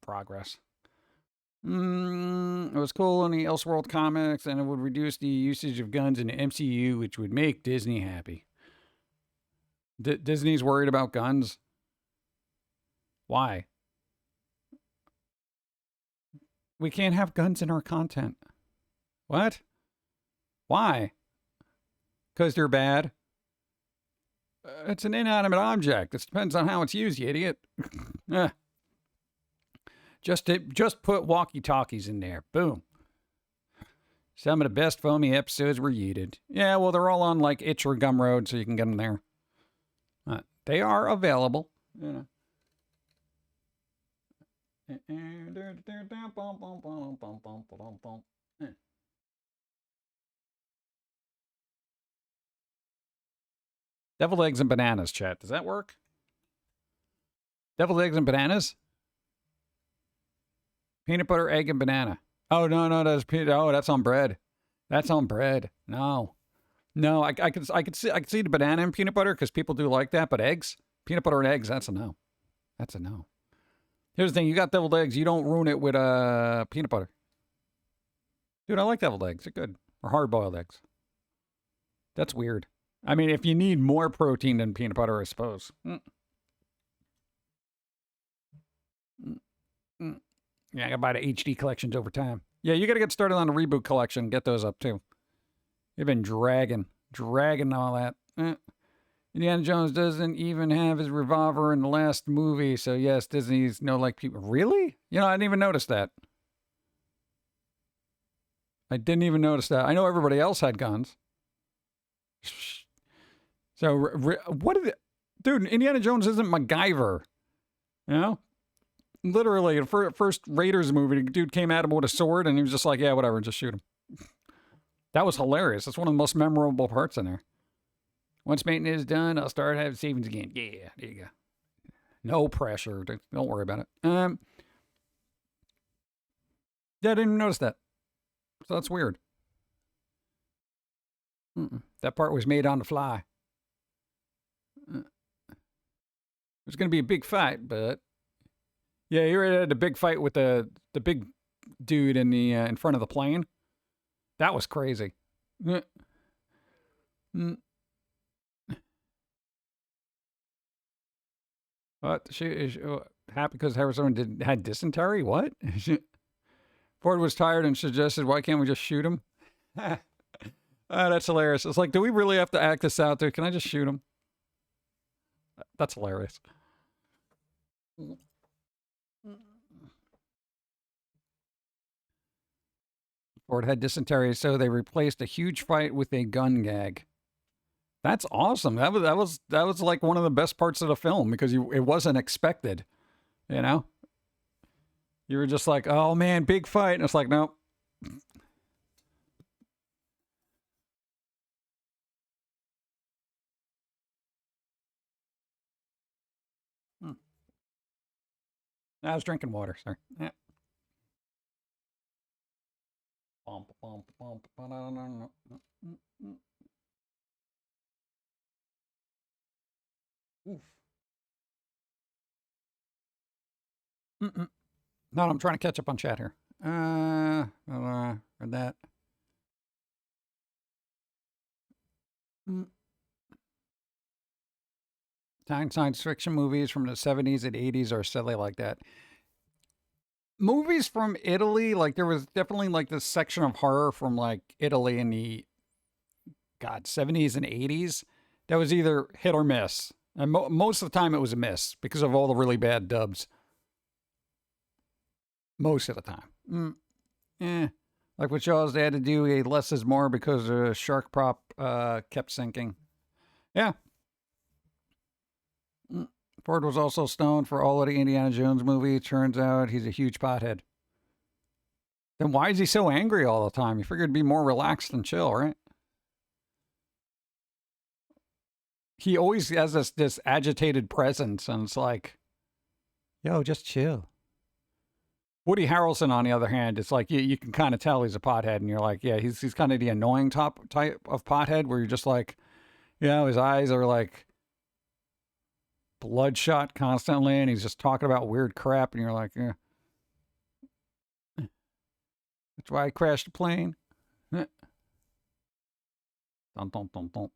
Progress. It was cool in the Elseworld comics, and it would reduce the usage of guns in the MCU, which would make Disney happy. Disney's worried about guns? Why? We can't have guns in our content. What? Why? Because they're bad? It's an inanimate object. It depends on how it's used, you idiot. Just put walkie-talkies in there. Boom. Some of the best Foamy episodes were yeeted. Yeah, well, they're all on like Itch or Gumroad, so you can get them there. They are available. Deviled eggs and bananas, chat. Does that work? Deviled eggs and bananas? Peanut butter, egg, and banana. Oh, no, that's that's on bread. That's on bread. No, I could see the banana and peanut butter because people do like that, but eggs, peanut butter and eggs, that's a no. That's a no. Here's the thing: you got deviled eggs, you don't ruin it with peanut butter. Dude, I like deviled eggs. They're good. Or hard-boiled eggs. That's weird. I mean, if you need more protein than peanut butter, I suppose. Yeah, I gotta buy the HD collections over time. Yeah, you gotta get started on the reboot collection. Get those up too. They've been dragging all that. Indiana Jones doesn't even have his revolver in the last movie, so yes, Disney's no like people. Really? I didn't even notice that. I didn't even notice that. I know everybody else had guns. So, what did it... Dude, Indiana Jones isn't MacGyver. Literally, the first Raiders movie, the dude came at him with a sword, and he was just like, yeah, whatever, just shoot him. That was hilarious. That's one of the most memorable parts in there. Once maintenance is done, I'll start having savings again. Yeah, there you go. No pressure. Don't worry about it. Yeah, I didn't even notice that. So that's weird. That part was made on the fly. It was going to be a big fight, but... Yeah, you already had the big fight with the big dude in front of the plane. That was crazy. What? She happy because Harrison had dysentery? What? Ford was tired and suggested, why can't we just shoot him? That's hilarious. It's like, do we really have to act this out, dude? Can I just shoot him? That's hilarious. Ford had dysentery, so they replaced a huge fight with a gun gag. That's awesome. That was like one of the best parts of the film because it wasn't expected. You were just like, oh man, big fight, and it's like, nope. I was drinking water. Sorry. Yeah. Oof. No, I'm trying to catch up on chat here. Read that. Science fiction movies from the 70s and 80s are silly like that. movies from Italy, like there was definitely like this section of horror from like Italy in the 70s and 80s that was either hit or miss. And most of the time it was a miss because of all the really bad dubs. Most of the time. Like with Jaws, they had to do a less is more because the shark prop kept sinking. Yeah. Ford was also stoned for all of the Indiana Jones movie. Turns out he's a huge pothead. Then why is he so angry all the time? You figured he'd be more relaxed and chill, right? He always has this agitated presence, and it's like, yo, just chill. Woody Harrelson, on the other hand, it's like you can kind of tell he's a pothead, and you're like, yeah, he's kind of the annoying type of pothead where you're just like, his eyes are like bloodshot constantly, and he's just talking about weird crap, and you're like, yeah. That's why I crashed the plane. Dun, dun, dun, dun.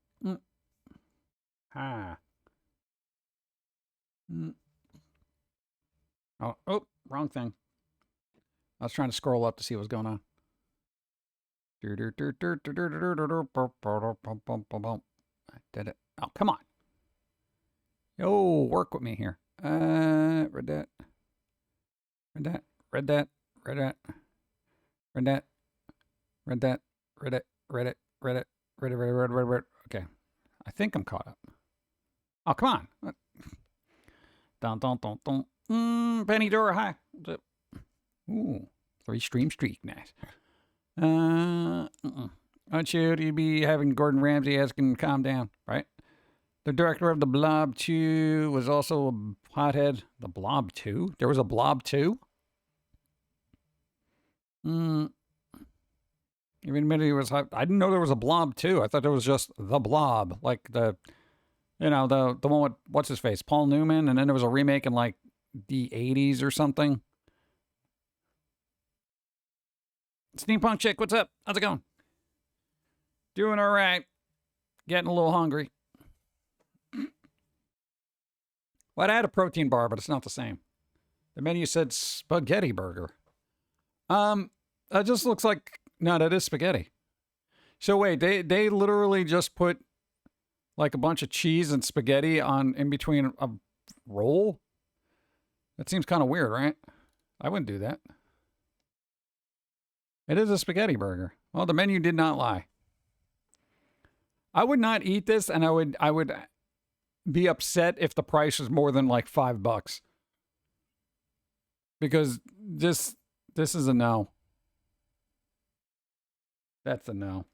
Ah. Oh, wrong thing. I was trying to scroll up to see what's going on. I did it. Oh, come on. Yo, work with me here. Read that. Read that. Read that. Read that. Read that. Read that. Read it. Read it. Read it. Read it. Read it. Okay. I think I'm caught up. Oh, come on. Dun, dun, dun, dun. Penny Dora, hi. Ooh, 3-stream streak. Nice. Aren't you to be having Gordon Ramsay asking calm down, right? The director of The Blob 2 was also a hothead. The Blob 2? There was a Blob 2? Even admitted he was hot. I didn't know there was a Blob 2. I thought there was just The Blob. Like the one with, what's his face? Paul Newman. And then there was a remake in like the 80s or something. Steampunk Chick, what's up? How's it going? Doing all right. Getting a little hungry. Well, I had a protein bar, but it's not the same. The menu said spaghetti burger. That just looks like, no, that is spaghetti. So wait, they literally just put like a bunch of cheese and spaghetti in between a roll? That seems kind of weird, right? I wouldn't do that. It is a spaghetti burger. Well, the menu did not lie. I would not eat this, and I would be upset if the price was more than like $5. Because this is a no. That's a no.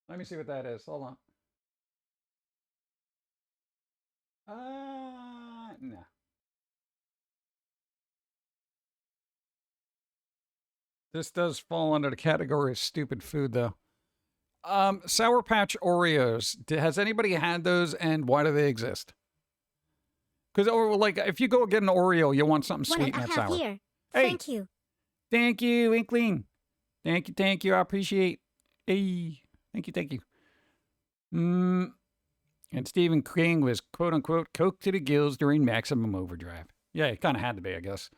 Let me see what that is. Hold on. No. This does fall under the category of stupid food, though. Sour Patch Oreos. Has anybody had those, and why do they exist? Because, like, if you go get an Oreo, you want something sweet, not sour. Here. Hey. Thank you. Thank you, Inkling. Thank you. I appreciate. Hey, thank you. And Stephen King was, quote unquote, coked to the gills during Maximum Overdrive. Yeah, it kind of had to be, I guess.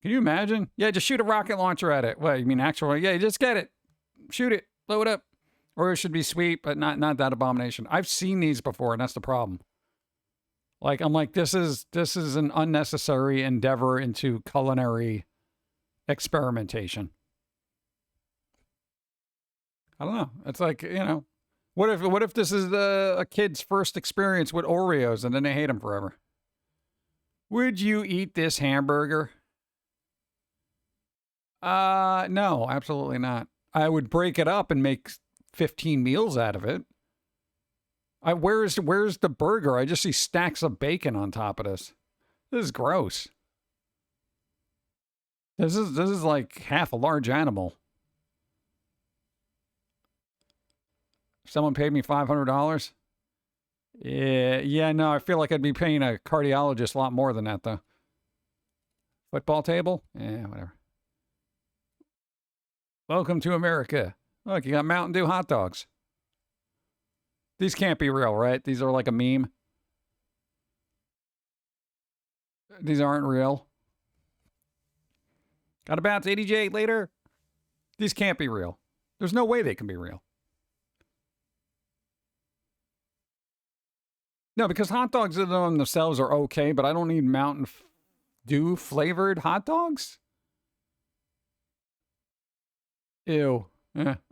Can you imagine? Yeah, just shoot a rocket launcher at it. What, you mean actual? Yeah, just get it. Shoot it. Blow it up. Or it should be sweet, but not that abomination. I've seen these before, and that's the problem. Like, I'm like, this is an unnecessary endeavor into culinary experimentation. I don't know. It's like, what if this is a kid's first experience with Oreos and then they hate them forever? Would you eat this hamburger? No, absolutely not. I would break it up and make 15 meals out of it. Where's the burger? I just see stacks of bacon on top of this. This is gross. This is like half a large animal. If someone paid me $500? Yeah, no, I feel like I'd be paying a cardiologist a lot more than that, though. Football table? Yeah, whatever. Welcome to America. Look, you got Mountain Dew hot dogs. These can't be real, right? These are like a meme. These aren't real. Got to bounce, ADJ, later. These can't be real. There's no way they can be real. No, because hot dogs in themselves are okay, but I don't need Mountain Dew flavored hot dogs. Ew.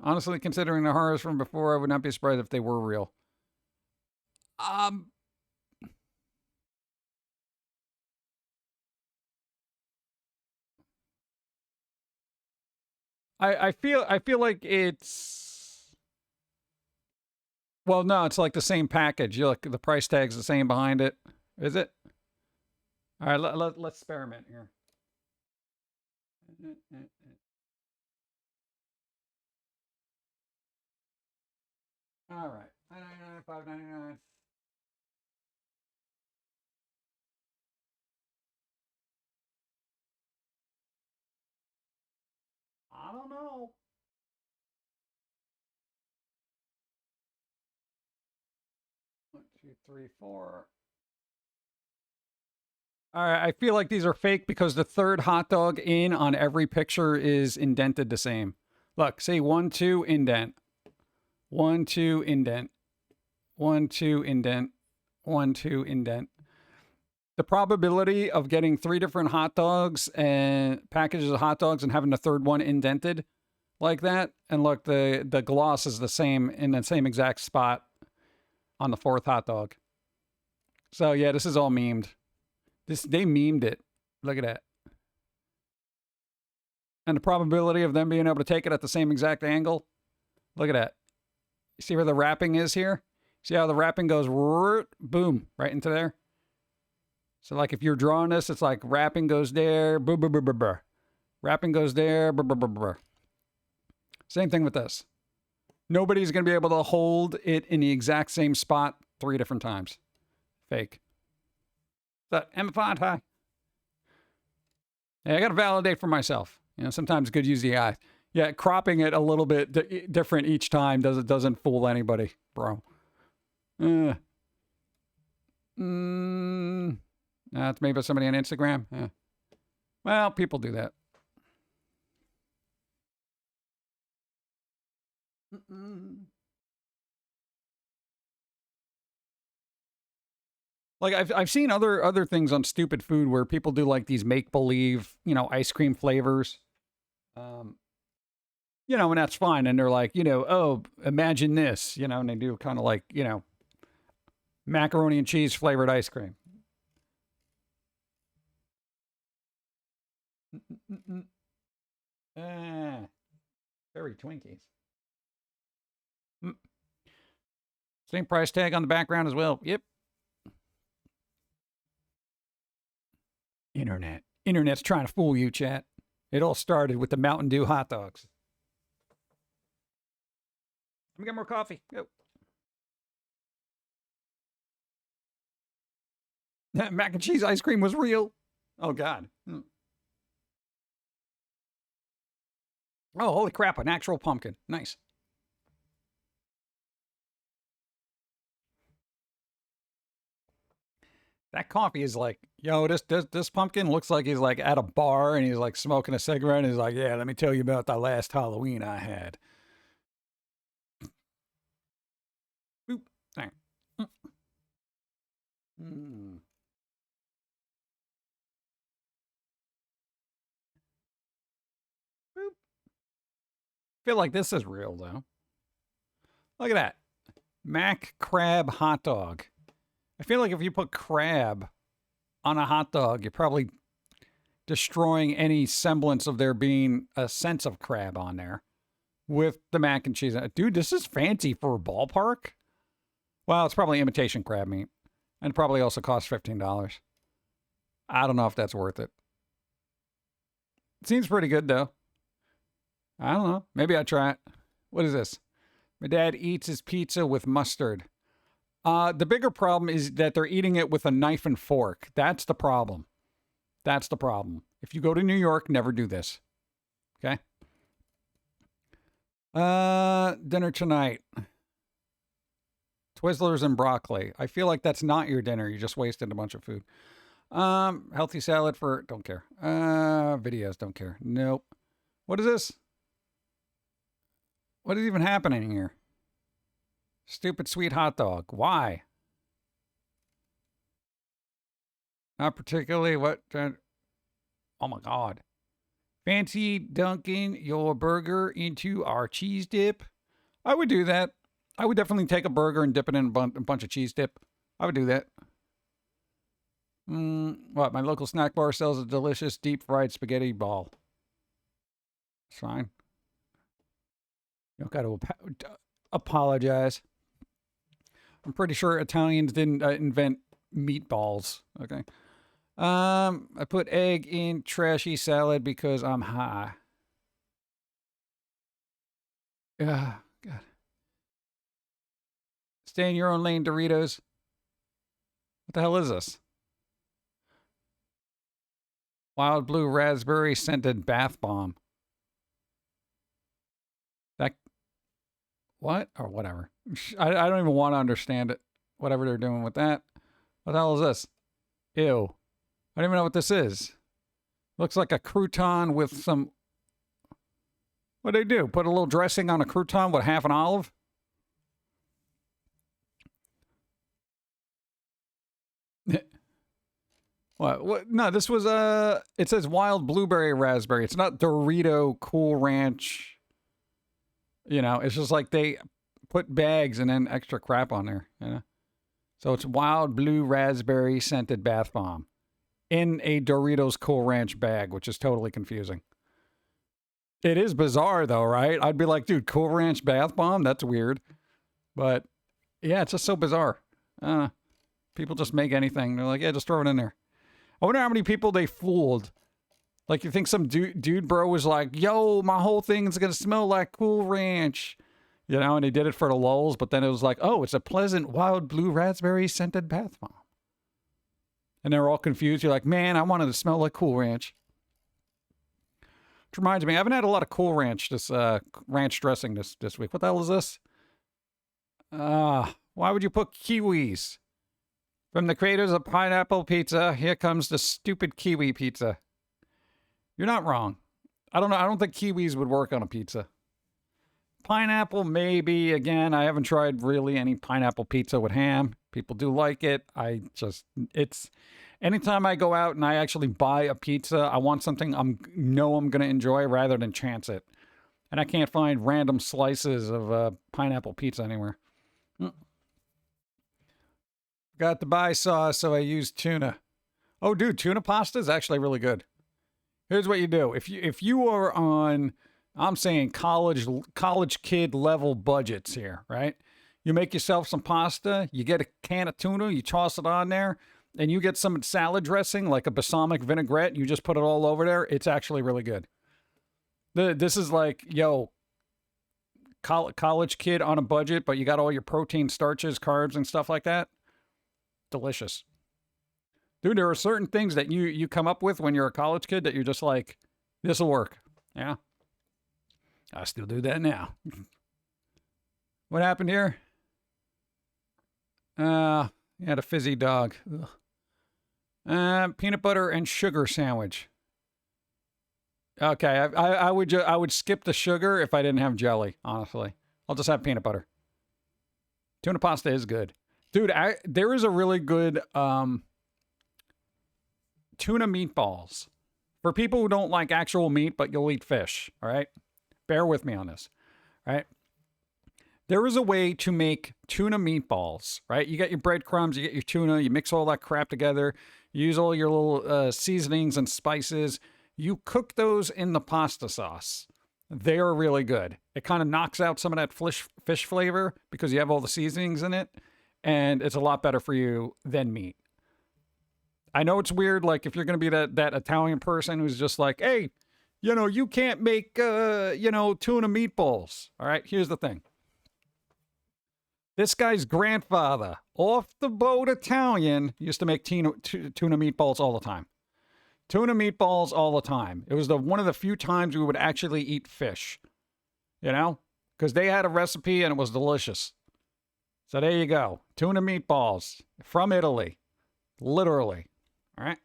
Honestly, considering the horrors from before, I would not be surprised if they were real. I feel like it's, well, no, it's like the same package. You look, the price tag's the same behind it. Is it? All right, let's experiment here. All right, $9.99, $5.99. I don't know. One, two, three, four. All right, I feel like these are fake because the third hot dog in on every picture is indented the same. Look, say 1, 2, indent. 1, 2, indent. 1, 2, indent. 1, 2, indent. The probability of getting 3 different hot dogs and packages of hot dogs and having the third one indented like that, and look, the gloss is the same in the same exact spot on the 4th hot dog. So yeah, this is all memed. They memed it. Look at that. And the probability of them being able to take it at the same exact angle. Look at that. You see where the wrapping is here? See how the wrapping goes, boom, right into there? So like if you're drawing this, it's like wrapping goes there, boom, boom, boom, boom, boom. Wrapping goes there, boom, boom, boom, boom. Same thing with this. Nobody's going to be able to hold it in the exact same spot 3 different times. Fake. So, Emma Font, hi. Hey, I got to validate for myself. You know, sometimes good use the eye. Yeah, cropping it a little bit different each time doesn't fool anybody, bro. That's maybe somebody on Instagram. Yeah. Well, people do that. Like I've seen other things on stupid food where people do like these make believe, you know, ice cream flavors. You know, and that's fine. And they're like, you know, oh, imagine this, you know, and they do kind of like, you know, macaroni and cheese flavored ice cream. Very Twinkies. Same price tag on the background as well. Yep. Internet's trying to fool you, chat. It all started with the Mountain Dew hot dogs. Let me get more coffee. Go. That mac and cheese ice cream was real. Oh, God. Oh, holy crap. An actual pumpkin. Nice. That coffee is like, yo, this pumpkin looks like he's like at a bar and he's like smoking a cigarette and he's like, yeah, let me tell you about the last Halloween I had. Boop. Dang. Boop. Feel like this is real though. Look at that. Mac crab hot dog. I feel like if you put crab on a hot dog, you're probably destroying any semblance of there being a sense of crab on there with the mac and cheese. Dude, this is fancy for a ballpark. Well, it's probably imitation crab meat. And it probably also costs $15. I don't know if that's worth it. It seems pretty good, though. I don't know. Maybe I'd try it. What is this? My dad eats his pizza with mustard. The bigger problem is that they're eating it with a knife and fork. That's the problem. That's the problem. If you go to New York, never do this. Okay? Dinner tonight. Twizzlers and broccoli. I feel like that's not your dinner. You just wasted a bunch of food. Healthy salad for, don't care. Videos, don't care. Nope. What is this? What is even happening here? Stupid sweet hot dog. Why? Not particularly what? Oh my God. Fancy dunking your burger into our cheese dip? I would do that. I would definitely take a burger and dip it in a bunch of cheese dip. I would do that. What? My local snack bar sells a delicious deep fried spaghetti ball. It's fine. You don't got to apologize. I'm pretty sure Italians didn't invent meatballs. Okay. I put egg in trashy salad because I'm high. God. Stay in your own lane, Doritos. What the hell is this? Wild blue raspberry scented bath bomb. That. What? Or whatever. I don't even want to understand it. Whatever they're doing with that. What the hell is this? Ew. I don't even know what this is. Looks like a crouton with some... What'd they do? Put a little dressing on a crouton with half an olive? What? No, this was it says wild blueberry raspberry. It's not Dorito Cool Ranch. You know, it's just like they put bags and then extra crap on there, you know. So it's wild blue raspberry scented bath bomb in a Doritos Cool Ranch bag, which is totally confusing. It is bizarre though, right? I'd be like, dude, Cool Ranch bath bomb? That's weird. But yeah, it's just so bizarre. People just make anything. They're like, yeah, just throw it in there. I wonder how many people they fooled. Like, you think some dude bro was like, yo, my whole thing's going to smell like Cool Ranch. You know, and he did it for the lulz, but then it was like, oh, it's a pleasant wild blue raspberry scented bath bomb. And they're all confused. You're like, man, I wanted to smell like Cool Ranch. Which reminds me, I haven't had a lot of Cool Ranch, this ranch dressing this week. What the hell is this? Why would you put kiwis? From the creators of pineapple pizza, here comes the stupid kiwi pizza. You're not wrong. I don't know. I don't think kiwis would work on a pizza. Pineapple, maybe. Again, I haven't tried really any pineapple pizza with ham. People do like it. It's anytime I go out and I actually buy a pizza, I want something I'm going to enjoy rather than chance it. And I can't find random slices of pineapple pizza anywhere. Got to buy sauce, so I used tuna. Oh, dude, tuna pasta is actually really good. Here's what you do. If you are on, I'm saying college kid level budgets here, right? You make yourself some pasta, you get a can of tuna, you toss it on there, and you get some salad dressing, like a balsamic vinaigrette, you just put it all over there. It's actually really good. This is like, yo, college kid on a budget, but you got all your protein, starches, carbs, and stuff like that. Delicious. Dude, there are certain things that you come up with when you're a college kid that you're just like, this will work. Yeah. I still do that now. What happened here? You had a fizzy dog. Peanut butter and sugar sandwich. Okay, I would skip the sugar if I didn't have jelly, honestly. I'll just have peanut butter. Tuna pasta is good. Dude, there is a really good tuna meatballs. For people who don't like actual meat, but you'll eat fish, all right? Bear with me on this, all right? There is a way to make tuna meatballs, right? You get your breadcrumbs, you get your tuna, you mix all that crap together, you use all your little seasonings and spices. You cook those in the pasta sauce. They are really good. It kind of knocks out some of that fish flavor because you have all the seasonings in it. And it's a lot better for you than meat. I know it's weird, like if you're going to be that Italian person who's just like, hey, you know, you can't make, tuna meatballs. All right, here's the thing. This guy's grandfather, off the boat Italian, used to make tuna meatballs all the time. Tuna meatballs all the time. It was one of the few times we would actually eat fish, you know, because they had a recipe and it was delicious. So there you go. Tuna meatballs from Italy. Literally. All right.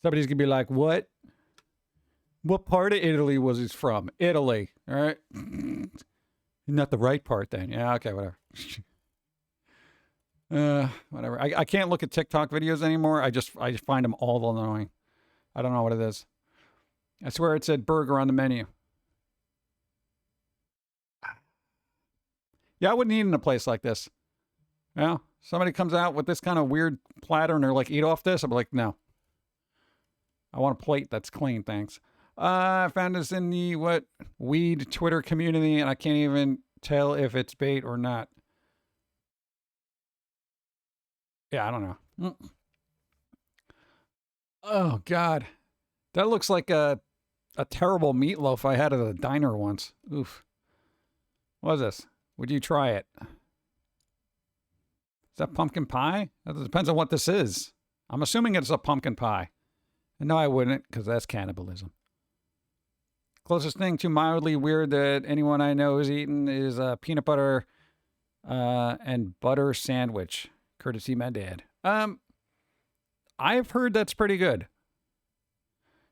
Somebody's going to be like, what? What part of Italy was it from? Italy. All right. Not the right part then. Yeah, okay, whatever. Whatever. I can't look at TikTok videos anymore. I just find them all annoying. I don't know what it is. I swear it said burger on the menu. Yeah, I wouldn't eat in a place like this. You know, somebody comes out with this kind of weird platter and they're like, eat off this. I'm like, no. I want a plate that's clean, thanks. I found this in the weed Twitter community, and I can't even tell if it's bait or not. Yeah, I don't know. Oh God, that looks like a terrible meatloaf I had at a diner once. Oof. What is this? Would you try it? Is that pumpkin pie? That depends on what this is. I'm assuming it's a pumpkin pie. And no, I wouldn't, because that's cannibalism. Closest thing to mildly weird that anyone I know has eaten is a peanut butter and butter sandwich, courtesy my dad. I've heard that's pretty good,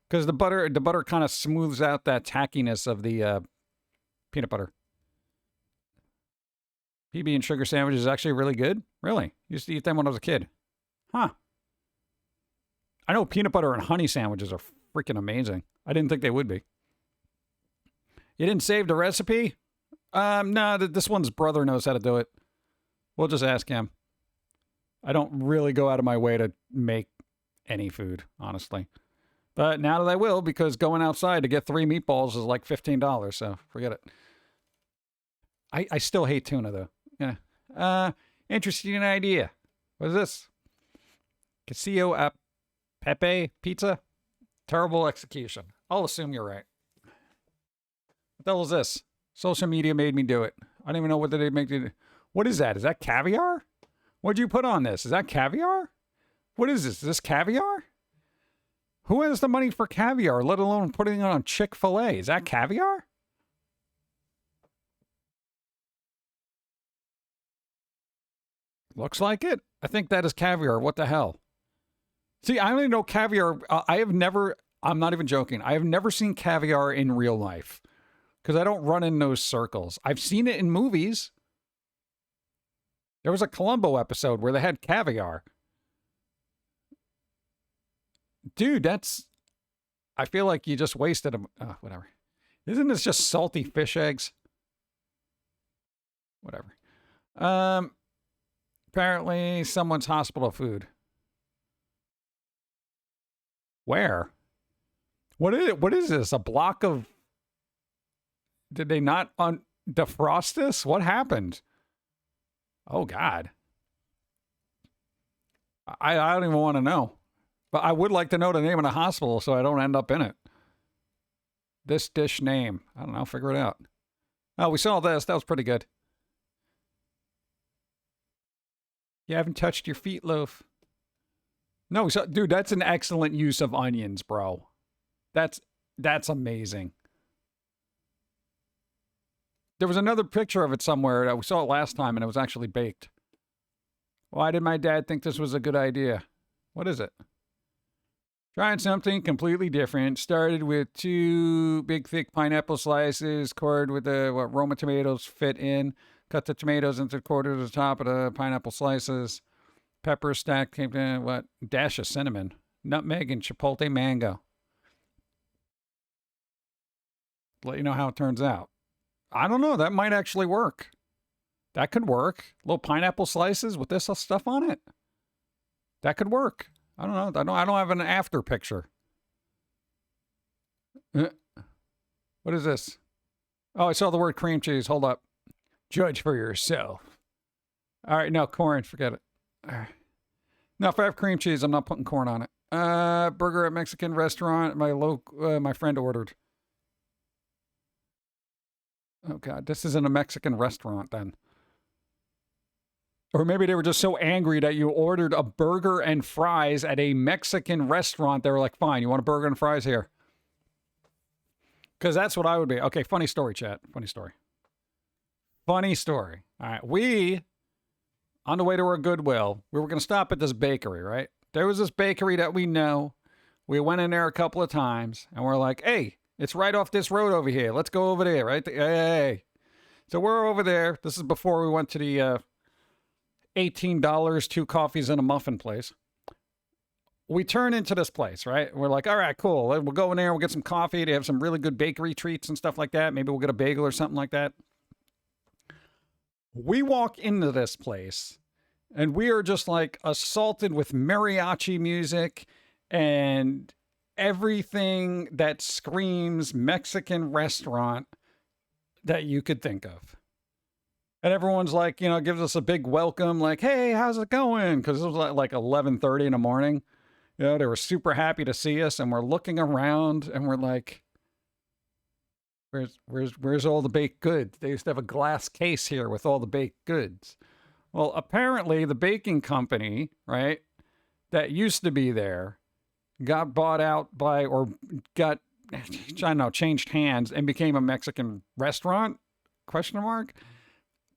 because the butter kind of smooths out that tackiness of the peanut butter. PB and sugar sandwich is actually really good. Really, used to eat them when I was a kid. Huh. I know peanut butter and honey sandwiches are freaking amazing. I didn't think they would be. You didn't save the recipe? No, this one's brother knows how to do it. We'll just ask him. I don't really go out of my way to make any food, honestly. But now that I will, because going outside to get 3 meatballs is like $15, so forget it. I still hate tuna, though. Yeah. Interesting idea. What is this? Casillo a Pepe pizza? Terrible execution. I'll assume you're right. What the hell is this? Social media made me do it. I don't even know what they make me do. What is that? Is that caviar? What'd you put on this? Is that caviar? What is this? Is this caviar? Who has the money for caviar, let alone putting it on Chick-fil-A? Is that caviar? Looks like it. I think that is caviar. What the hell? See, I only know caviar. I'm not even joking. I have never seen caviar in real life because I don't run in those circles. I've seen it in movies. There was a Columbo episode where they had caviar. Dude, I feel like you just wasted them. Whatever. Isn't this just salty fish eggs? Whatever. Apparently someone's hospital food. Where? What is it? What is this? A block of... Did they not defrost this? What happened? Oh, God. I don't even want to know. But I would like to know the name of the hospital so I don't end up in it. This dish name. I don't know. Figure it out. Oh, we saw this. That was pretty good. You haven't touched your feet loaf. No, dude, that's an excellent use of onions, bro. That's amazing. There was another picture of it somewhere. We saw it last time, and it was actually baked. Why did my dad think this was a good idea? What is it? Trying something completely different. Started with 2 big, thick pineapple slices, cored with the Roma tomatoes fit in. Cut the tomatoes into quarters at the top of the pineapple slices. Pepper stacked, came to dash of cinnamon. Nutmeg and chipotle mango. Let you know how it turns out. I don't know. That might actually work. That could work. Little pineapple slices with this stuff on it. That could work. I don't know. I don't have an after picture. What is this? Oh, I saw the word cream cheese. Hold up. Judge for yourself. All right, no, corn. Forget it. No, if I have cream cheese, I'm not putting corn on it. Burger at Mexican restaurant. My friend ordered. Oh, God. This isn't a Mexican restaurant, then. Or maybe they were just so angry that you ordered a burger and fries at a Mexican restaurant. They were like, fine, you want a burger and fries here? Because that's what I would be. Okay, funny story, chat. Funny story. Funny story. All right. We, on the way to our Goodwill, we were going to stop at this bakery, right? There was this bakery that we know. We went in there a couple of times and we're like, hey, it's right off this road over here. Let's go over there, right? Hey. So we're over there. This is before we went to the $18, 2 coffees and a muffin place. We turn into this place, right? We're like, all right, cool. We'll go in there. We'll get some coffee. They have some really good bakery treats and stuff like that. Maybe we'll get a bagel or something like that. We walk into this place and we are just like assaulted with mariachi music and everything that screams Mexican restaurant that you could think of. And everyone's like, gives us a big welcome, like, hey, how's it going? Because it was like 11:30 in the morning. They were super happy to see us, and we're looking around and we're like, where's all the baked goods? They used to have a glass case here with all the baked goods. Well, apparently the baking company, right, that used to be there got bought out by, or got, I don't know, changed hands and became a Mexican restaurant, ?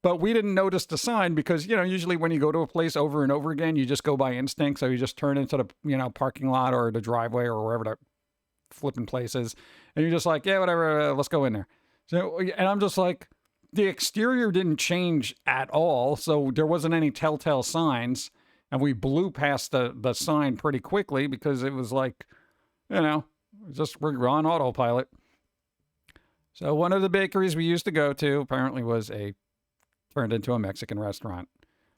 But we didn't notice the sign because, usually when you go to a place over and over again, you just go by instinct. So you just turn into the, parking lot or the driveway or wherever that flipping place is. And you're just like, yeah, whatever, let's go in there. So, and I'm just like, the exterior didn't change at all. So there wasn't any telltale signs. And we blew past the sign pretty quickly because it was like, just we're on autopilot. So one of the bakeries we used to go to apparently was turned into a Mexican restaurant.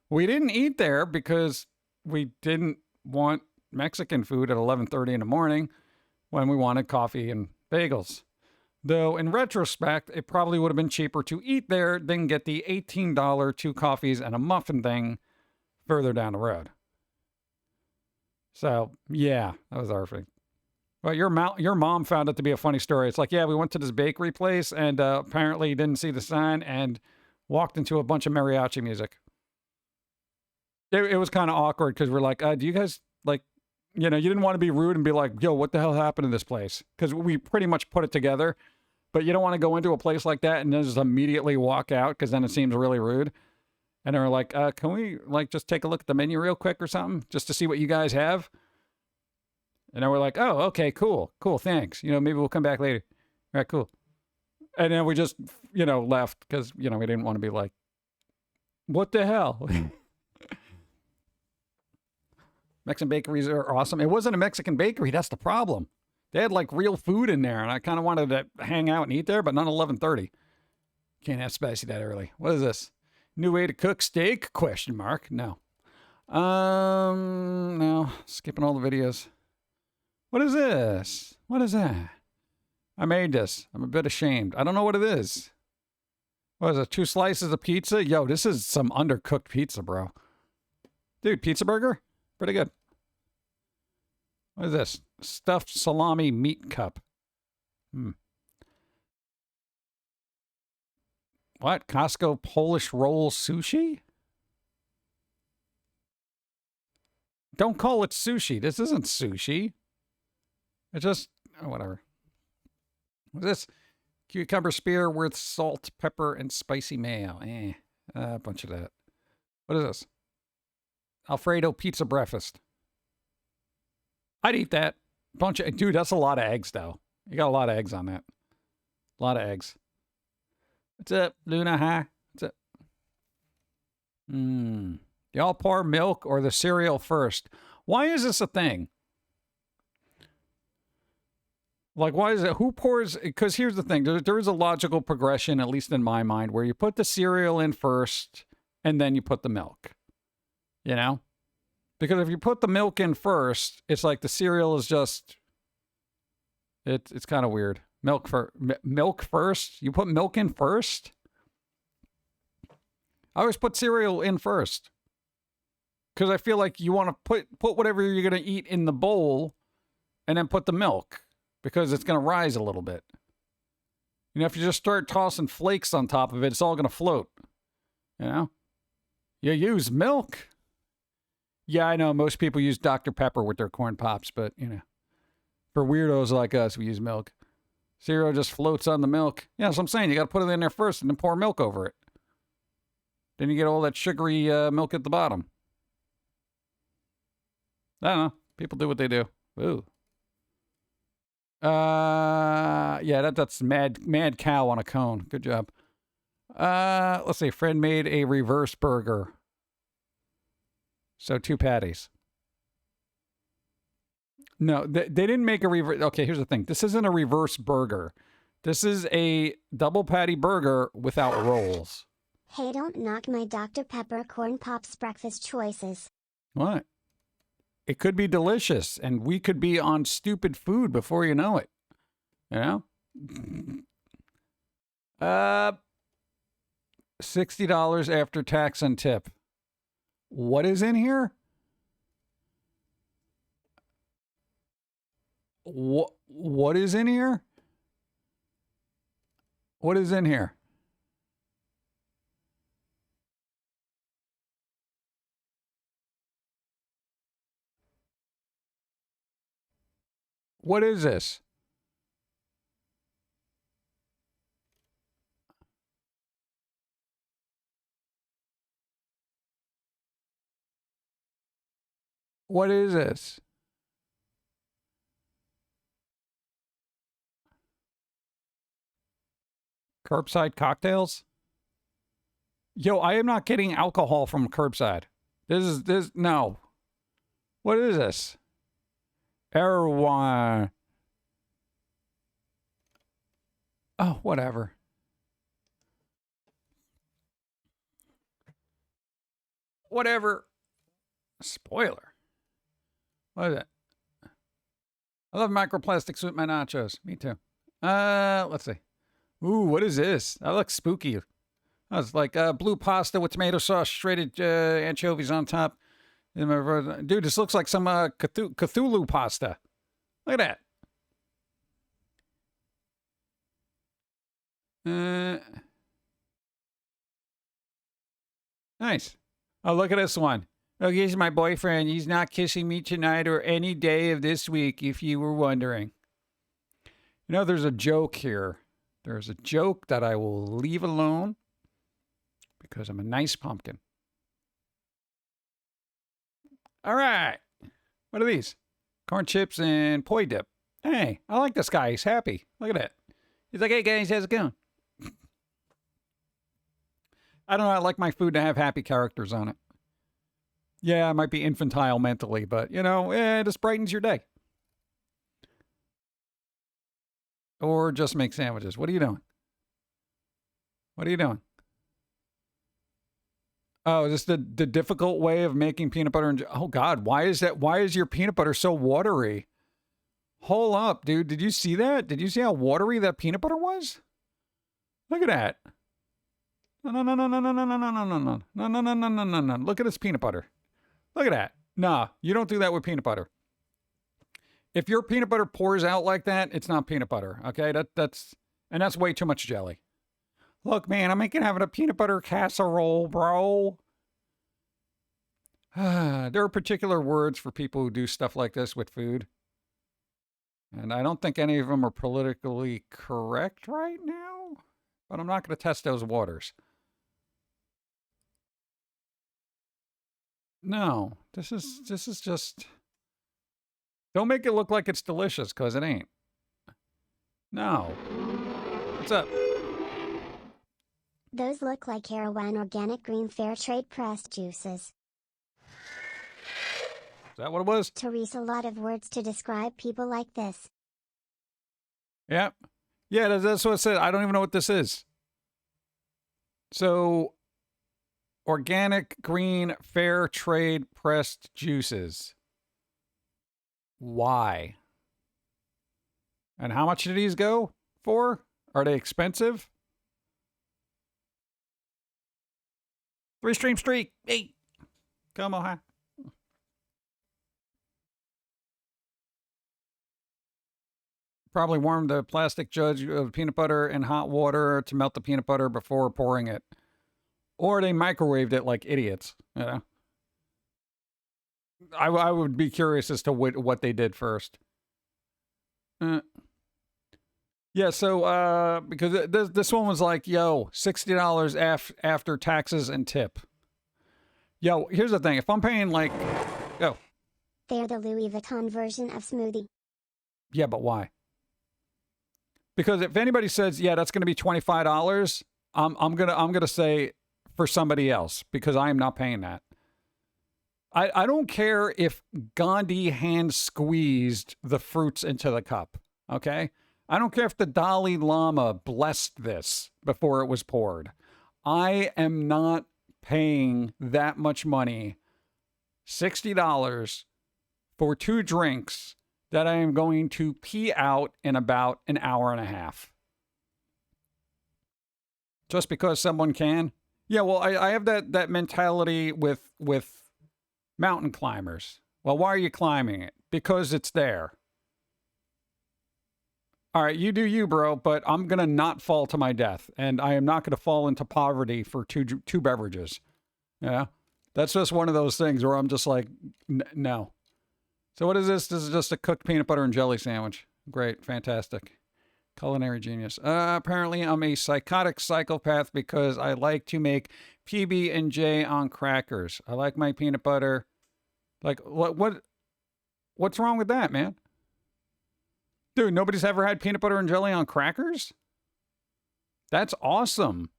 We didn't eat there because we didn't want Mexican food at 11:30 in the morning when we wanted coffee and bagels. Though in retrospect, it probably would have been cheaper to eat there than get the $18 2 coffees and a muffin thing further down the road. So yeah, that was our thing. Well, your mom found it to be a funny story. It's like, yeah, we went to this bakery place and apparently didn't see the sign and walked into a bunch of mariachi music. It was kind of awkward because we're like, do you guys, like, you didn't want to be rude and be like, yo, what the hell happened in this place? Because we pretty much put it together. But you don't want to go into a place like that and then just immediately walk out because then it seems really rude. And they're like, can we, like, just take a look at the menu real quick or something just to see what you guys have? And then we're like, oh, okay, cool, thanks. Maybe we'll come back later. All right, cool. And then we just, left because, we didn't want to be like, what the hell? Mexican bakeries are awesome. It wasn't a Mexican bakery. That's the problem. They had like real food in there and I kind of wanted to hang out and eat there, but not 11:30. Can't have spicy that early. What is this? New way to cook steak? ? No. No. Skipping all the videos. What is this? What is that? I made this. I'm a bit ashamed. I don't know what it is. What is it? 2 slices of pizza? Yo, this is some undercooked pizza, bro. Dude, pizza burger? Pretty good. What is this? Stuffed salami meat cup. What? Costco Polish roll sushi? Don't call it sushi. This isn't sushi. It's just, whatever. What's this? Cucumber spear with salt, pepper, and spicy mayo. A bunch of that. What is this? Alfredo pizza breakfast. I'd eat that. Dude, that's a lot of eggs, though. You got a lot of eggs on that. A lot of eggs. What's up, Luna? Hi. What's up? Y'all pour milk or the cereal first? Why is this a thing? Like, why is it? Who pours? Because here's the thing. There is a logical progression, at least in my mind, where you put the cereal in first and then you put the milk. Because if you put the milk in first, it's like the cereal is just, it's kind of weird. Milk first? You put milk in first? I always put cereal in first. Because I feel like you want to put whatever you're going to eat in the bowl and then put the milk. Because it's going to rise a little bit. If you just start tossing flakes on top of it, it's all going to float. You use milk. Yeah, I know most people use Dr. Pepper with their corn pops, but, for weirdos like us, we use milk. Cereal just floats on the milk. Yeah, that's what I'm saying. You got to put it in there first and then pour milk over it. Then you get all that sugary milk at the bottom. I don't know. People do what they do. Ooh. Yeah, that's mad cow on a cone. Good job. Let's see. Friend made a reverse burger. So 2 patties. No, they didn't make a reverse. Okay, here's the thing. This isn't a reverse burger. This is a double patty burger without rolls. Hey, don't knock my Dr. Pepper Corn Pops breakfast choices. What? It could be delicious, and we could be on stupid food before you know it. You know? $60 after tax and tip. What is in here? What is in here? What is in here? What is this? What is this? Curbside cocktails? Yo, I am not getting alcohol from curbside. No. What is this? Erewhon. Oh, whatever. Whatever. Spoiler. What is it? I love microplastics with my nachos. Me too. Let's see. Ooh, what is this? That looks spooky. That's like blue pasta with tomato sauce, shredded anchovies on top. Dude, this looks like some Cthulhu pasta. Look at that. Nice. Oh, look at this one. Oh, here's my boyfriend. He's not kissing me tonight or any day of this week, if you were wondering. You know, there's a joke here. There's a joke that I will leave alone because I'm a nice pumpkin. All right. What are these? Corn chips and poi dip. Hey, I like this guy. He's happy. Look at that. He's like, hey, guys, how's it going? I don't know. I like my food to have happy characters on it. Yeah, I might be infantile mentally, but, you know, it just brightens your day. Or just make sandwiches. What are you doing? What are you doing? Oh, is this the difficult way of making peanut butter? Oh, God, why is that? Why is your peanut butter so watery? Hold up, dude. Did you see that? Did you see how watery that peanut butter was? Look at that. No, no, no, no, no, no, no, no, no, no, no, no, no, no, no, no, no, no. Look at this peanut butter. Look at that. Nah, you don't do that with peanut butter. If your peanut butter pours out like that, it's not peanut butter. Okay, that's way too much jelly. Look, man, I'm having a peanut butter casserole, bro. There are particular words for people who do stuff like this with food. And I don't think any of them are politically correct right now. But I'm not going to test those waters. No, this is just... Don't make it look like it's delicious, because it ain't. No. What's up? Those look like Erewhon organic green fair trade pressed juices. Is that what it was? Teresa, a lot of words to describe people like this. Yep. Yeah, that's what it said. I don't even know what this is. So, organic green fair trade pressed juices. Why? And how much do these go for? Are they expensive? 3-stream streak. Hey. Come on, huh? Probably warm the plastic jug of peanut butter in hot water to melt the peanut butter before pouring it. Or they microwaved it like idiots, you know? I would be curious as to what they did first. Yeah, so because this one was like, yo, $60 after taxes and tip. Yo, here's the thing. If I'm paying like, yo, They're the Louis Vuitton version of smoothie. yeah, but why? Because if anybody says, yeah, that's going to be $25, I'm gonna say for somebody else because I am not paying that. I don't care if Gandhi hand squeezed the fruits into the cup. Okay, I don't care if the Dalai Lama blessed this before it was poured. I am not paying that much money, $60 for two drinks that I am going to pee out in about an hour and a half. Just because someone can? Yeah, well, I have that mentality with mountain climbers. Well, why are you climbing it? Because it's there. All right, you do you, bro, but I'm going to not fall to my death, and I am not going to fall into poverty for two beverages. Yeah? That's just one of those things where I'm just like, no. So what is this? This is just a cooked peanut butter and jelly sandwich. Great, fantastic. Culinary genius. Apparently I'm a psychotic psychopath because I like to make PB&J on crackers. I like my peanut butter. Like, what's wrong with that, man? Dude, nobody's ever had peanut butter and jelly on crackers? That's awesome.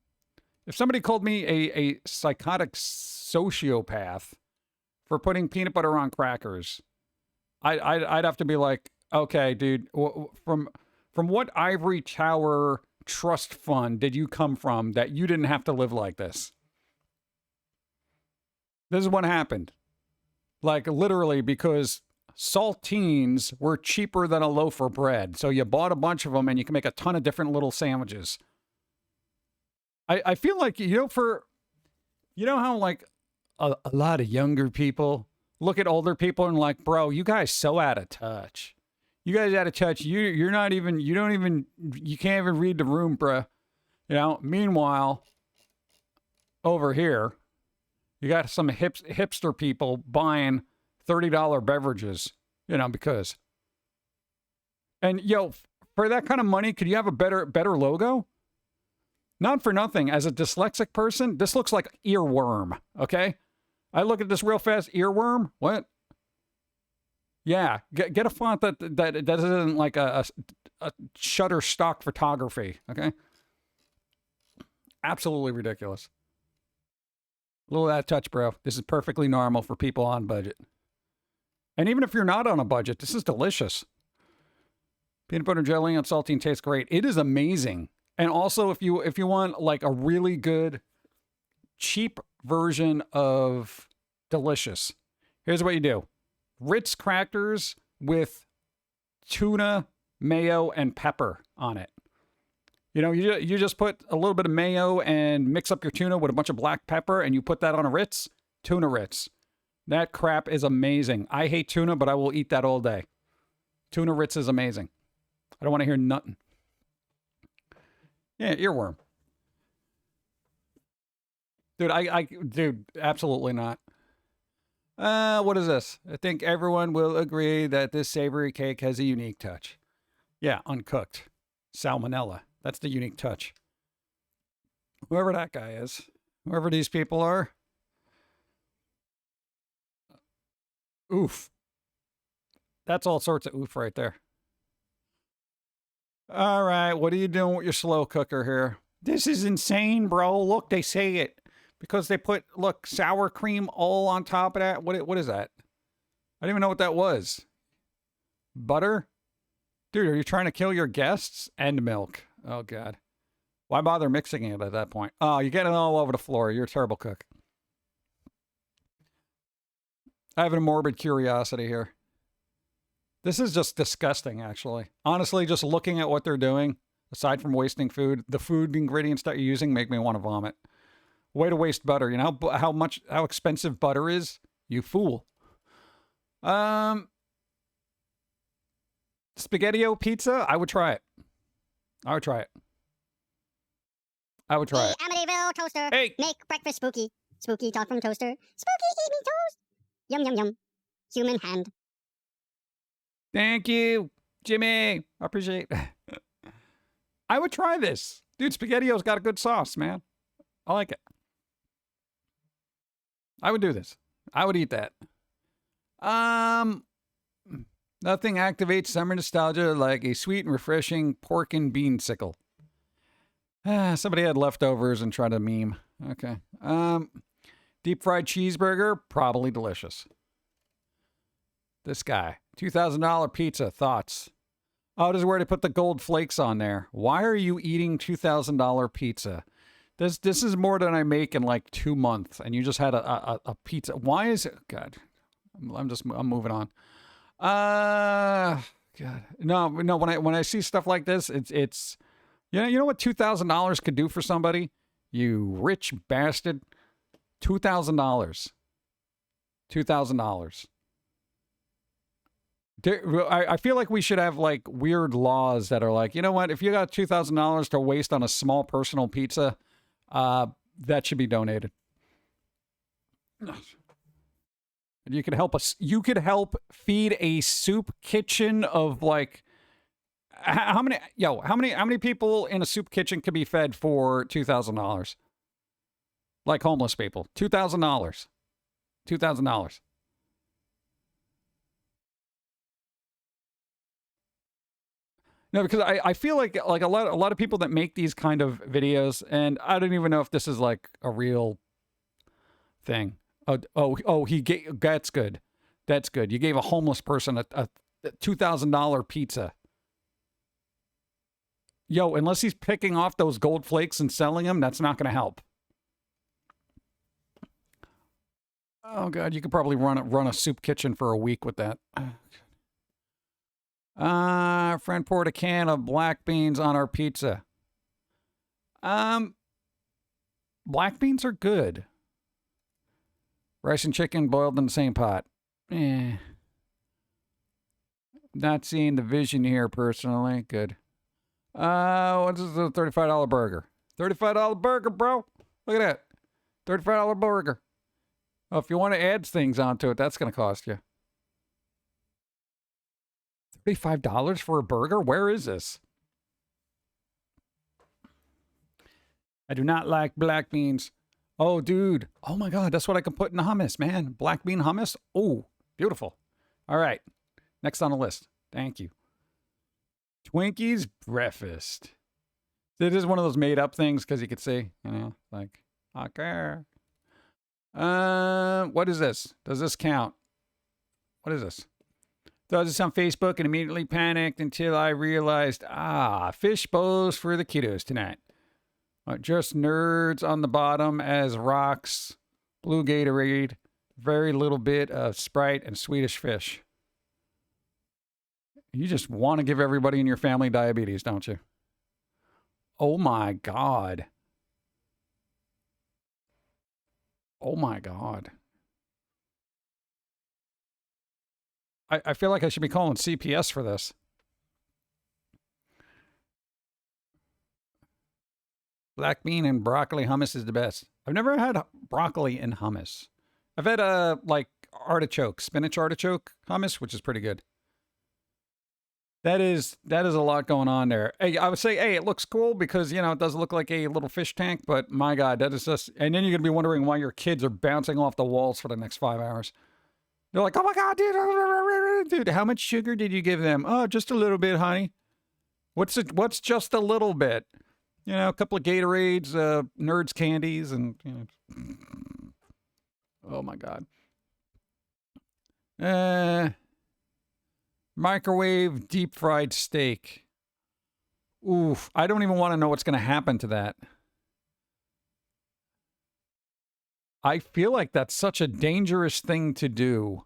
If somebody called me a psychotic sociopath for putting peanut butter on crackers, I'd have to be like, okay, dude, from what ivory tower trust fund did you come from that you didn't have to live like this? This is what happened. Like literally because saltines were cheaper than a loaf of bread. So you bought a bunch of them and you can make a ton of different little sandwiches. I feel like, you know how like a lot of younger people look at older people and like, bro, you guys so out of touch. You guys out of touch. You can't even read the room, bro. Meanwhile, over here, you got some hipster people buying $30 beverages, because. And for that kind of money, could you have a better logo? Not for nothing. As a dyslexic person, this looks like earworm, okay? I look at this real fast, earworm? What? Yeah, get a font that isn't like a Shutterstock photography, okay? Absolutely ridiculous. A little out of touch, bro. This is perfectly normal for people on budget. And even if you're not on a budget, this is delicious. Peanut butter jelly and saltine tastes great. It is amazing. And also, if you want like a really good, cheap version of delicious, here's what you do. Ritz crackers with tuna, mayo, and pepper on it. You just put a little bit of mayo and mix up your tuna with a bunch of black pepper, and you put that on a Ritz. Tuna Ritz. That crap is amazing. I hate tuna, but I will eat that all day. Tuna Ritz is amazing. I don't want to hear nothing. Yeah, earworm. Dude, dude, absolutely not. What is this? I think everyone will agree that this savory cake has a unique touch. Yeah, uncooked. Salmonella. That's the unique touch. Whoever that guy is. Whoever these people are. Oof. That's all sorts of oof right there. All right, what are you doing with your slow cooker here? This is insane, bro. Look, they say it. Because they put, look, sour cream all on top of that. What is that? I didn't even know what that was. Butter? Dude, are you trying to kill your guests? And milk. Oh, God. Why bother mixing it at that point? Oh, you're getting it all over the floor. You're a terrible cook. I have a morbid curiosity here. This is just disgusting, actually. Honestly, just looking at what they're doing, aside from wasting food, the food ingredients that you're using make me want to vomit. Way to waste butter. You know how expensive butter is? You fool. SpaghettiO pizza? I would try it. I would try it. I would try it. Amityville toaster. Hey. Make breakfast spooky. Spooky talk from toaster. Spooky eat me toast. Yum, yum, yum. Human hand. Thank you, Jimmy. I appreciate it. I would try this. Dude, SpaghettiO's got a good sauce, man. I like it. I would do this. I would eat that. Nothing activates summer nostalgia like a sweet and refreshing pork and bean sickle. Somebody had leftovers and tried to meme. Okay. Deep fried cheeseburger, probably delicious. This guy, $2,000 pizza, thoughts? Oh, this is where they put the gold flakes on there. Why are you eating $2,000 pizza? This is more than I make in like 2 months, and you just had a pizza. Why is it? God, I'm moving on. God, no. When I see stuff like this, it's you know what $2,000 could do for somebody? You rich bastard. $2,000. $2,000. I feel like we should have like weird laws that are like, you know what? If you got $2,000 to waste on a small personal pizza, that should be donated. You could help us. You could help feed a soup kitchen of like how many people in a soup kitchen could be fed for $2,000? Like homeless people. $2,000. $2,000. No, because I feel like a lot of people that make these kind of videos, and I don't even know if this is like a real thing. That's good. That's good. You gave a homeless person a $2,000 pizza. Yo, unless he's picking off those gold flakes and selling them, that's not going to help. Oh God, you could probably run a soup kitchen for a week with that. Friend poured a can of black beans on our pizza. Black beans are good. Rice and chicken boiled in the same pot. Not seeing the vision here personally. Good. What's this $35 burger? $35 burger, bro. Look at that. $35 burger. Oh, if you want to add things onto it, that's going to cost you. $35 for a burger? Where is this? I do not like black beans. Oh, dude. Oh, my God. That's what I can put in hummus, man. Black bean hummus. Oh, beautiful. All right. Next on the list. Thank you. Twinkies breakfast. It is one of those made up things because you could see, you know, like, okay. What is this? Does this count? What is this? Saw this on Facebook and immediately panicked until I realized, fish bowls for the kiddos tonight. Just nerds on the bottom as rocks, blue Gatorade, very little bit of Sprite and Swedish fish. You just want to give everybody in your family diabetes, don't you? Oh my God. Oh my God. I feel like I should be calling CPS for this. Black bean and broccoli hummus is the best. I've never had broccoli and hummus. I've had like artichoke, spinach artichoke hummus, which is pretty good. That is a lot going on there. Hey, I would say, hey, it looks cool because, you know, it does look like a little fish tank, but my God, that is just, and then you're going to be wondering why your kids are bouncing off the walls for the next 5 hours. They're like, oh my God, dude, how much sugar did you give them? Oh, just a little bit, honey. What's just a little bit? You know, a couple of Gatorades, Nerds candies, and, you know. Oh my God. Microwave deep fried steak. Oof, I don't even want to know what's going to happen to that. I feel like that's such a dangerous thing to do.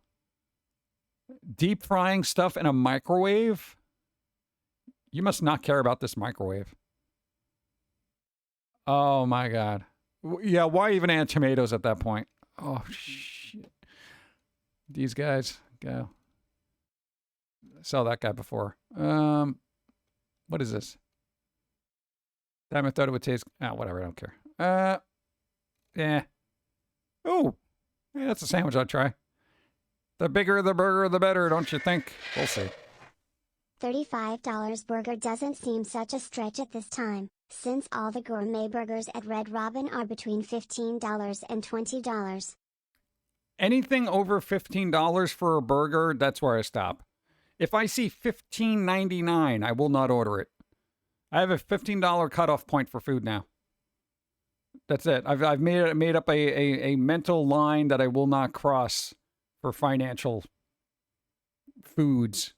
Deep frying stuff in a microwave? You must not care about this microwave. Oh my God. Yeah, why even add tomatoes at that point? Oh, shit. These guys, go. Saw that guy before. What is this? Damn, I thought it would taste. Whatever. I don't care. Yeah. Oh, yeah, that's a sandwich I'd try. The bigger the burger, the better, don't you think? We'll see. $35 burger doesn't seem such a stretch at this time, since all the gourmet burgers at Red Robin are between $15 and $20. Anything over $15 for a burger, that's where I stop. If I see $15.99, I will not order it. I have a $15 cutoff point for food now. That's it. I've made up a mental line that I will not cross for financial foods.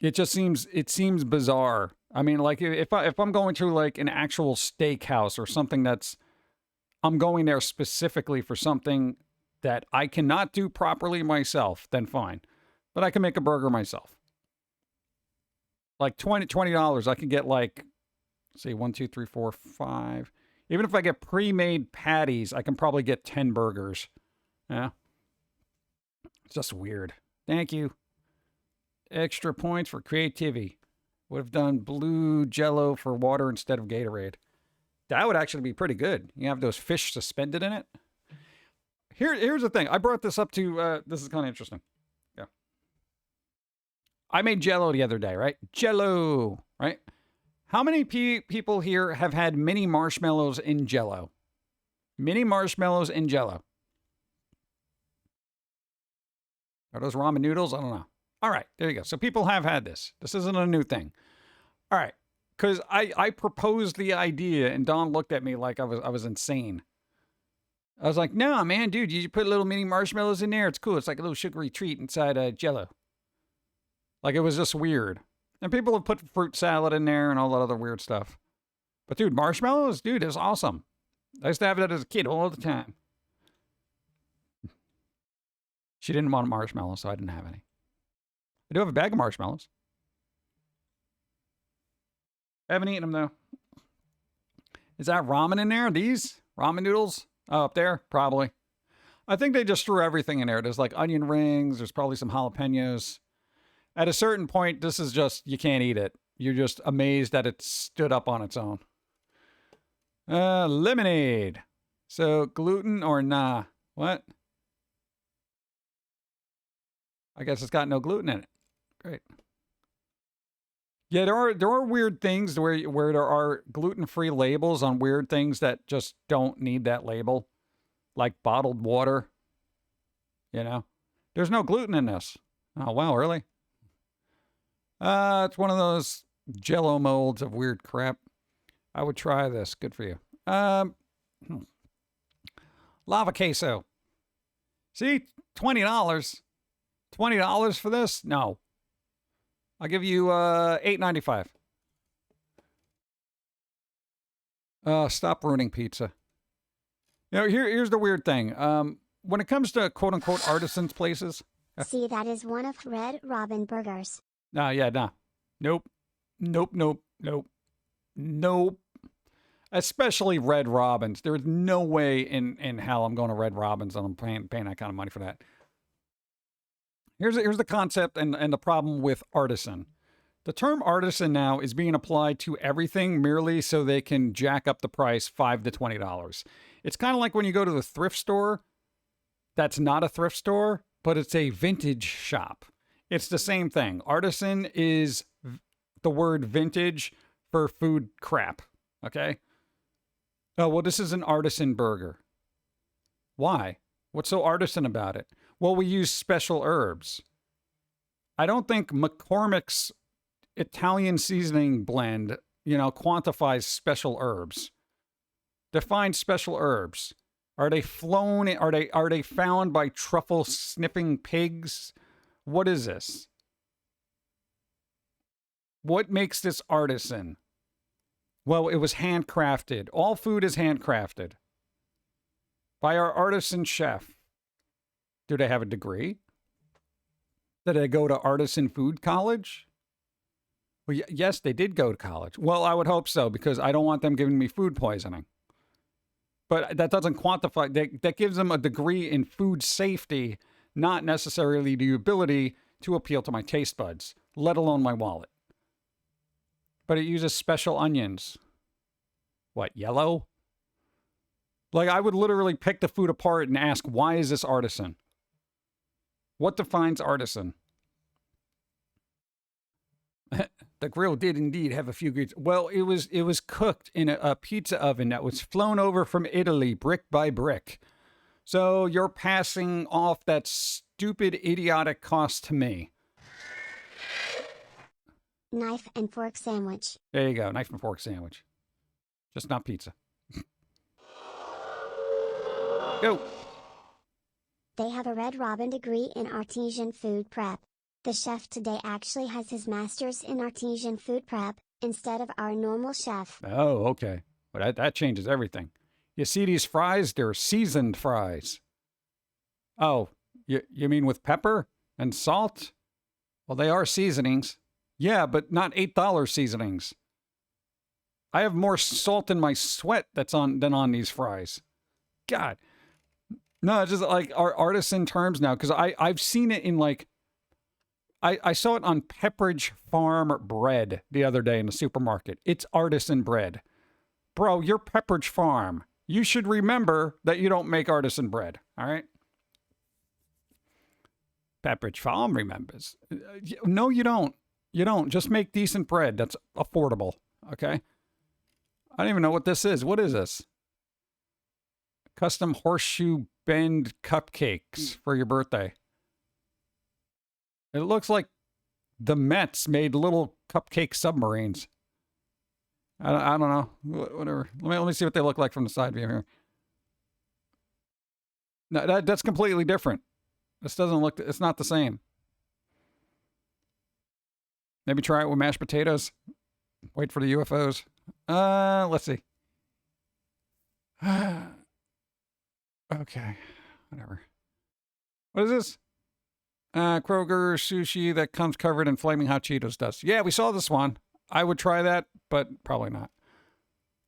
It seems bizarre. I mean, like if I'm going to like an actual steakhouse or something I'm going there specifically for something that I cannot do properly myself, then fine. But I can make a burger myself. Like $20, I can get like, say 1, 2, 3, 4, 5. Even if I get pre-made patties, I can probably get 10 burgers. Yeah. It's just weird. Thank you. Extra points for creativity. Would have done blue Jello for water instead of Gatorade. That would actually be pretty good. You have those fish suspended in it. Here's the thing. I brought this up to, this is kind of interesting. Yeah. I made Jello the other day, right? Jello, right? How many people here have had mini marshmallows in Jello? Mini marshmallows in Jello. Are those ramen noodles? I don't know. All right, there you go. So people have had this. This isn't a new thing. All right, because I proposed the idea, and Don looked at me like I was insane. I was like, no, man, dude, you put little mini marshmallows in there. It's cool. It's like a little sugary treat inside Jello. Like, it was just weird. And people have put fruit salad in there and all that other weird stuff. But, dude, marshmallows, dude, is awesome. I used to have that as a kid all the time. She didn't want marshmallows, so I didn't have any. I do have a bag of marshmallows. I haven't eaten them, though. Is that ramen in there? These? Ramen noodles? Oh, up there? Probably. I think they just threw everything in there. There's like onion rings. There's probably some jalapenos. At a certain point, this is just, you can't eat it. You're just amazed that it stood up on its own. Lemonade. So gluten or nah? What? I guess it's got no gluten in it. Great. Yeah, there are weird things where there are gluten-free labels on weird things that just don't need that label. Like bottled water. You know? There's no gluten in this. Oh, wow, really? It's one of those Jello molds of weird crap. I would try this. Good for you. Lava queso. See? $20. $20 for this? No. I'll give you $8.95. Stop ruining pizza. You know, here's the weird thing. When it comes to quote-unquote artisans places... See, that is one of Red Robin burgers. Nah. Nope. Especially Red Robins. There's no way in hell I'm going to Red Robins and I'm paying that kind of money for that. Here's the concept and the problem with artisan. The term artisan now is being applied to everything merely so they can jack up the price $5 to $20. It's kind of like when you go to the thrift store. That's not a thrift store, but it's a vintage shop. It's the same thing. Artisan is the word vintage for food crap. Okay? Oh, well, this is an artisan burger. Why? What's so artisan about it? Well, we use special herbs. I don't think McCormick's Italian seasoning blend, quantifies special herbs. Define special herbs. Are they flown? Are they found by truffle sniffing pigs? What is this? What makes this artisan? Well, it was handcrafted. All food is handcrafted by our artisan chef. Do they have a degree? Did they go to artisan food college? Well, yes, they did go to college. Well, I would hope so, because I don't want them giving me food poisoning. But that doesn't quantify. That gives them a degree in food safety, not necessarily the ability to appeal to my taste buds, let alone my wallet. But it uses special onions. What, yellow? Like, I would literally pick the food apart and ask, why is this artisan? What defines artisan? the grill did indeed have a few grease. Well, it was cooked in a pizza oven that was flown over from Italy brick by brick. So you're passing off that stupid, idiotic cost to me. Knife and fork sandwich. There you go, knife and fork sandwich. Just not pizza. Go. They have a Red Robin degree in artesian food prep. The chef today actually has his master's in artesian food prep, instead of our normal chef. Oh, okay. Well, that changes everything. You see these fries? They're seasoned fries. Oh, you mean with pepper and salt? Well, they are seasonings. Yeah, but not $8 seasonings. I have more salt in my sweat than on these fries. God. No, it's just like our artisan terms now, because I've seen it in like, I saw it on Pepperidge Farm bread the other day in the supermarket. It's artisan bread. Bro, you're Pepperidge Farm. You should remember that you don't make artisan bread, all right? Pepperidge Farm remembers. No, you don't. You don't. Just make decent bread that's affordable, okay? I don't even know what this is. What is this? Custom horseshoe bend cupcakes for your birthday. It looks like the Mets made little cupcake submarines. I don't know. Whatever. Let me see what they look like from the side view here. No, that's completely different. This doesn't look, it's not the same. Maybe try it with mashed potatoes. Wait for the UFOs. Let's see. Okay. Whatever. What is this? Kroger sushi that comes covered in flaming hot Cheetos dust. Yeah, we saw this one. I would try that, but probably not.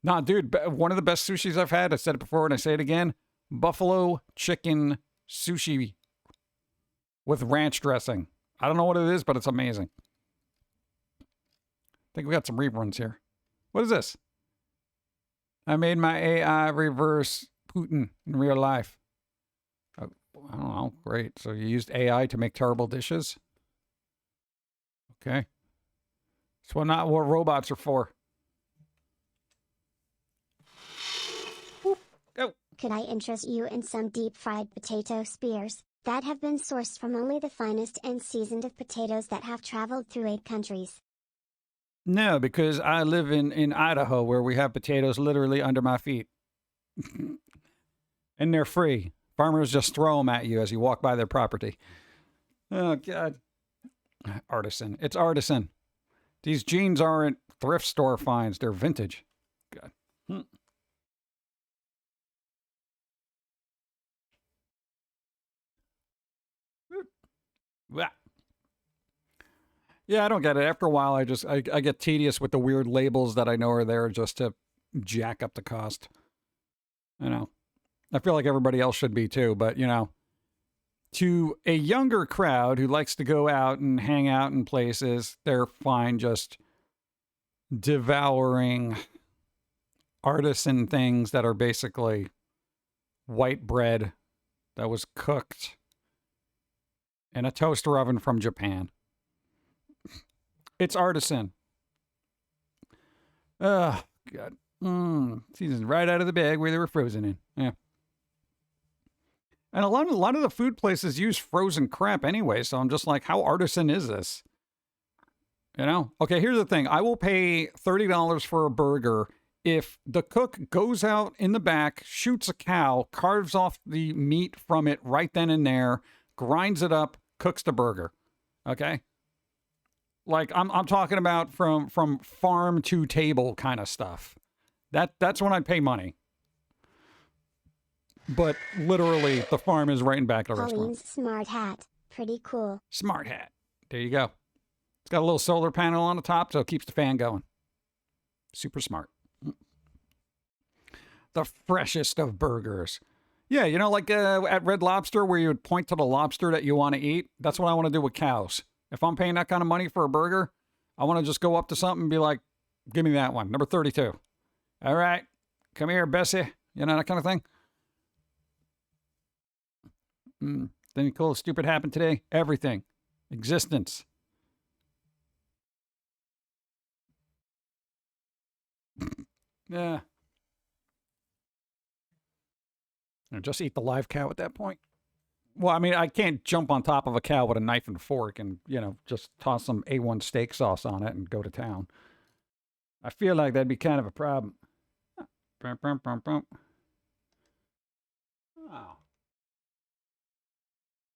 Nah, dude, one of the best sushis I've had, I said it before and I say it again, buffalo chicken sushi with ranch dressing. I don't know what it is, but it's amazing. I think we got some reruns here. What is this? I made my AI reverse Putin in real life. I don't know. Great. So you used AI to make terrible dishes? Okay. That's not what robots are for. Go. Could I interest you in some deep fried potato spears that have been sourced from only the finest and seasoned of potatoes that have traveled through 8 countries? No, because I live in Idaho where we have potatoes literally under my feet. And they're free. Farmers just throw them at you as you walk by their property. Oh, God. Artisan. It's artisan. These jeans aren't thrift store finds. They're vintage. God. Yeah, I don't get it. After a while, I get tedious with the weird labels that I know are there just to jack up the cost. You know, I feel like everybody else should be too, but you know, to a younger crowd who likes to go out and hang out in places, they're fine just devouring artisan things that are basically white bread that was cooked in a toaster oven from Japan. It's artisan. Oh, God. Seasoned right out of the bag where they were frozen in. Yeah. And a lot of the food places use frozen crap anyway, so I'm just like, how artisan is this? You know? Okay, here's the thing. I will pay $30 for a burger if the cook goes out in the back, shoots a cow, carves off the meat from it right then and there, grinds it up, cooks the burger. Okay? Like I'm talking about from farm to table kind of stuff. That's when I'd pay money. But literally, the farm is right in back of the restaurant. Pauline's smart hat. Pretty cool. Smart hat. There you go. It's got a little solar panel on the top, so it keeps the fan going. Super smart. The freshest of burgers. Yeah, you know, like at Red Lobster where you would point to the lobster that you want to eat? That's what I want to do with cows. If I'm paying that kind of money for a burger, I want to just go up to something and be like, give me that one, number 32. All right, come here, Bessie. You know, that kind of thing. Anything cool, stupid happened today? Everything. Existence. Yeah. Or just eat the live cow at that point. Well, I mean, I can't jump on top of a cow with a knife and fork and, just toss some A1 steak sauce on it and go to town. I feel like that'd be kind of a problem. Bum, bum, bum, bum. Oh.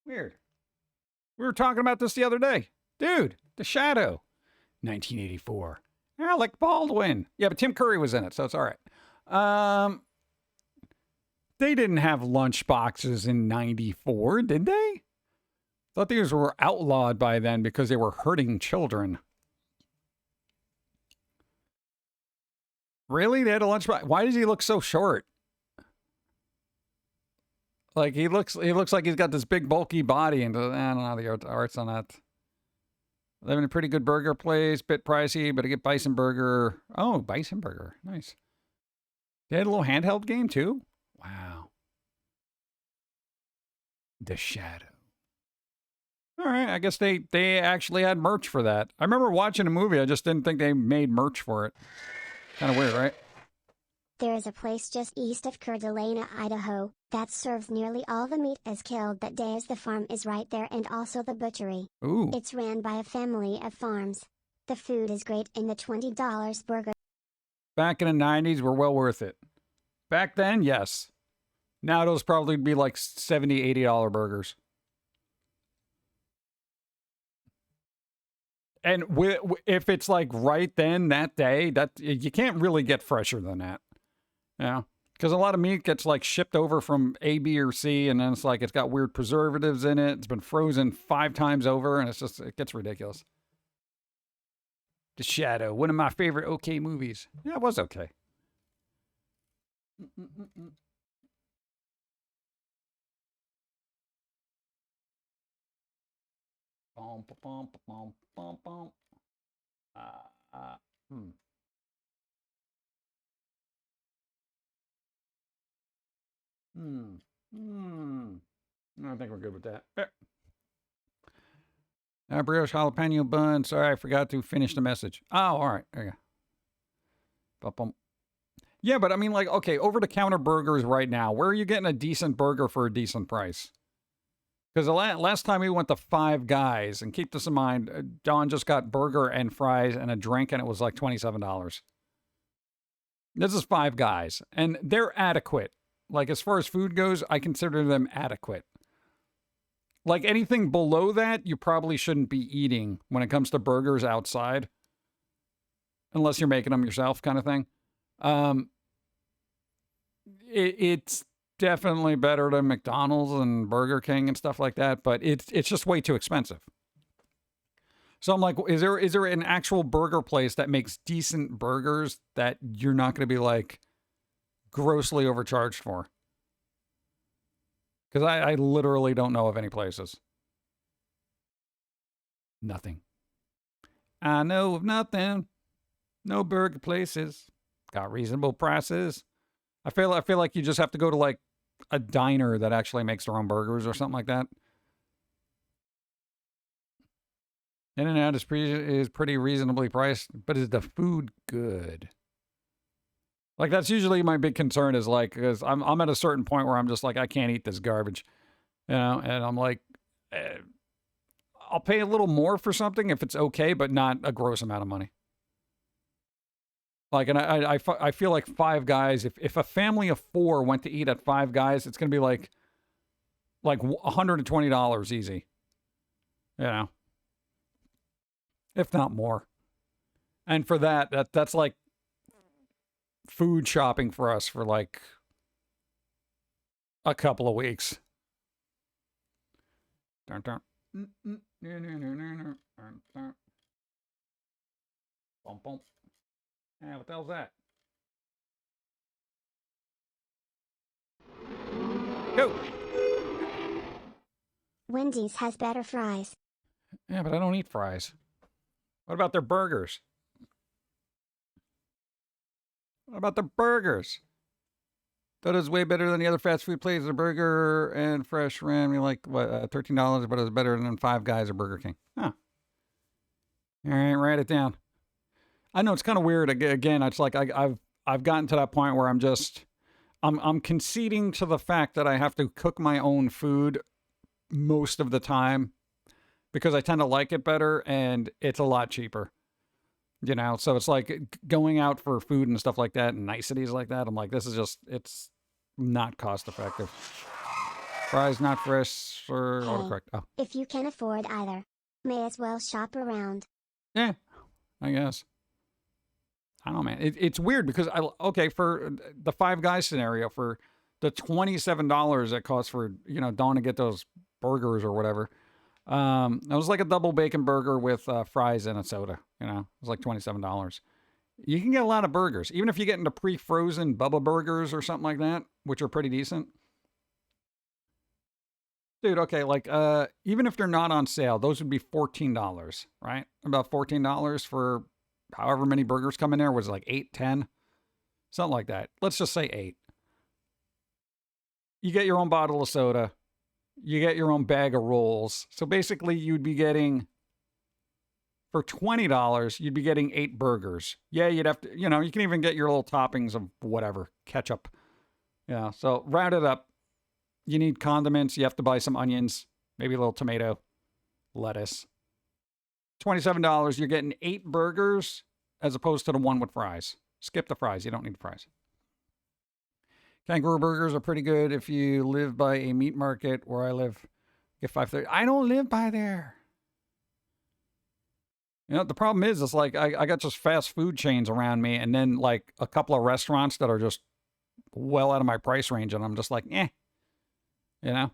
Weird. We were talking about this the other day. Dude, The Shadow. 1984. Alec Baldwin. Yeah, but Tim Curry was in it, so it's all right. They didn't have lunch boxes in 94, did they? Thought these were outlawed by then because they were hurting children. Really? They had a lunchbox? Why does he look so short? Like he looks like he's got this big bulky body, and I don't know the arts on that. Living in a pretty good burger place, bit pricey, but I get bison burger. Oh, bison burger, nice. They had a little handheld game too. Wow. The Shadow. All right, I guess they actually had merch for that. I remember watching a movie. I just didn't think they made merch for it. Kind of weird, right? There is a place just east of Coeur d'Alene, Idaho, that serves nearly all the meat is killed that day as the farm is right there and also the butchery. Ooh. It's ran by a family of farms. The food is great and the $20 burger. Back in the 90s were well worth it. Back then, yes. Now those probably be like $70, $80 burgers. And if it's like right then, that day, that you can't really get fresher than that. Yeah. Because a lot of meat gets like shipped over from A, B, or C, and then it's like it's got weird preservatives in it. It's been frozen 5 times over, and it gets ridiculous. The Shadow, one of my favorite okay movies. Yeah, it was okay. Bum, bum, bum, bum, bum. Hmm. I think we're good with that. Brioche jalapeno bun. Sorry, I forgot to finish the message. Oh, all right. There you go. Bum. Yeah, but I mean, like, okay, over-the-counter burgers right now. Where are you getting a decent burger for a decent price? Because the last time we went to Five Guys, and keep this in mind, Don just got burger and fries and a drink, and it was like $27. This is Five Guys, and they're adequate. Like, as far as food goes, I consider them adequate. Like, anything below that, you probably shouldn't be eating when it comes to burgers outside. Unless you're making them yourself, kind of thing. It's definitely better than McDonald's and Burger King and stuff like that, but it's just way too expensive. So I'm like, is there an actual burger place that makes decent burgers that you're not going to be like grossly overcharged for? Because I literally don't know of any places. Nothing. I know of nothing. No burger places. Got reasonable prices. I feel like you just have to go to like a diner that actually makes their own burgers or something like that. In-N-Out is pretty reasonably priced, but is the food good? Like, that's usually my big concern is like, because I'm at a certain point where I'm just like, I can't eat this garbage, and I'm like, I'll pay a little more for something if it's okay, but not a gross amount of money. Like, and I feel like Five Guys, if a family of 4 went to eat at Five Guys, it's going to be like $120 easy. If not more. And for that's like food shopping for us for like a couple of weeks. Dun, dun. Bum, bum. What the hell's that? Go! Wendy's has better fries. Yeah, but I don't eat fries. What about their burgers? What about the burgers? That is way better than the other fast food places. A burger and fresh ran me like, what, $13, but it's better than Five Guys or Burger King. Huh. All right, write it down. I know it's kind of weird. Again, it's like I've gotten to that point where I'm conceding to the fact that I have to cook my own food most of the time because I tend to like it better and it's a lot cheaper. You know, so it's like going out for food and stuff like that and niceties like that. I'm like, this is just, it's not cost effective. Fries not fresh or Hey, autocorrect. Oh, if you can afford either, may as well shop around. yeah, I guess. I don't know, man. It's weird because okay, for the Five Guys scenario, for the $27 it costs for, you know, Dawn to get those burgers or whatever. It was like a double bacon burger with fries and a soda. You know, it was like $27. You can get a lot of burgers, even if you get into pre-frozen Bubba burgers or something like that, which are pretty decent. Dude, okay, like even if they're not on sale, those would be $14, right? About $14 for however many burgers come in there. Was it like 8, 10? Something like that. Let's just say 8. You get your own bottle of soda. You get your own bag of rolls. So basically you'd be getting, for $20, you'd be getting 8 burgers. Yeah, you'd have to, you know, you can even get your little toppings of whatever, ketchup. Yeah, so round it up. You need condiments. You have to buy some onions, maybe a little tomato, lettuce. $27, you're getting 8 burgers as opposed to the one with fries. Skip the fries. You don't need fries. Kangaroo burgers are pretty good if you live by a meat market where I live. Get 5.30. I don't live by there. You know, the problem is, it's like I got just fast food chains around me and then like a couple of restaurants that are just well out of my price range. And I'm just like, eh. You know?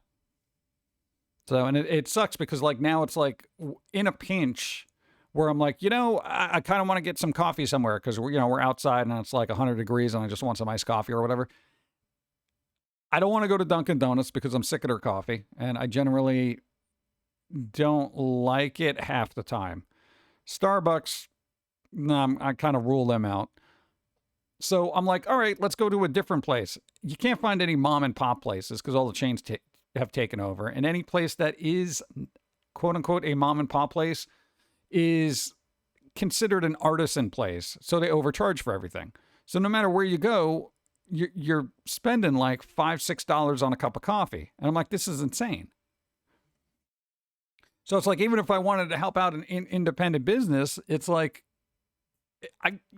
So, and it sucks because like now it's like in a pinch where I'm like, you know, I kind of want to get some coffee somewhere because we're outside and it's like 100 degrees and I just want some iced coffee or whatever. I don't want to go to Dunkin' Donuts because I'm sick of their coffee and I generally don't like it half the time. Starbucks, no, I kind of rule them out. So I'm like, all right, let's go to a different place. You can't find any mom and pop places because all the chains have taken over. And any place that is, quote unquote, a mom and pop place is considered an artisan place. So they overcharge for everything. So no matter where you go, you're spending like $5, $6 on a cup of coffee. And I'm like, this is insane. So it's like, even if I wanted to help out an independent business, it's like,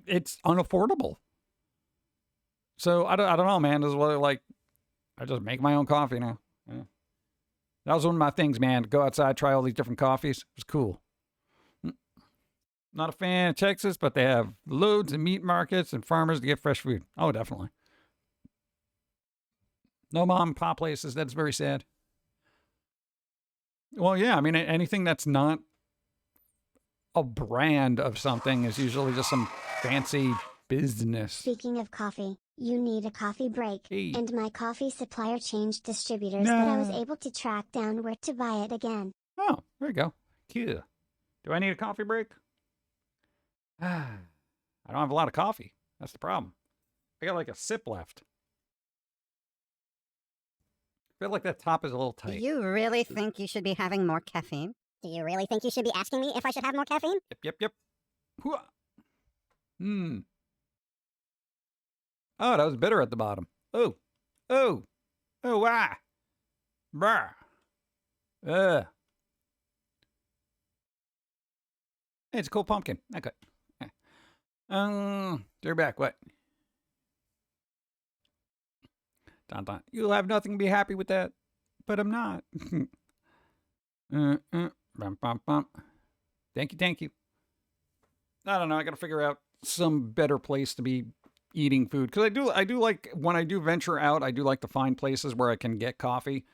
it's unaffordable. So I don't know, man. This is what, like, I just make my own coffee now. Yeah. That was one of my things, man. Go outside, try all these different coffees. It was cool. Not a fan of Texas, but they have loads of meat markets and farmers to get fresh food. Oh, definitely. No mom and pop places. That's very sad. Well, yeah. I mean, anything that's not a brand of something is usually just some fancy business. Speaking of coffee, you need a coffee break, Hey. and my coffee supplier changed distributors, but I was able to track down where to buy it again. Oh, there you go. Cute. Do I need a coffee break? I don't have a lot of coffee. That's the problem. I got like a sip left. I feel like that top is a little Do tight. you really think you should be having more caffeine? Do you really think you should be asking me if I should have more caffeine? Yep. Hooah. Oh, that was bitter at the bottom. Oh, ah. Brr. Hey, it's a cool pumpkin. Okay. They're back. What? Dun. You'll have nothing to be happy with that, but I'm not. Bum. Thank you. I don't know. I got to figure out some better place to be eating food because I do like when I do venture out. I do like to find places where I can get coffee.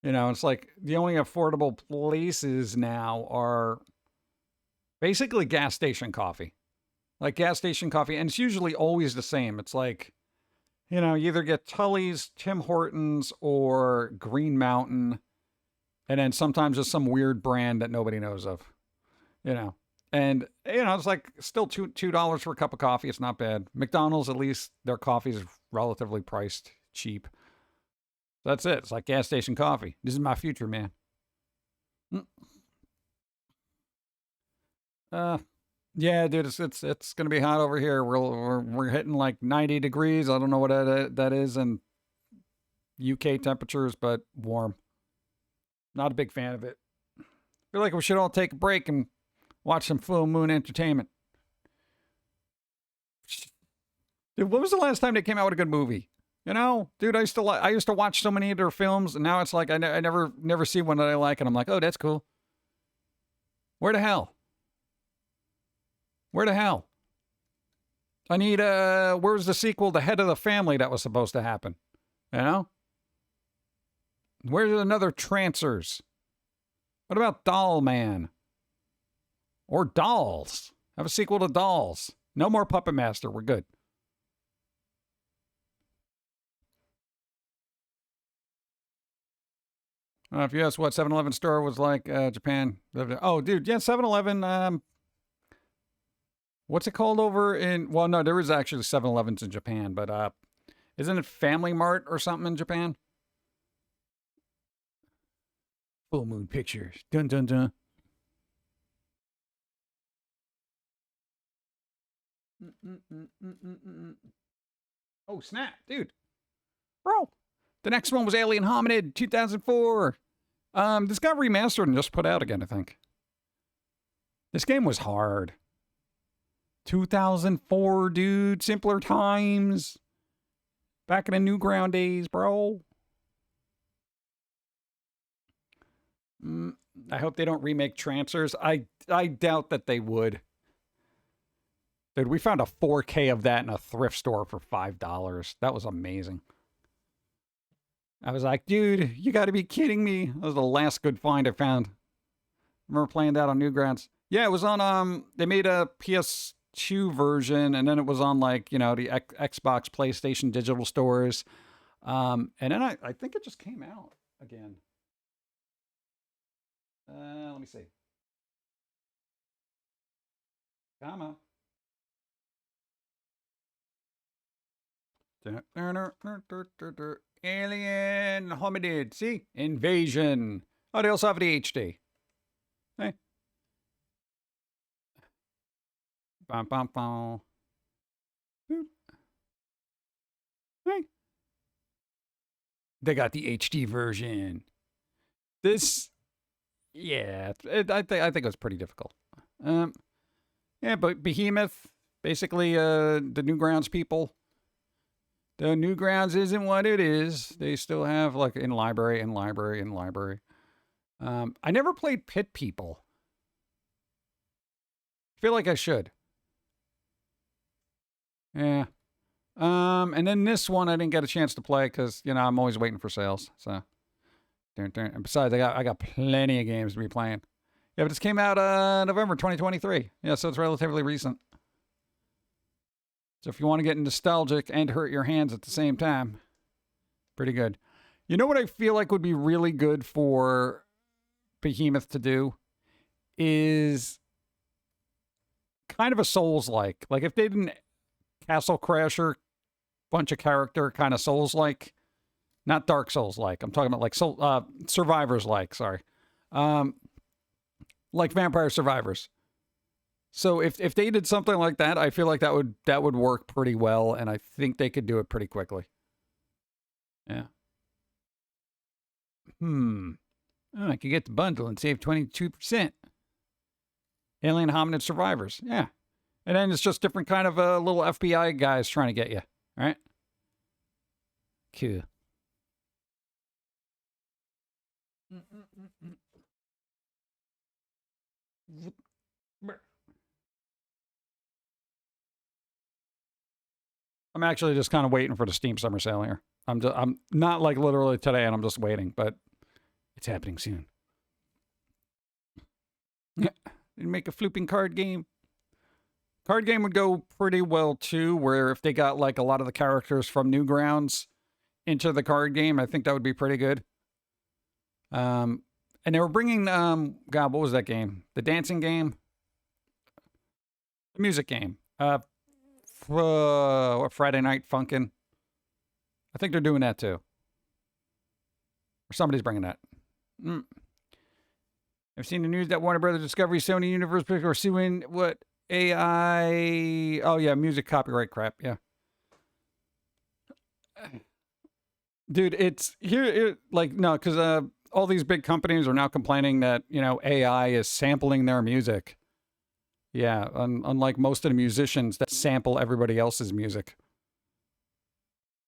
You know, it's like the only affordable places now are basically gas station coffee. Like gas station coffee, and it's usually always the same. It's like, you know, you either get Tully's, Tim Hortons, or Green Mountain, and then sometimes just some weird brand that nobody knows of. You know, and you know, it's like still $2 for a cup of coffee. It's not bad. McDonald's, at least their coffee is relatively priced cheap. That's it. It's like gas station coffee. This is my future, man. Yeah, dude, it's gonna be hot over here. We're hitting like 90 degrees. I don't know what that is in UK temperatures, but warm. Not a big fan of it. Feel like we should all take a break and watch some full moon entertainment. Dude, when was the last time they came out with a good movie? You know, dude, I used to watch so many of their films, and now it's like I never see one that I like, and I'm like, oh, that's cool. Where the hell? Where the hell? I need where's the sequel to Head of the Family that was supposed to happen? You know? Where's another Trancers? What about Doll Man? Or Dolls? Have a sequel to Dolls. No more Puppet Master. We're good. If you ask what 7-Eleven store was like, Japan. Oh, dude, yeah, 7-Eleven. What's it called over in? Well, no, there is actually 7-Elevens in Japan, but isn't it Family Mart or something in Japan? Full Moon Pictures. Dun dun dun. Oh snap, dude, bro. The next one was Alien Hominid, 2004. This got remastered and just put out again, I think. This game was hard. 2004, dude. Simpler times. Back in the Newground days, bro. I hope they don't remake Trancers. I doubt that they would. Dude, we found a 4K of that in a thrift store for $5. That was amazing. I was like, dude, you got to be kidding me. That was the last good find I found. I remember playing that on Newgrounds. Yeah, it was on, they made a PS2 version, and then it was on, like, you know, the Xbox, PlayStation digital stores. And then I think it just came out again. Let me see. Come on. Alien Hominid. See? Invasion. Oh, they also have the HD. Hey. Bum, bum, bum. Hey. They got the HD version. This, yeah, I think it was pretty difficult. Yeah, but Behemoth, basically, the Newgrounds people. The Newgrounds isn't what it is. They still have, like, in library. I never played Pit People. Feel like I should. Yeah. And then this one I didn't get a chance to play because, you know, I'm always waiting for sales. So, and besides, I got plenty of games to be playing. Yeah, but this came out November 2023. Yeah, so it's relatively recent. So if you want to get nostalgic and hurt your hands at the same time, pretty good. You know what I feel like would be really good for Behemoth to do is kind of a Souls-like. Like if they didn't Castle Crasher, bunch of character, kind of Souls-like. Not Dark Souls-like. I'm talking about like Survivors-like, sorry. Like Vampire Survivors. So if they did something like that, I feel like that would work pretty well, and I think they could do it pretty quickly. Yeah. Oh, I could get the bundle and save 22%. Alien Hominid Survivors. Yeah. And then it's just different kind of little FBI guys trying to get you. All right? Cool. I'm actually just kind of waiting for the Steam Summer Sale here. I'm not like literally today, and I'm just waiting, but it's happening soon. Yeah, make a flooping card game. Card game would go pretty well too, where if they got like a lot of the characters from Newgrounds into the card game, I think that would be pretty good. And they were bringing, God, what was that game? The dancing game? The music game. Friday Night Funkin'. I think they're doing that too. Or somebody's bringing that. I've seen the news that Warner Brothers Discovery Sony Universe are suing what AI. Oh yeah, music copyright crap. Yeah, dude, it's here. Like no, because all these big companies are now complaining that AI is sampling their music. Yeah, unlike most of the musicians that sample everybody else's music.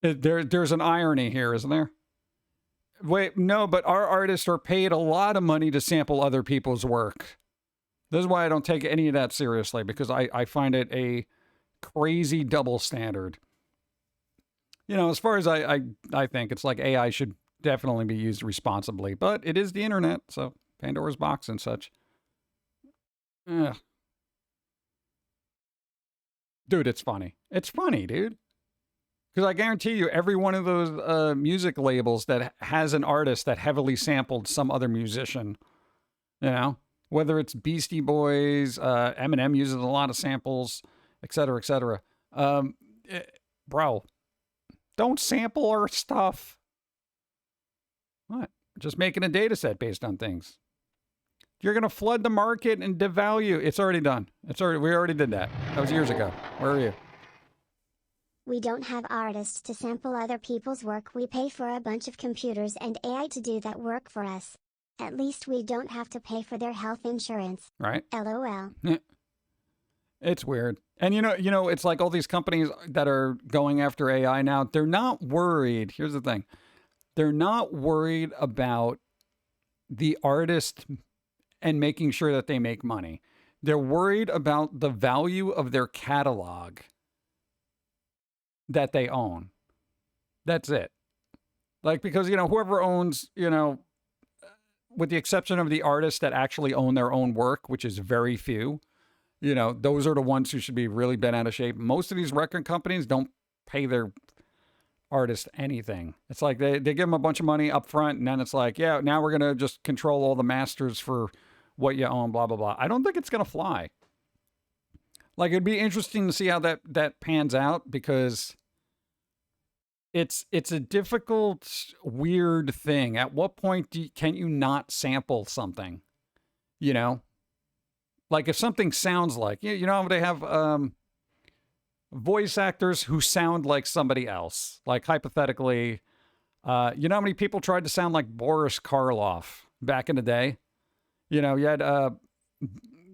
There's an irony here, isn't there? Wait, no, but our artists are paid a lot of money to sample other people's work. This is why I don't take any of that seriously, because I find it a crazy double standard. As far as I think, it's like AI should definitely be used responsibly, but it is the internet, so Pandora's box and such. Ugh. Dude, it's funny. It's funny, dude. Because I guarantee you, every one of those music labels that has an artist that heavily sampled some other musician, whether it's Beastie Boys, Eminem uses a lot of samples, et cetera, et cetera. Bro, don't sample our stuff. What? Just making a data set based on things. You're going to flood the market and devalue. It's already done. We already did that. That was years ago. Where are you? We don't have artists to sample other people's work. We pay for a bunch of computers and AI to do that work for us. At least we don't have to pay for their health insurance. Right. LOL. It's weird. And it's like all these companies that are going after AI now, they're not worried. Here's the thing. They're not worried about the artist and making sure that they make money. They're worried about the value of their catalog that they own. That's it. Like, because, whoever owns, with the exception of the artists that actually own their own work, which is very few, those are the ones who should be really bent out of shape. Most of these record companies don't pay their artists anything. It's like they give them a bunch of money up front, and then it's like, yeah, now we're going to just control all the masters for what you own, blah, blah, blah. I don't think it's going to fly. Like, it'd be interesting to see how that pans out, because it's a difficult, weird thing. At what point can you not sample something? Like if something sounds like, how they have voice actors who sound like somebody else. Like hypothetically, how many people tried to sound like Boris Karloff back in the day? You had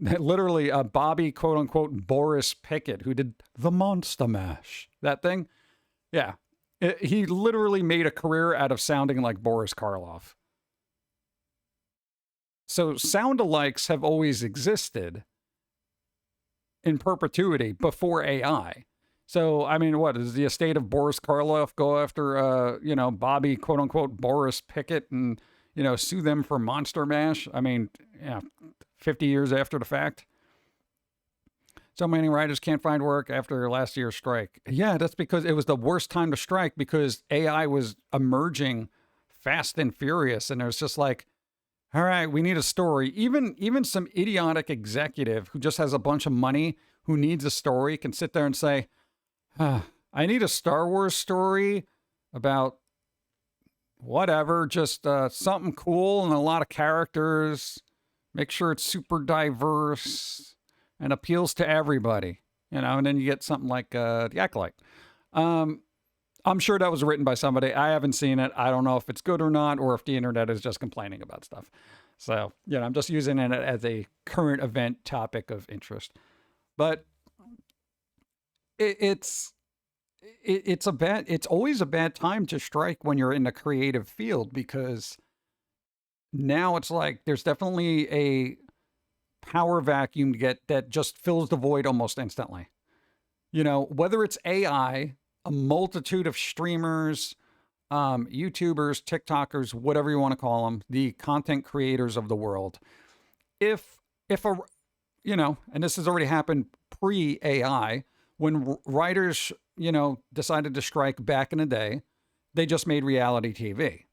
literally Bobby, quote unquote, Boris Pickett, who did the Monster Mash, that thing. Yeah. He literally made a career out of sounding like Boris Karloff. So sound-alikes have always existed in perpetuity before AI. So, I mean, what, does the estate of Boris Karloff go after, Bobby, quote unquote, Boris Pickett and, sue them for Monster Mash? I mean, 50 years after the fact. So many writers can't find work after last year's strike. Yeah, that's because it was the worst time to strike, because AI was emerging fast and furious. And it was just like, all right, we need a story. Even some idiotic executive who just has a bunch of money, who needs a story, can sit there and say, I need a Star Wars story about whatever, just something cool and a lot of characters. Make sure it's super diverse and appeals to everybody, and then you get something like The Acolyte. I'm sure that was written by somebody. I haven't seen it. I don't know if it's good or not, or if the internet is just complaining about stuff. So, I'm just using it as a current event topic of interest. But it's always a bad time to strike when you're in the creative field, because now it's like there's definitely a power vacuum to get that just fills the void almost instantly. Whether it's AI, a multitude of streamers, YouTubers, TikTokers, whatever you want to call them, the content creators of the world. If and this has already happened pre-AI, when writers, decided to strike back in the day, they just made reality TV.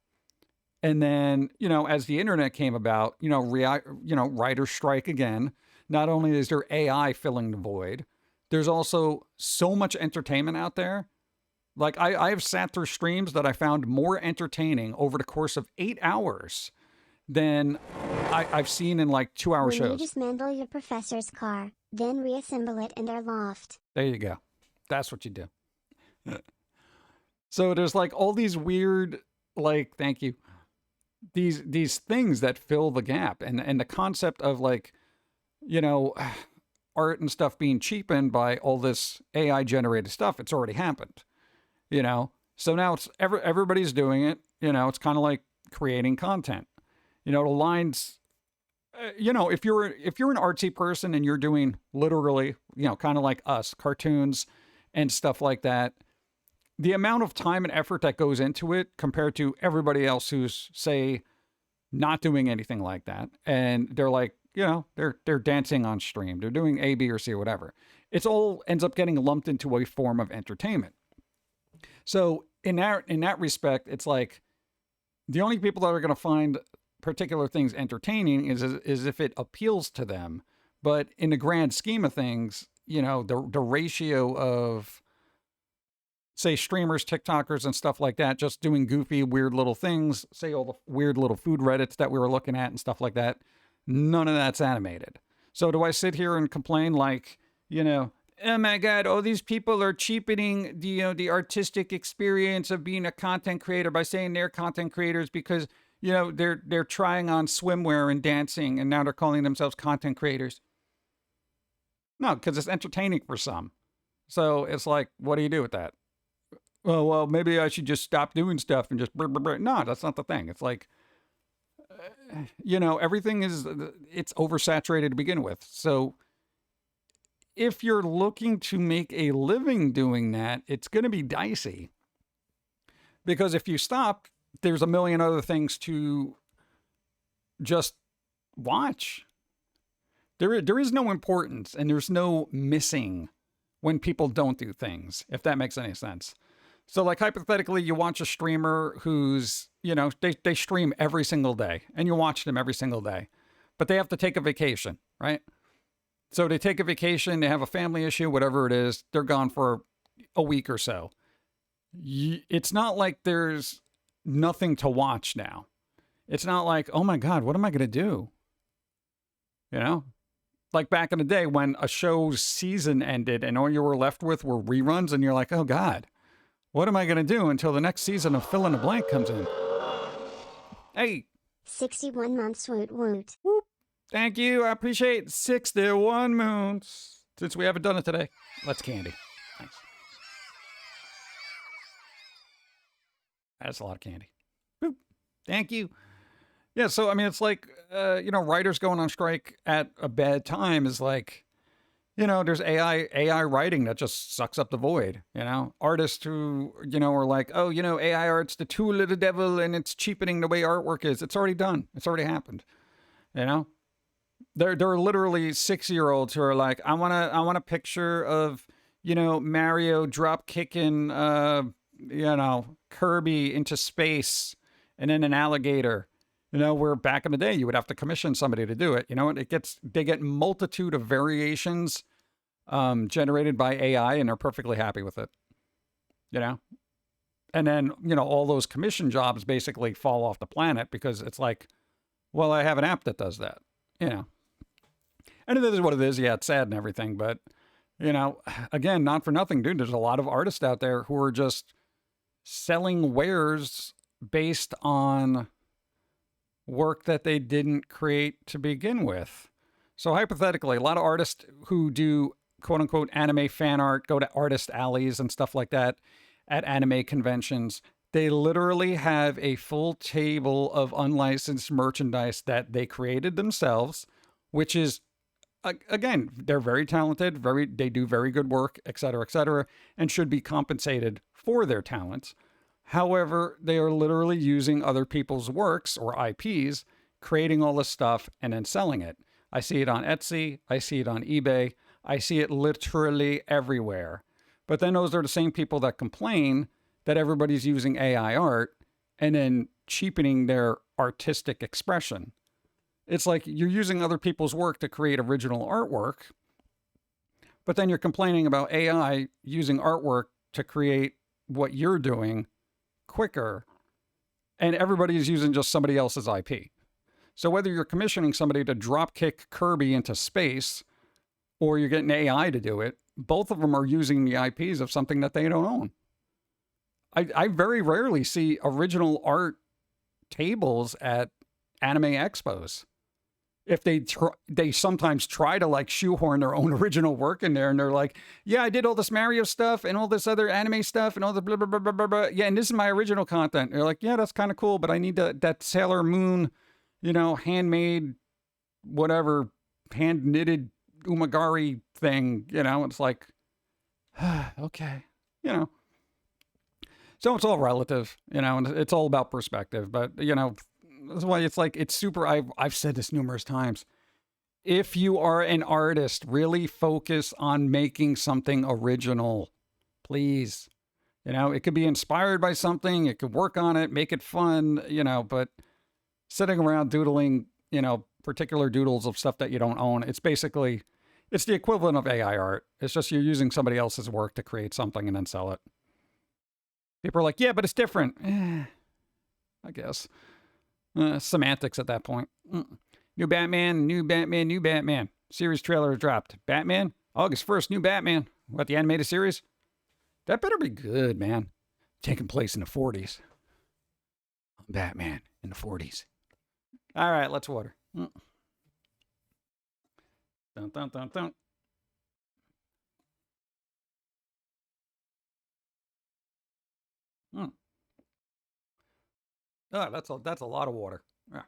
And then, as the internet came about, writers strike again. Not only is there AI filling the void, there's also so much entertainment out there. Like I've sat through streams that I found more entertaining over the course of 8 hours than I've seen in like 2-hour When shows. you dismantle your professor's car, then reassemble it in their loft. There you go. That's what you do. So there's like all these weird, like, thank you, these things that fill the gap, and the concept of like, you know, art and stuff being cheapened by all this AI generated stuff. It's already happened, you know. So now it's everybody's doing it. You know, it's kind of like creating content. You know, the lines. You know, if you're an artsy person and you're doing literally, you know, kind of like us, cartoons and stuff like that, the amount of time and effort that goes into it compared to everybody else who's, say, not doing anything like that, and they're like, you know, they're dancing on stream, they're doing A, B, or C, or whatever. It's all ends up getting lumped into a form of entertainment. So in that respect, it's like the only people that are going to find particular things entertaining is if it appeals to them. But in the grand scheme of things, you know, the ratio of, say, streamers, TikTokers, and stuff like that, just doing goofy, weird little things, say all the weird little food Reddits that we were looking at and stuff like that, none of that's animated. So do I sit here and complain like, you know, oh my God, all these people are cheapening the, you know, the artistic experience of being a content creator by saying they're content creators because, you know, they're trying on swimwear and dancing and now they're calling themselves content creators. No, because it's entertaining for some. So it's like, what do you do with that? Oh, well, maybe I should just stop doing stuff and just... No, that's not the thing. It's like, you know, everything it's oversaturated to begin with. So if you're looking to make a living doing that, it's going to be dicey. Because if you stop, there's a million other things to just watch. There is no importance and there's no missing when people don't do things, if that makes any sense. So like hypothetically, you watch a streamer who's, you know, they stream every single day and you watch them every single day, but they have to take a vacation, right? So they take a vacation, they have a family issue, whatever it is, they're gone for a week or so. It's not like there's nothing to watch now. It's not like, oh my God, what am I going to do? You know, like back in the day when a show's season ended and all you were left with were reruns and you're like, oh God, what am I going to do until the next season of Fill in the Blank comes in? Hey. 61 months, woot woot. Whoop. Thank you. I appreciate 61 moons. Since we haven't done it today, let's candy. Thanks. That's a lot of candy. Boop. Thank you. Yeah, so, I mean, it's like, you know, writers going on strike at a bad time is like, you know, there's AI writing that just sucks up the void, you know? Artists who, you know, are like, oh, you know, AI art's the tool of the devil and it's cheapening the way artwork is. It's already done. It's already happened, you know? There are literally 6-year-olds who are like, I want a picture of, you know, Mario drop kicking, you know, Kirby into space and then an alligator. You know, where back in the day you would have to commission somebody to do it. You know, and they get multitude of variations generated by AI, and they're perfectly happy with it. You know, and then you know all those commission jobs basically fall off the planet because it's like, well, I have an app that does that. You know, and it is what it is. Yeah, it's sad and everything, but you know, again, not for nothing, dude. There's a lot of artists out there who are just selling wares based on work that they didn't create to begin with. So hypothetically, a lot of artists who do quote unquote anime fan art go to artist alleys and stuff like that at anime conventions. They literally have a full table of unlicensed merchandise that they created themselves, which is, again, they're very talented, they do very good work, et cetera, and should be compensated for their talents. However, they are literally using other people's works or IPs, creating all this stuff and then selling it. I see it on Etsy. I see it on eBay. I see it literally everywhere. But then those are the same people that complain that everybody's using AI art and then cheapening their artistic expression. It's like you're using other people's work to create original artwork, but then you're complaining about AI using artwork to create what you're doing quicker, and everybody is using just somebody else's IP. So whether you're commissioning somebody to drop kick Kirby into space or you're getting AI to do it. Both of them are using the IPs of something that they don't own. I very rarely see original art tables at anime expos. If they sometimes try to like shoehorn their own original work in there, and they're like, yeah, I did all this Mario stuff and all this other anime stuff and all the blah blah blah blah blah, blah. Yeah, and this is my original content. They're like, yeah, that's kind of cool, but I need that Sailor Moon, handmade, whatever, hand knitted umagari thing. It's like, okay, So it's all relative, and it's all about perspective. But that's why it's like it's super. I've said this numerous times. If you are an artist, really focus on making something original, please. It could be inspired by something. It could work on it, make it fun. But sitting around doodling, particular doodles of stuff that you don't own, it's the equivalent of AI art. It's just you're using somebody else's work to create something and then sell it. People are like, yeah, but it's different. I guess. Semantics at that point. New Batman. Series trailer dropped. Batman, August 1st, new Batman. What, the animated series? That better be good, man. Taking place in the 40s. Batman in the 40s. All right, let's water. Dun, dun, dun, dun. Oh, that's a lot of water. Yeah.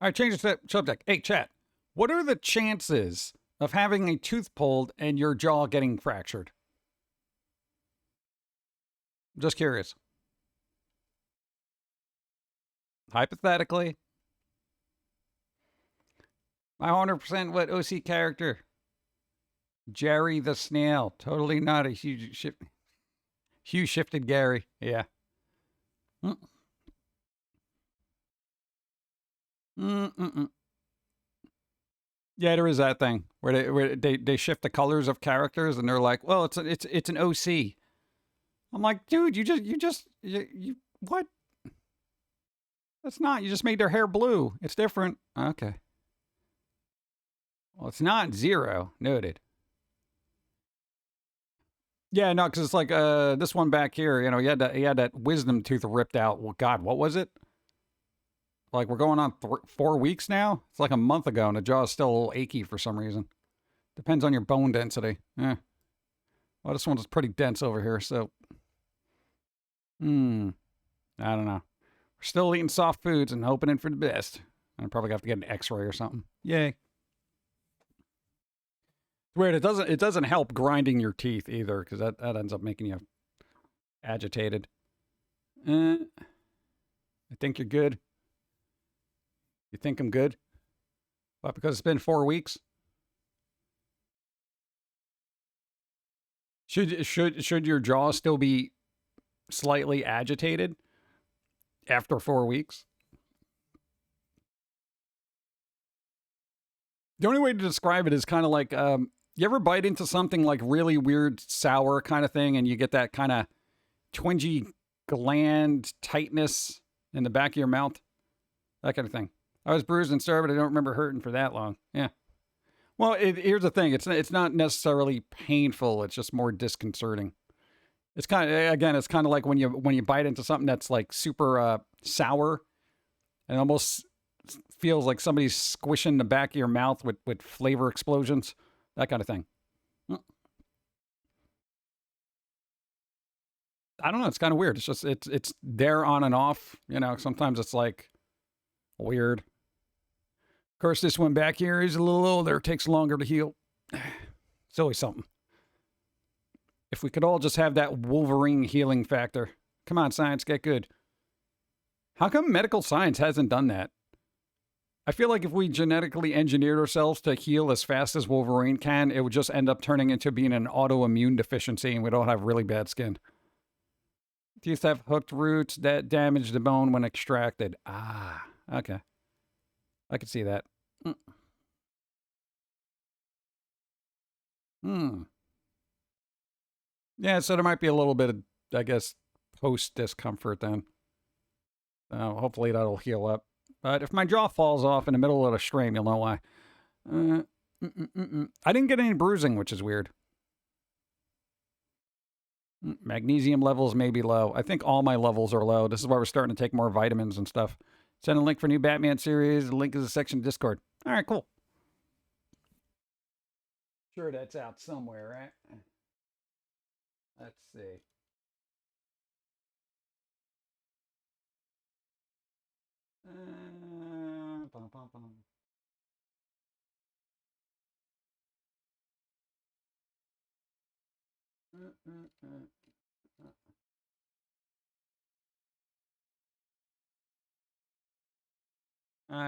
All right, change the subject. Hey, chat. What are the chances of having a tooth pulled and your jaw getting fractured? Just curious. Hypothetically, my 100% what OC character? Jerry the Snail. Totally not a huge shift. Hugh shifted Gary. Yeah. Yeah, there is that thing where they shift the colors of characters, and they're like, well, it's an OC. I'm like, dude, you what? That's not. You just made their hair blue. It's different. Okay. Well, it's not zero. Noted. Yeah, no, because it's like this one back here. He had that wisdom tooth ripped out. Well, God, what was it? Like we're going on 4 weeks now. It's like a month ago, and the jaw is still a little achy for some reason. Depends on your bone density. Yeah. Well, this one's pretty dense over here, so. I don't know. We're still eating soft foods and hoping for the best. I probably have to get an X-ray or something. Yay. Weird. It doesn't help grinding your teeth either, because that ends up making you agitated. I think you're good. You think I'm good? What, because it's been 4 weeks? Should your jaw still be slightly agitated after 4 weeks? The only way to describe it is kind of like, you ever bite into something like really weird sour kind of thing, and you get that kind of twingy gland tightness in the back of your mouth? That kind of thing. I was bruised and sore, but I don't remember hurting for that long. Yeah. Well, here's the thing. It's not necessarily painful. It's just more disconcerting. It's kind of like when you bite into something that's like super sour, and almost feels like somebody's squishing the back of your mouth with flavor explosions, that kind of thing. I don't know. It's kind of weird. It's just it's there on and off. Sometimes it's like weird. Of course, this one back here is a little older. It takes longer to heal. It's always something. If we could all just have that Wolverine healing factor. Come on, science, get good. How come medical science hasn't done that? I feel like if we genetically engineered ourselves to heal as fast as Wolverine can, it would just end up turning into being an autoimmune deficiency, and we'd all have really bad skin. Teeth have hooked roots that damage the bone when extracted. Ah, okay. I could see that. Hmm. Yeah, so there might be a little bit of, I guess, post discomfort then. Hopefully that'll heal up. But if my jaw falls off in the middle of the stream, you'll know why. I didn't get any bruising, which is weird. Magnesium levels may be low. I think all my levels are low. This is why we're starting to take more vitamins and stuff. Send a link for new Batman series. The link is a section of Discord. All right, cool. Sure, that's out somewhere, right? Let's see. Bum, bum, bum.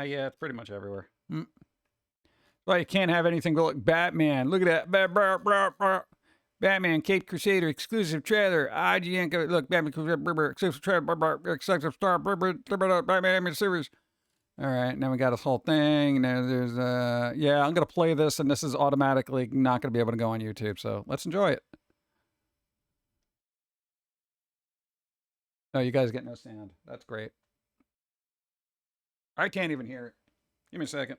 Yeah, it's pretty much everywhere. Well, you can't have anything go like Batman. Look at that. Batman, Cape Crusader, exclusive trailer. IGN, look, Batman, exclusive trailer, exclusive star, Batman series. All right, now we got this whole thing. Now there's, yeah, I'm going to play this, and this is automatically not going to be able to go on YouTube, so let's enjoy it. Oh, you guys get no sound. That's great. I can't even hear it. Give me a second.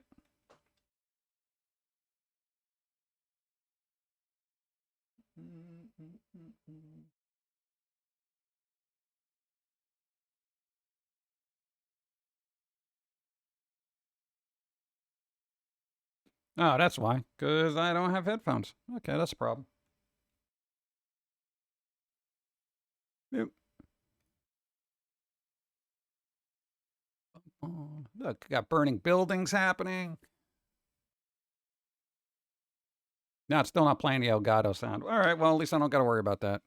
Oh, that's why. Because I don't have headphones. Okay, that's a problem. Nope. Oh, look, got burning buildings happening. No, it's still not playing the Elgato sound. All right, well, at least I don't got to worry about that.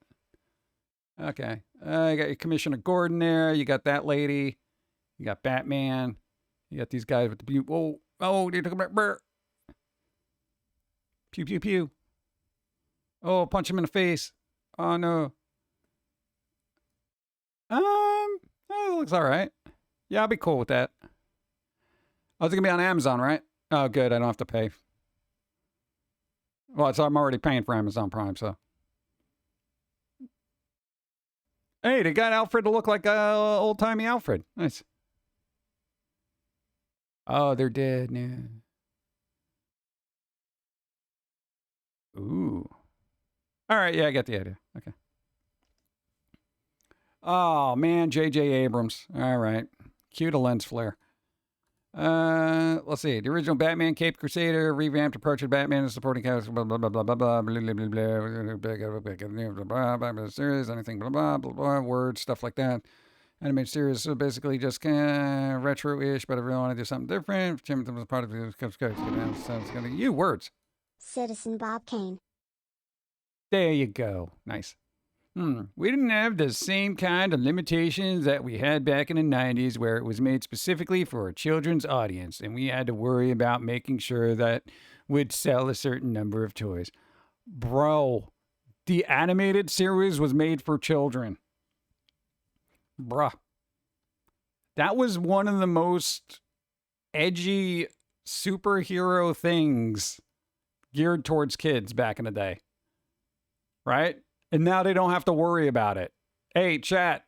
Okay. You got your Commissioner Gordon there. You got that lady. You got Batman. You got these guys with the pew. Oh, they're talking about pew, pew, pew. Oh, punch him in the face. Oh, no. That looks all right. Yeah, I'll be cool with that. Oh, it's going to be on Amazon, right? Oh, good. I don't have to pay. Well, I'm already paying for Amazon Prime, so. Hey, they got Alfred to look like old-timey Alfred. Nice. Oh, they're dead now. Ooh. All right, yeah, I get the idea. Okay. Oh, man, J.J. Abrams. All right. Cue the lens flare. Let's see. The original Batman, Cape Crusader, revamped approach of Batman and supporting characters, blah, blah, blah, blah, blah, blah, blah, blah, blah, series, anything, blah, blah, blah, blah, words, stuff like that. Animated series, so basically just retro-ish, but if we want to do something different, Jim was part of the sounds going to you words. Citizen Bob Kane. There you go. Nice. We didn't have the same kind of limitations that we had back in the 90s where it was made specifically for a children's audience, and we had to worry about making sure that we'd sell a certain number of toys. Bro, the animated series was made for children. Bruh. That was one of the most edgy superhero things geared towards kids back in the day. Right? And now they don't have to worry about it. Hey, chat,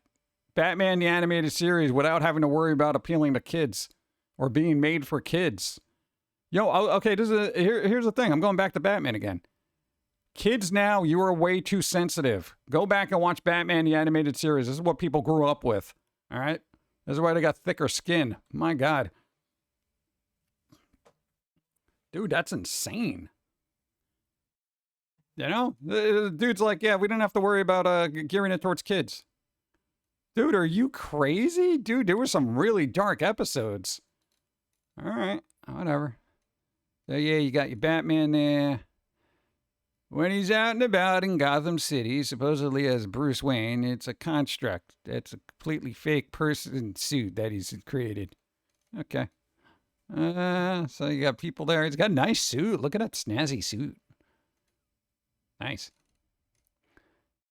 Batman the Animated Series without having to worry about appealing to kids or being made for kids. Yo, okay, here's the thing. I'm going back to Batman again. Kids now, you are way too sensitive. Go back and watch Batman the Animated Series. This is what people grew up with. All right? This is why they got thicker skin. My God. Dude, that's insane. You know, the dude's like, yeah, we don't have to worry about gearing it towards kids. Dude, are you crazy? Dude, there were some really dark episodes. All right, whatever. So, yeah, you got your Batman there. When he's out and about in Gotham City, supposedly as Bruce Wayne, it's a construct. It's a completely fake person suit that he's created. Okay. So you got people there. He's got a nice suit. Look at that snazzy suit. Nice.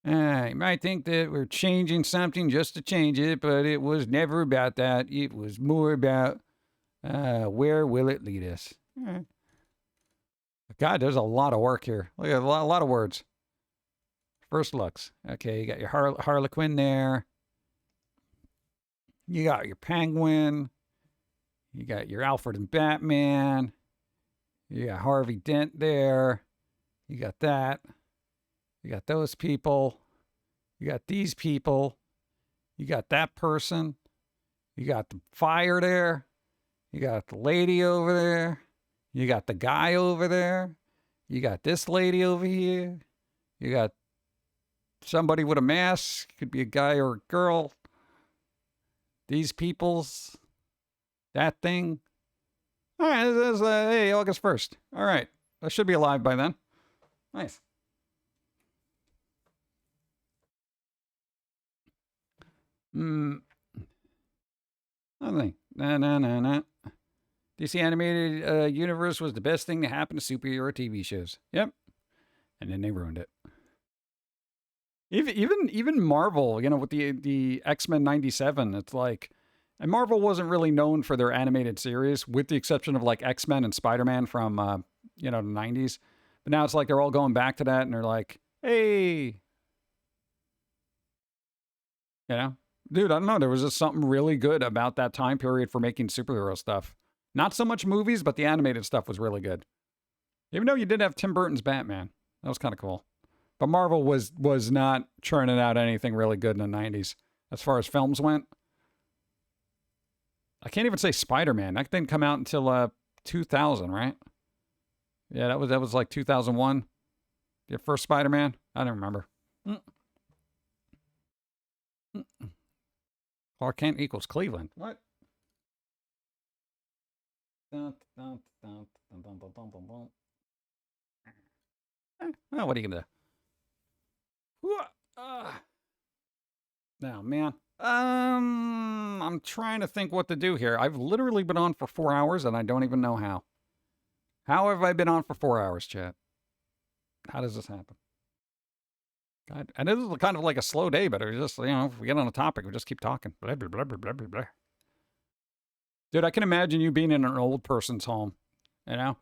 You might think that we're changing something just to change it, but it was never about that. It was more about Where will it lead us? God, there's a lot of work here. Look at a lot of words. First looks. Okay, you got your Harlequin there. You got your Penguin. You got your Alfred and Batman. You got Harvey Dent there. You got that. You got those people. You got these people. You got that person. You got the fire there. You got the lady over there. You got the guy over there. You got this lady over here. You got somebody with a mask. Could be a guy or a girl. These people's. That thing. All right, this is, hey, August 1st. All right. I should be alive by then. Nice. Nothing. Nah. DC Animated Universe was the best thing to happen to superhero TV shows. Yep. And then they ruined it. Even Marvel, you know, with the X-Men 97, it's like, and Marvel wasn't really known for their animated series, with the exception of like X-Men and Spider-Man from, you know, the 90s. But now it's like they're all going back to that, and they're like, hey. You know? Dude, I don't know. There was just something really good about that time period for making superhero stuff. Not so much movies, but the animated stuff was really good. Even though you did have Tim Burton's Batman. That was kind of cool. But Marvel was not churning out anything really good in the 90s as far as films went. I can't even say Spider-Man. That didn't come out until 2000, right? Yeah, that was like 2001. Your first Spider-Man? I don't remember. Clark Kent equals Cleveland. What? Well, what are you gonna do? Now, man. I'm trying to think what to do here. I've literally been on for 4 hours and I don't even know how. How have I been on for 4 hours, chat? How does this happen? God, and this is kind of like a slow day, but it's just, you know, if we get on a topic, we just keep talking. Blah, blah, blah, blah, blah, blah. Dude, I can imagine you being in an old person's home, you know?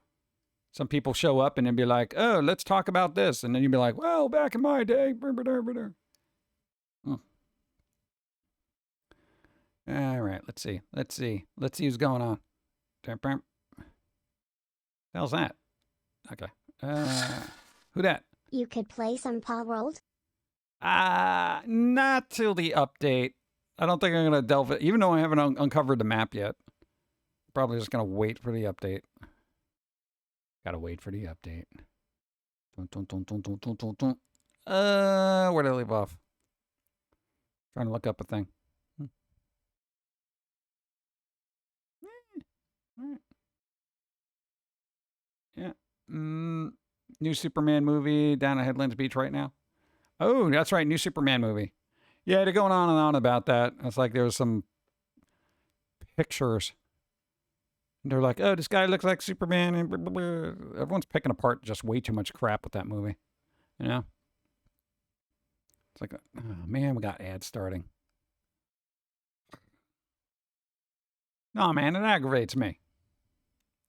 Some people show up and then be like, oh, let's talk about this. And then you'd be like, well, back in my day. All right, let's see who's going on. The hell's that? Okay. Who that? You could play some Paw World? Not till the update. I don't think I'm going to delve it, even though I haven't uncovered the map yet. Probably just going to wait for the update. Gotta wait for the update. Where did I leave off? Trying to look up a thing. Yeah. New Superman movie down at Headlands Beach right now. Oh, that's right. New Superman movie. Yeah, they're going on and on about that. It's like there was some pictures. And they're like, oh, this guy looks like Superman. And blah, blah, blah. Everyone's picking apart just way too much crap with that movie. You know? It's like, oh, man, we got ads starting. No, man, it aggravates me.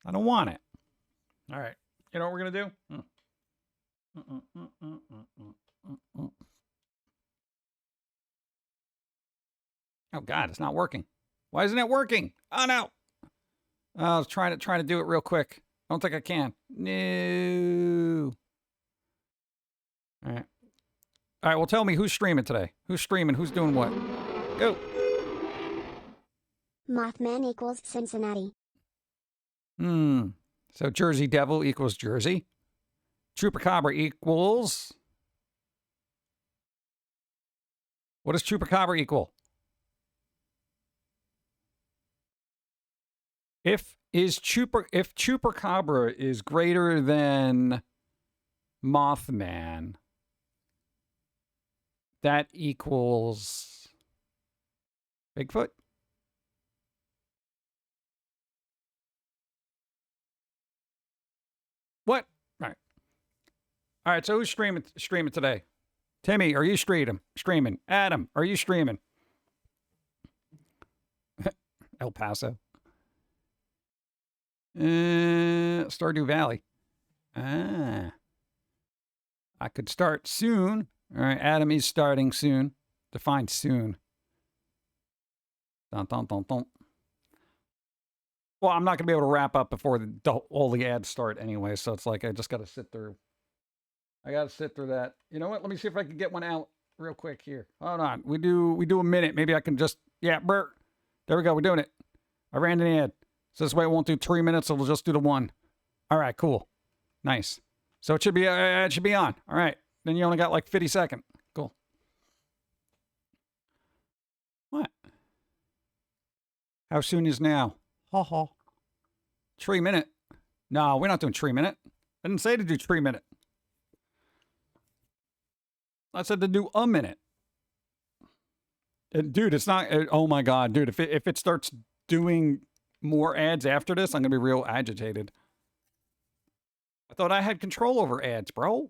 I don't want it. All right. You know what we're going to do? Oh, God, it's not working. Why isn't it working? Oh, no. I was trying to do it real quick. I don't think I can. No. All right. All right, well, tell me who's streaming today. Who's streaming? Who's doing what? Go. Mothman equals Cincinnati. So Jersey Devil equals Jersey. Chupacabra equals... What does Chupacabra equal? If Chupacabra is greater than Mothman, that equals Bigfoot? What? All right. All right, so who's streaming today? Timmy, are you streaming? Adam, are you streaming? El Paso. Stardew Valley. I could start soon. All right, Adam is starting soon. Define soon. Dun, dun, dun, dun. Well, I'm not going to be able to wrap up before all the ads start anyway, so it's like I just got to sit through. I got to sit through that. You know what? Let me see if I can get one out real quick here. Hold on. We do a minute. Maybe I can just, yeah, Bert. There we go. We're doing it. I ran an ad. So this way it won't do 3 minutes. It'll just do the one. All right, cool. Nice. So it should be on. All right. Then you only got like 50 seconds. Cool. What? How soon is now? Ha ha. 3 minute. No, we're not doing 3 minute. I didn't say to do 3 minute. I said to do a minute. Dude, it's not. Oh my God, dude. If it starts doing more ads after this, I'm gonna be real agitated. I thought I had control over ads, bro.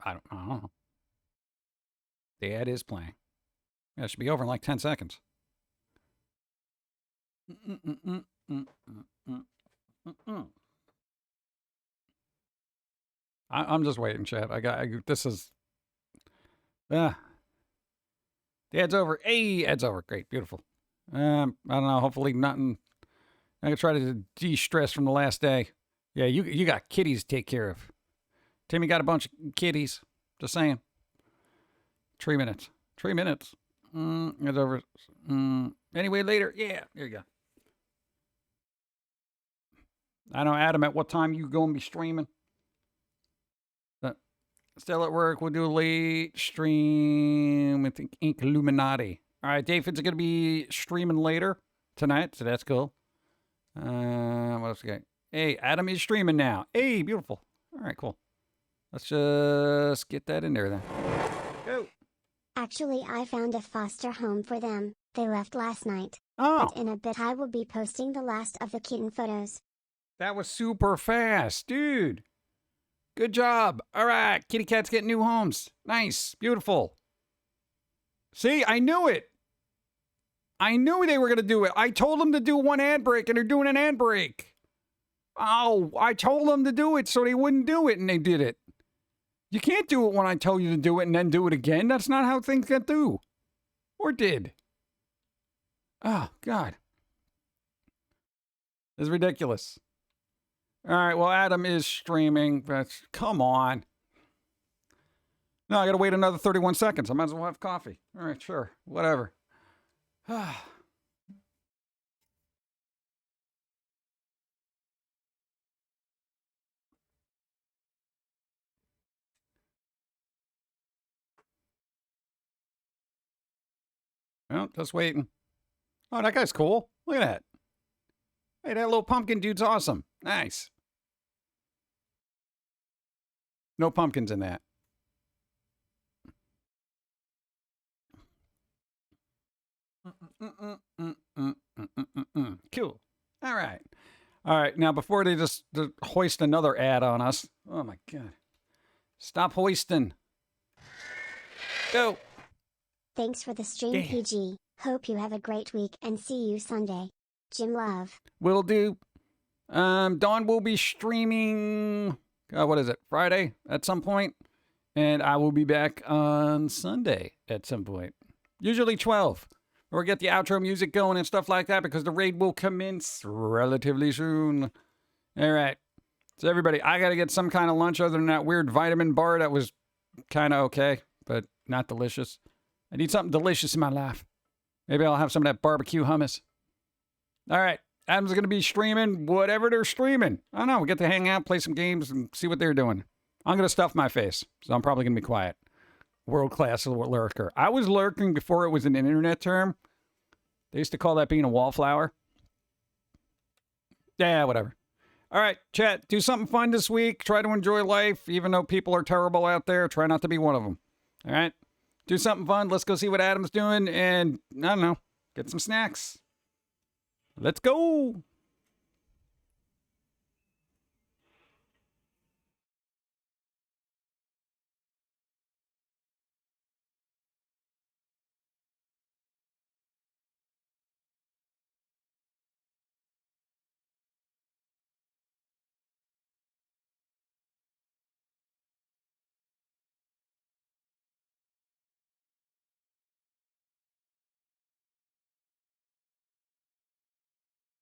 I don't know. The ad is playing. Yeah, it should be over in like 10 seconds. I'm just waiting, chat. This is. The ad's over. Hey, ad's over. Great, beautiful. I don't know. Hopefully, nothing. I'm gonna try to de-stress from the last day. Yeah, you got kitties to take care of. Timmy got a bunch of kitties. Just saying. 3 minutes. 3 minutes. It's over. Anyway, later. Yeah, there you go. I know, Adam, at what time you going to be streaming? Still at work. We'll do a late stream with Ink Illuminati. All right, David's going to be streaming later tonight, so that's cool. What else we got? Hey, Adam is streaming now. Hey, beautiful. All right, cool. Let's just get that in there then. Go. Actually, I found a foster home for them. They left last night. Oh. But in a bit I will be posting the last of the kitten photos. That was super fast, dude. Good job. All right, kitty cats get new homes. Nice, beautiful. See, I knew it. I knew they were going to do it. I told them to do one ad break, and they're doing an ad break. Oh, I told them to do it so they wouldn't do it, and they did it. You can't do it when I tell you to do it and then do it again. That's not how things get done. Or did. Oh, God. This is ridiculous. All right, well, Adam is streaming. Come on. No, I got to wait another 31 seconds. I might as well have coffee. All right, sure. Whatever. Well, just waiting. Oh, that guy's cool. Look at that. Hey, that little pumpkin dude's awesome. Nice. No pumpkins in that. Cool. All right. All right. Now, before they just hoist another ad on us. Oh, my God. Stop hoisting. Go. Thanks for the stream, Yeah. PG. Hope you have a great week and see you Sunday. Jim Love. Will do. Dawn will be streaming, what is it, Friday at some point? And I will be back on Sunday at some point. Usually 12. Or get the outro music going and stuff like that because the raid will commence relatively soon. All right. So everybody, I got to get some kind of lunch other than that weird vitamin bar that was kind of okay, but not delicious. I need something delicious in my life. Maybe I'll have some of that barbecue hummus. All right. Adam's going to be streaming whatever they're streaming. I don't know. We get to hang out, play some games, and see what they're doing. I'm going to stuff my face, so I'm probably going to be quiet. World-class lurker. I was lurking before it was an internet term. They used to call that being a wallflower. Yeah, whatever. All right, chat. Do something fun this week. Try to enjoy life, even though people are terrible out there. Try not to be one of them. All right? Do something fun. Let's go see what Adam's doing, and, I don't know, get some snacks. Let's go.